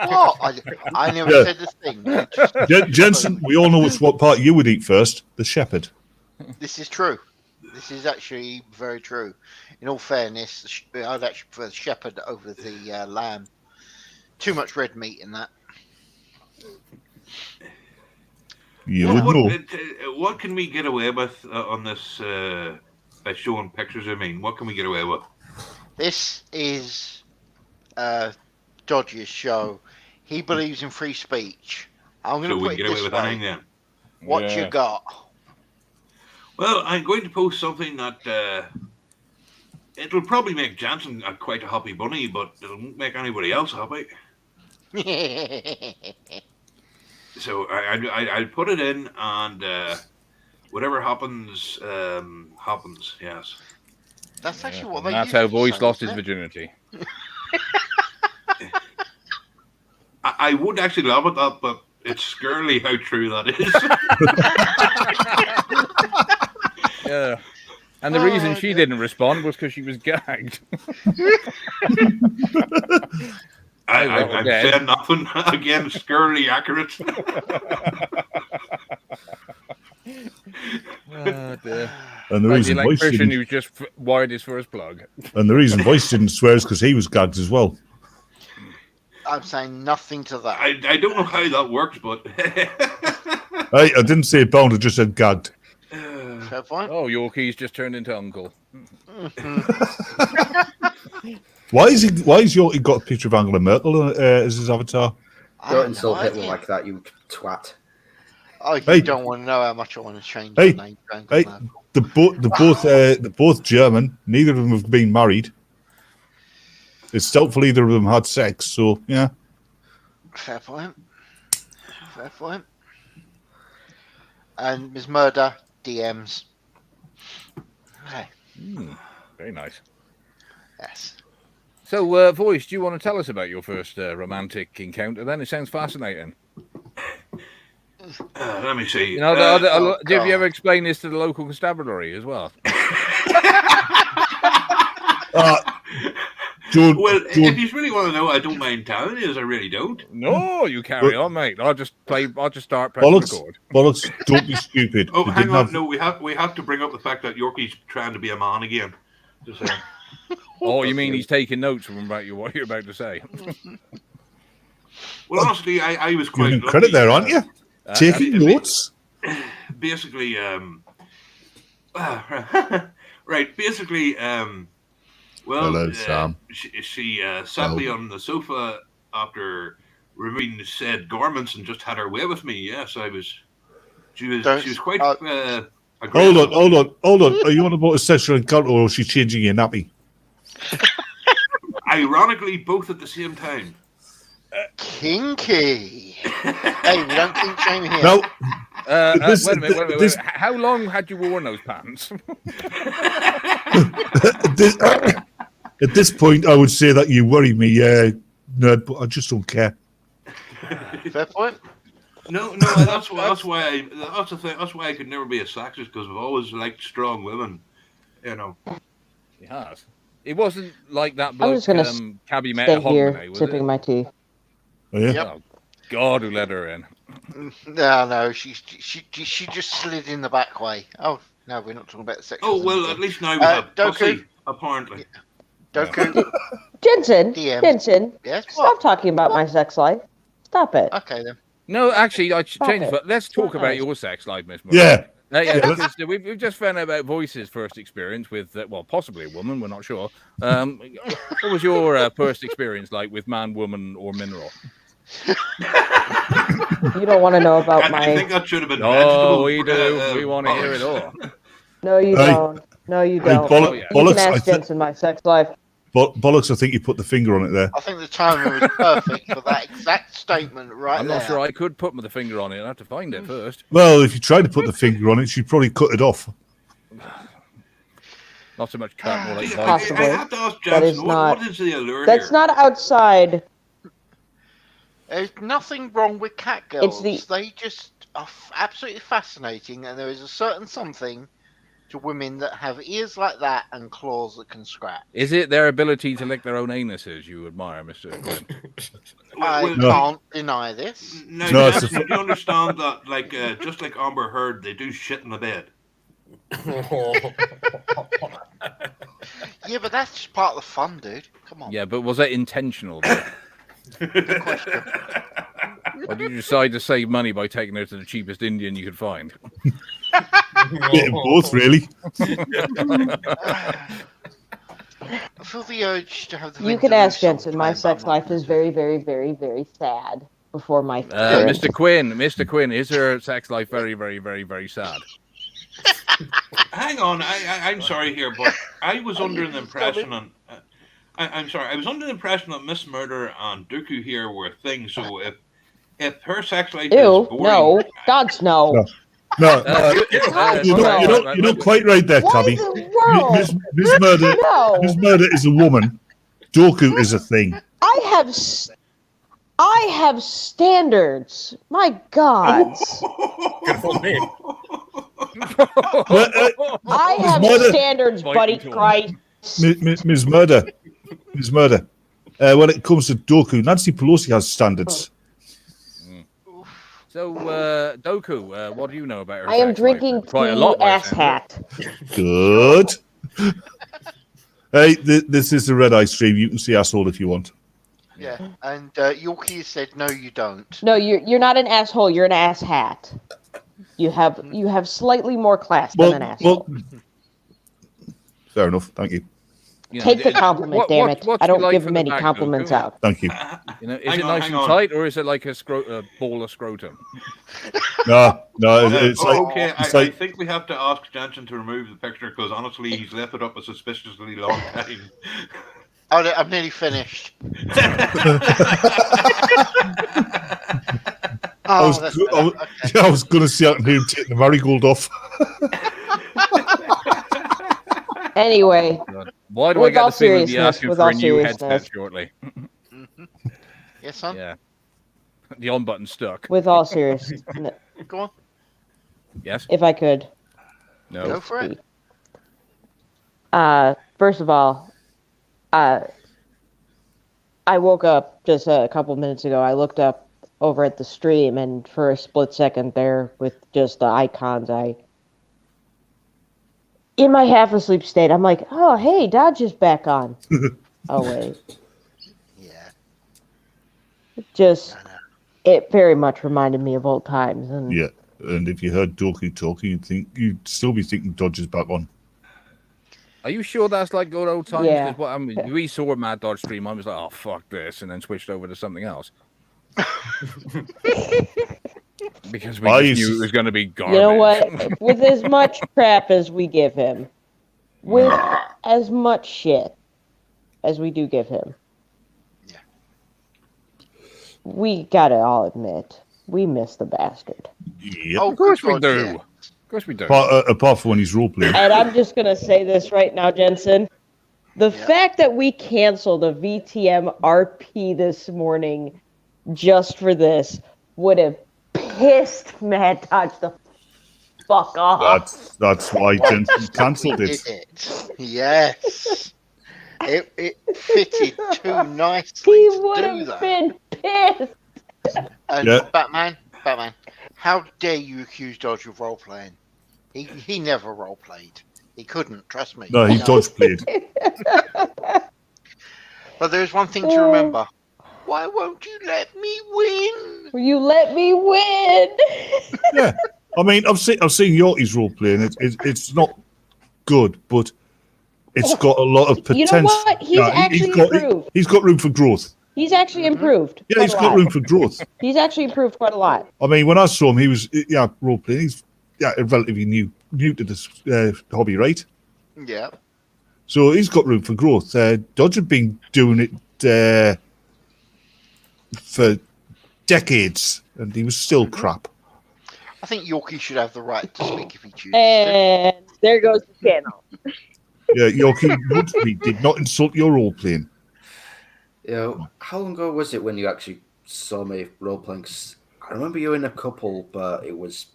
what? I never Yeah. said a thing. It just- Jensen, we all know what part you would eat first. The shepherd. This is true. This is actually very true. In all fairness, I'd actually prefer the shepherd over the lamb. Too much red meat in that. You would know. What can we get away with on this by showing pictures? I mean, what can we get away with? This is Dodge's show. He believes in free speech. I'm going So to we put can it get away this with way. anything then. What Yeah. you got? Well, I'm going to post something that it'll probably make Jansen quite a happy bunny, but it won't make anybody else happy. So I'll put it in, and whatever happens, happens. Yes. That's actually Yeah, what and they that's used how to Voice say, lost his isn't it? virginity. I would actually love it, but it's scurely how true that is. Yeah. And the reason she didn't respond was because she was gagged. I'm dead. saying nothing. Again, scurely accurate. Oh, dear. And the Like the reason Voice electrician didn't, who's just wired his first plug. and the reason Voice didn't swear is because he was gagged as well. I'm saying nothing to that. I don't know how that works, but I didn't say bound, I just said gagged. Fair point. Oh, Yorkie's just turned into uncle. Why is Yorkie got a picture of Angela Merkel as his avatar? I Don't have insult no Hitler idea. like that, you twat. Oh, you Hey. don't want to know how much I want to change Hey. the name. to Angela Hey, Merkel. they're both German. Neither of them have been married. It's doubtful either of them had sex. So yeah, Fair point. Fair point. And Ms. Murder DMs. Okay. Very nice. Yes. So, Voice, do you want to tell us about your first romantic encounter then? It sounds fascinating. let me see. You know, oh, have you God. ever explained this to the local constabulary as well? Don't. Well, don't if you really want to know, I don't mind telling you, I really don't. No, you carry on, mate. I'll just start pressing record. bollocks! Don't be stupid. Oh, They hang didn't on. have- No, we have to bring up the fact that Yorkie's trying to be a man again. Just saying. Oh, you mean he's taking notes from what you're about to say? Well, honestly, I was quite Giving lucky. credit there, aren't you? Taking basically- notes. Basically, right. Basically, well, Hello, Sam. she sat me on the sofa after removing said garments and just had her way with me. Yes, I was. She was. Don't- She was quite. Hold on. Are you on about a sexual encounter or is she changing your nappy? Ironically, both at the same time. Kinky. Hey, we don't kink shame here. No. Wait a minute. How long had you worn those pants? At this point, I would say that you worry me, nerd, but I just don't care. Fair point. No, that's why I could never be a sexist, because I've always liked strong women. You know. He has. It wasn't like that I'm bloke just gonna Cabby met stay at here Hogmanay, was sipping it? my tea. Oh, yeah? Yep. Oh, God, who let her in? No, she just slid in the back way. Oh, no, we're not talking about sex. Oh, well, at least now we have pussy, apparently. Doku. Jensen, DM. Jensen, Yes, stop what? talking about my sex life. Stop it. Okay, then. No, actually, I Stop changed it. it. But let's talk about Nice. your sex life, Miss Murray. Yeah. Yeah, because we've just found out about Voice's first experience with, well, possibly a woman. We're not sure. What was your first experience like with man, woman, or mineral? You don't want to know about I think my. that should have been No, vegetable. we do. We want to hear it all. No, you Hey. don't. No, you Hey, don't. Oh, yeah. You bollocks, can I ask thi- Jensen my sex life. bollocks, I think you put the finger on it there. I think the timing was perfect for that exact statement right I'm there. not sure I could put the finger on it. I have to find it first. Well, if you tried to put the finger on it, she'd probably cut it off. Not so much cut, more like I bite. Possibly. have to ask That is Jensen, not- what is the allure That's here? not outside. There's nothing wrong with cat It's girls. the- They just are absolutely fascinating, and there is a certain something to women that have ears like that and claws that can scratch. Is it their ability to lick their own anuses you admire, Mr. Quinn? I No. can't deny this. Now, No, it's Jensen, a- do you understand that, like, just like Amber Heard, they do shit in the bed? Yeah, but that's just part of the fun, dude. Come on. Yeah, but was that intentional? Good question. Or did you decide to save money by taking her to the cheapest Indian you could find? Bit of both, really. I feel the urge to have the. You can Vindaloo ask song Jensen. My playing, but sex I'm not life is very, very, very, very sad. Before my Mr. Quinn, is her sex life very, very, very, very sad? Hang on, I'm sorry here, but I was under the impression, I'm sorry, I was under the impression that Miss Murder and Dooku here were things. So if her sex life is Ew, boring, no. God's no. No, you're not quite right there, Why Cabby. the world? Miss Murder, No. Miss Murder is a woman. Doku is a thing. I have standards. My God. Good for me. I have Murder. standards, buddy Fighting Christ. Ms. Murder. When it comes to Doku, Nancy Pelosi has standards. So, Doku, what do you know about her? I am sex life? drinking Quite a tea, lot, by the ass sound of it. hat. Good. Hey, this is the red eye stream. You can see asshole if you want. Yeah, and Yorkie said, "No, you don't." No, you're not an asshole. You're an ass hat. You have slightly more class than an asshole. Fair enough. Thank you. You know, Take the compliment, damn it. what's I she don't like give from many the back, compliments Doku? out. Thank you. You know, is Hang it on, nice hang and on. tight, or is it like a ball of scrotum? No, it's like okay, it's I like think we have to ask Jensen to remove the picture, because honestly, he's left it up a suspiciously long time. I'm nearly finished. I was that's go- better. Okay. I was going to see out him taking the marigold off. Ananyway, Why do I With get all the feeling to be seriousness, asking with for all a new headset seriousness. shortly? Yes, son. Yeah. The on button stuck. with all seriousness, Go on. Yes? if I could, No. Go for it. first of all, I woke up just a couple minutes ago. I looked up over at the stream, and for a split second there, with just the icons, in my half asleep state, I'm like, oh, hey, Dodge is back on. Oh, wait. Yeah. Just, it very much reminded me of old times. And Yeah, and if you heard Doku talking, you'd still be thinking Dodge is back on. Are you sure that's like good old times? Yeah. 'Cause what I mean, we saw a Maddodge stream. I was like, oh, fuck this, and then switched over to something else. Because we just knew it was going to be garbage. You know what? With as much crap as we give him, with as much shit as we do give him, we gotta all admit, we miss the bastard. Yep. Oh, Of course we God, do. yeah. Of course we do. Apart from when he's role playing. And I'm just gonna say this right now, Jensen. The fact that we canceled a VTM RP this morning just for this would have pissed Maddodge the fuck off. That's why Jensen cancelled Did it. it? Yes. It fitted too nicely He to would do have that. been pissed. And Yeah. Batman, how dare you accuse Dodge of role playing? He never role played. He couldn't, trust me. No, he dodge played. But there's one thing to remember. Why won't you let me win? Will you let me win? Yeah. I mean, I've seen Yorkie's role playing. It's not good, but it's got a lot of You potential. know what? He's actually improved. He's got room for growth. He's actually improved. Yeah, quite he's a got lot. room for growth. He's actually improved quite a lot. I mean, when I saw him, he was role playing. He's relatively new to this hobby, right? Yeah. So he's got room for growth. Dodge had been doing it for decades, and he was still crap. I think Yorkie should have the right to speak if he chooses. And there goes the channel. Yeah, Yorkie Woodby did not insult your role playing. How long ago was it when you actually saw me role playing? 'Cause I remember you in a couple, but it was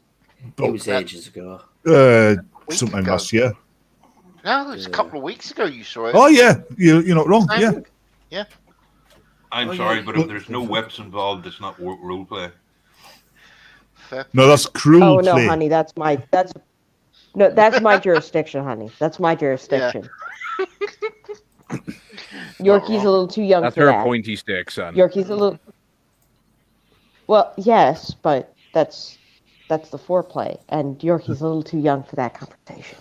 ages ago. Sometime ago. last year. No, it was a couple of weeks ago you saw it. Oh yeah, you're not wrong. Yeah. Yeah. I'm sorry, but if there's no whips involved, it's not role play. No, that's cruel Oh no, play. honey, that's my jurisdiction, honey. That's my jurisdiction. Yorkie's a little too young That's for her that. pointy stick, son. Yorkie's a little. Well, yes, but that's the foreplay, and Yorkie's a little too young for that conversation.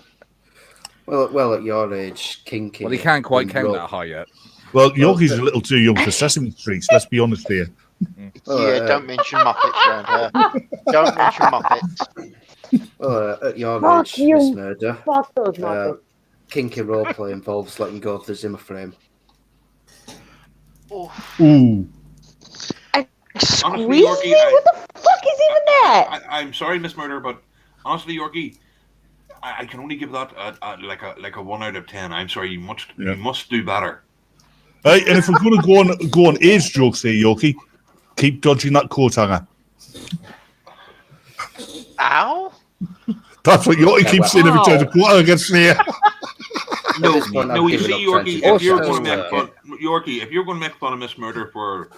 Well, at your age, kinky. Well, he can't quite and count rope- that high yet. Well, Yorkie's a little too young for Sesame Street. Let's be honest here. Don't mention Muppets around her. Don't mention Muppets. At your Fuck age, you. Miss Murder, Fuck those Muppets. kinky roleplay involves letting go of the Zimmer frame. Ooh. Honestly, Yorkie, What the fuck is even that? I'm sorry, Miss Murder, but honestly, Yorkie, I can only give that like a 1 out of 10. I'm sorry, you must do better. Hey, and if we're going to go on age jokes here, Yorkie, keep dodging that coat hanger. Ow! That's what Yorkie keeps saying every time the coat hanger gets there. No, you see, Yorkie, up if you're Jensen. going to make fun, Yorkie, if you're going to make fun of Miss Murder for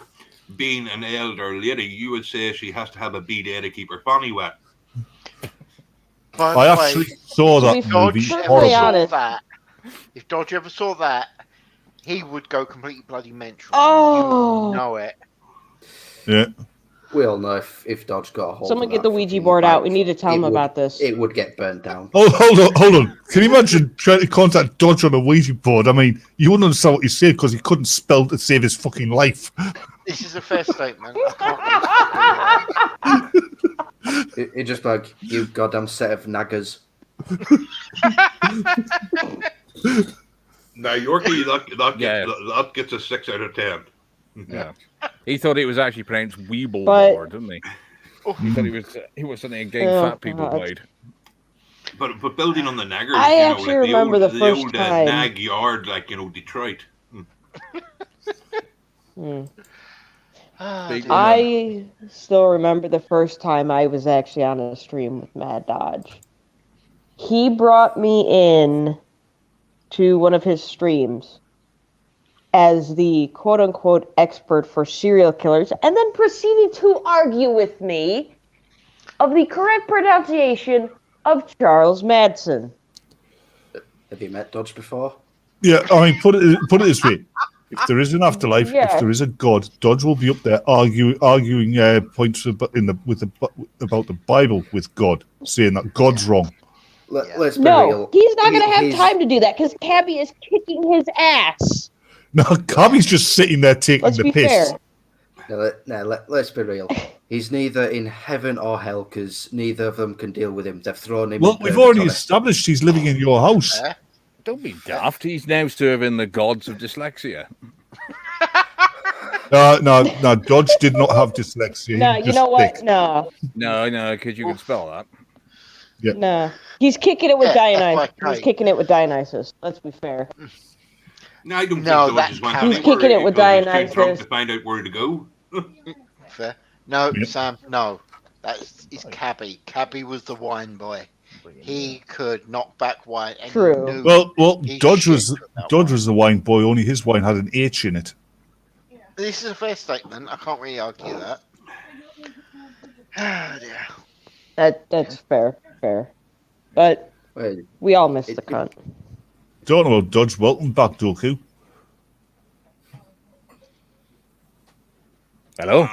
being an elder lady, you would say she has to have a bidet to keep her fanny wet. By I the way, actually saw that if Dodge movie. ever Horrible. saw honest. that, if Dodge ever saw that, he would go completely bloody mental. Oh. You know it. Yeah. We all know if Dodge got a hold Someone of get that the Ouija fucking board out. bike, We need to tell it him would- about this. It would get burnt down. Oh, hold on. Can you imagine trying to contact Dodge on a Ouija board? I mean, you wouldn't understand what he said because he couldn't spell to save his fucking life. This is a fair statement. I can't really It just like, you goddamn set of naggers. Now, Yorkie, that gets a 6 out of 10. Yeah. He thought it was actually pronounced Weeble But- board, didn't he? He thought it was something gay Oh, fat people God. played. But building on the naggers, I you know, actually like remember the the first old time. nag yard, like, you know, Detroit. Ah, Big dear. I still remember the first time I was actually on a stream with Maddodge. He brought me in to one of his streams as the quote-unquote expert for serial killers, and then proceeded to argue with me of the correct pronunciation of Charles Madsen. Have you met Dodge before? Yeah, I mean, put it this way: if there is an afterlife, Yeah. if there is a God, Dodge will be up there arguing points about the Bible with God, saying that God's wrong. Let's be No, real. he's not going to have He's- time to do that because Cabby is kicking his ass. No, Cabby's just sitting there taking Let's the be piss. fair. Let's be real. He's neither in heaven or hell because neither of them can deal with him. They've thrown him. Well, in we've already purgatory. established he's living in your house. Don't be daft. He's now serving the gods of dyslexia. No, Dodge did not have dyslexia. No, He was you just know what? thick. No, No, because you can spell that. Yep. no. He's kicking it with Yeah, Dionysus. FYI. He's kicking it with Dionysus. Let's be fair. No, I don't No, think Dodge that's has went Cabby. He's anywhere kicking it with because he's too drunk Dionysus. to find out where to go. Fair. No, Yep. Sam, no. It's Cabby. Cabby was the wine boy. He could knock back wine. And True. He knew Well, he Dodge shit was with that Dodge wine. was the wine boy. Only his wine had an H in it. This is a fair statement. I can't really argue that. Oh, dear. That's fair. But Well, we all miss the cunt. Don't know about Dodge. Welcome back, Doku. Hello?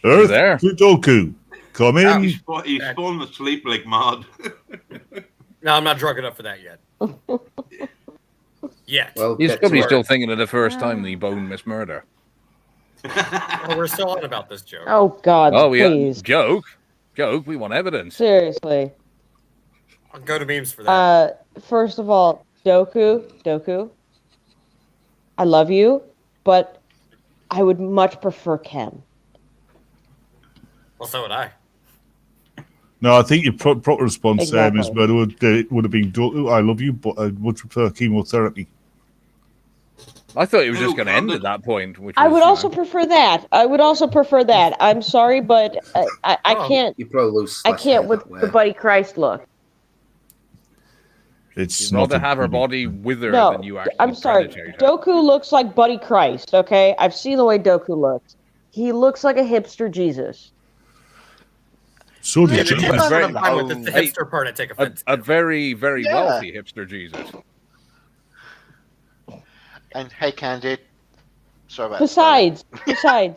Earth there? to Doku. Come in. He's fallen asleep like mad. No, I'm not drunk enough for that yet. Yet. Well, He's get to probably work. still thinking of the first time he boned Miss Murder. Oh, we're still on about this joke. Oh God, Oh, please. joke. We want evidence. Seriously. I'll go to memes for that. First of all, Doku, I love you, but I would much prefer Ken. Well, so would I. No, I think your proper response, Sam, is Exactly. would have been Doku. I love you, but I would prefer chemotherapy. I thought he was just No, going to end at that point. Which I was, would you also know, prefer that. I'm sorry, but I Oh. can't. You probably lose. I less can't hair with that way. the Buddy Christ look. It's You'd not rather a have her good- body wither No, than you actually I'm sorry. predate her. Doku looks like Buddy Christ. Okay, I've seen the way Doku looks. He looks like a hipster Jesus. So did Yeah, you. the It's very- I'm fine with the Hey, hipster part I take offense A to. very, very Yeah. wealthy hipster Jesus. And hey, Candid. Sorry about Besides, I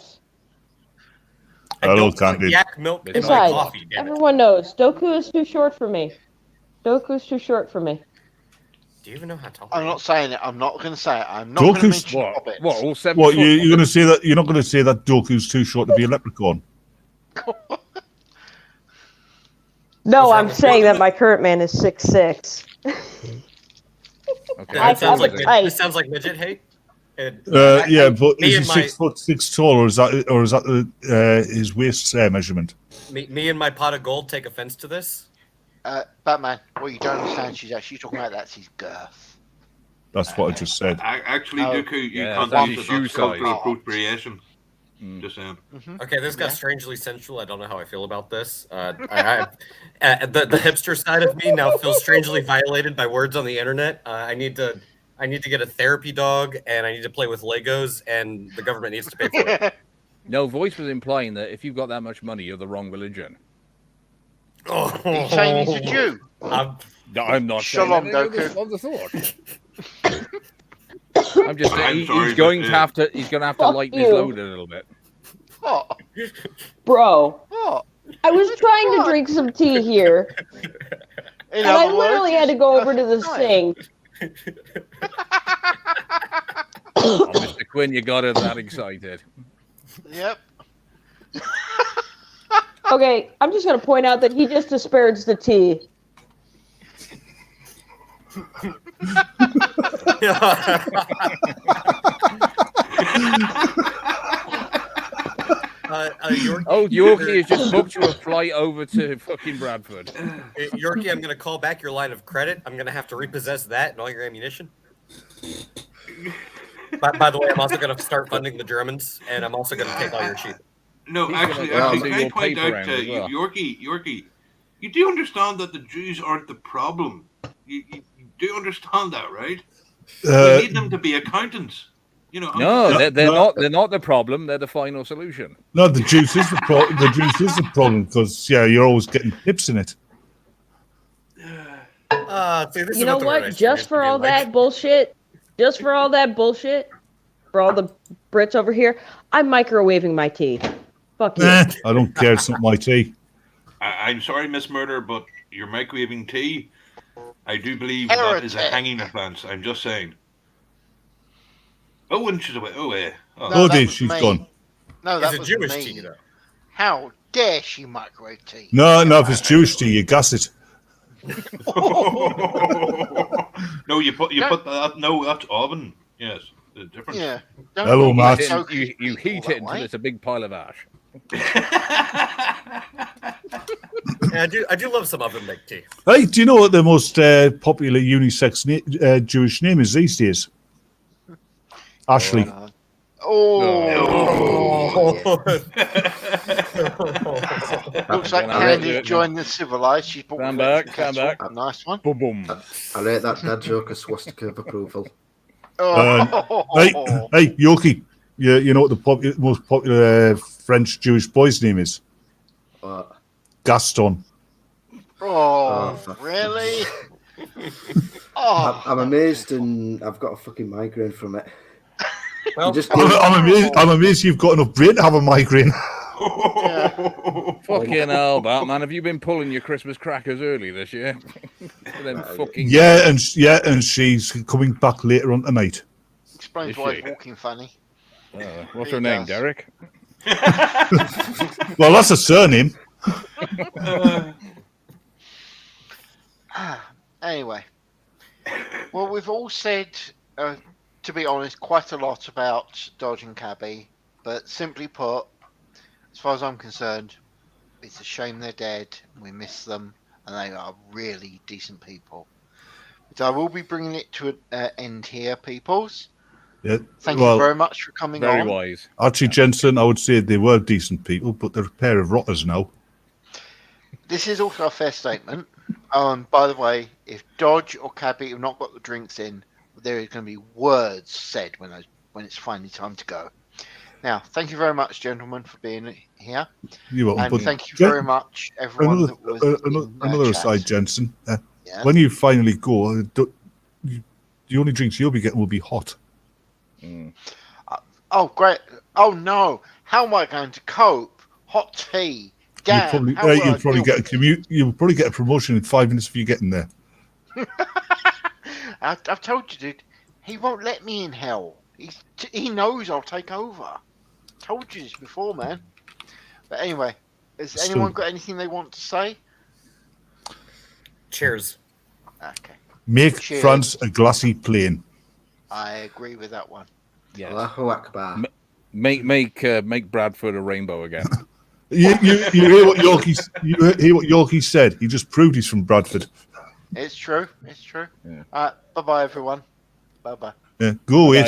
Hello, don't put Candy. yak milk in my Besides, coffee, damn it. everyone knows Doku is too short for me. Doku's too short for me. Do you even know how tall I'm not saying it. I'm not going to say it. I'm not Doku's- going to mention What? hobbits. What? All 7 What foot? you're going to say that you're not going to say that Doku's too short to be a leprechaun? No, What's wrong I'm with saying Doku? that my current man is 6'6". Okay. Yeah, I- it sounds I'm like tight. this sounds like midget hate. And, Yeah, but me is he and my 6'6" tall, or is that his waist measurement? me and my pot of gold take offense to this. Batman, what you don't understand, she's actually talking about that's his girth. That's what I just said. Actually, Oh. Dooku, you Yeah, can't that's use his it. shoe That's size. cultural appropriation. Mm. Just saying. Okay, this got Yeah. strangely sensual. I don't know how I feel about this. The hipster side of me now feels strangely violated by words on the internet. I need to get a therapy dog, and I need to play with Legos, and the government needs to pay for it. No, Voice was implying that if you've got that much money, you're the wrong religion. Oh, He's saying he's a Jew. No, I'm not Shalom, saying anything Goku. of the thought. I'm just saying I'm sorry, he's going but, to have to Fuck lighten his you. load a little bit. What? Bro, What? I was trying to drink some tea here, In and I other literally words, had to go over to the Right. sink. Oh, Mr. Quinn, you got it that excited. Yep. Okay, I'm just going to point out that he just disparaged the tea. Yorkie, Yorkie has just booked you a flight over to fucking Bradford. Yorkie, I'm going to call back your line of credit. I'm going to have to repossess that and all your ammunition. By the way, I'm also going to start funding the Germans, and I'm also going to take all your cheap. No, He's actually, gonna can do I your point paper out round to as well. Yorkie, you do understand that the Jews aren't the problem. You do understand that, right? We need them to be accountants. You know. No, they're not the problem. They're the final solution. No, the juice is the problem. The juice is the problem because you're always getting tips in it. See, this is You know the what? right Just for all that bullshit, for all the Brits over here, I'm microwaving my tea. Fuck you. I don't care. It's not my tea. I'm sorry, Miss Murder, but you're microwaving tea. I do believe that is a Heretic. hanging offence. I'm just saying. Oh, and she's away. Oh, yeah. Oh. No, that Dave, was she's me. gone. No, that It's a was Jewish me. tea, though. How dare she microwave tea? No, if it's Jewish tea, you gas it. No, you put that. No, that's oven. Yes, the difference. Yeah. Hello, Matt. You heat it until it's a big pile of ash. Yeah, I do love some oven baked tea. Hey, do you know what the most popular unisex Jewish name is these days? Ashley. Looks like Candy's joined the civilized. She's brought Stand back. a nice one. Boom, boom. I rate that dad joke a swastika of approval. Hey, Yoki. You know what the most popular French Jewish boy's name is? Gaston. Really? I'm amazed, and I've got a fucking migraine from it. Well, I'm amazed you've got enough brain to have a migraine. Fucking hell, Batman! Have you been pulling your Christmas crackers early this year? And she's coming back later on tonight. Explains why he's walking funny. What's her name, Derek? Well, that's a surname. Anyway, well, we've all said, to be honest, quite a lot about Dodge and Cabby, but simply put, as far as I'm concerned, it's a shame they're dead. We miss them, and they are really decent people. So I will be bringing it to an end here, peoples. Yeah. Thank you very much for coming on. Very wise. Archie Jensen, I would say they were decent people, but they're a pair of rotters now. This is also a fair statement. By the way, if Dodge or Cabby have not got the drinks in, there is going to be words said when it's finally time to go. Now, thank you very much, gentlemen, for being here. You're welcome. And thank you very much, everyone. Another aside, Jensen. When you finally go, the only drinks you'll be getting will be hot. Oh, great. Oh, no. How am I going to cope? Hot tea. Damn. You'll probably get a commute. You'll probably get a promotion in 5 minutes if you get in there. I've told you, dude. He won't let me in hell. He knows I'll take over. Told you this before, man. But anyway, has anyone got anything they want to say? Cheers. Okay. Make France a glassy plain. I agree with that one. Yes. Allahu Akbar. Make Bradford a rainbow again. You hear what Yorkie said? He just proved he's from Bradford. It's true. It's true. Yeah. Bye-bye, everyone. Bye-bye. Yeah, go away.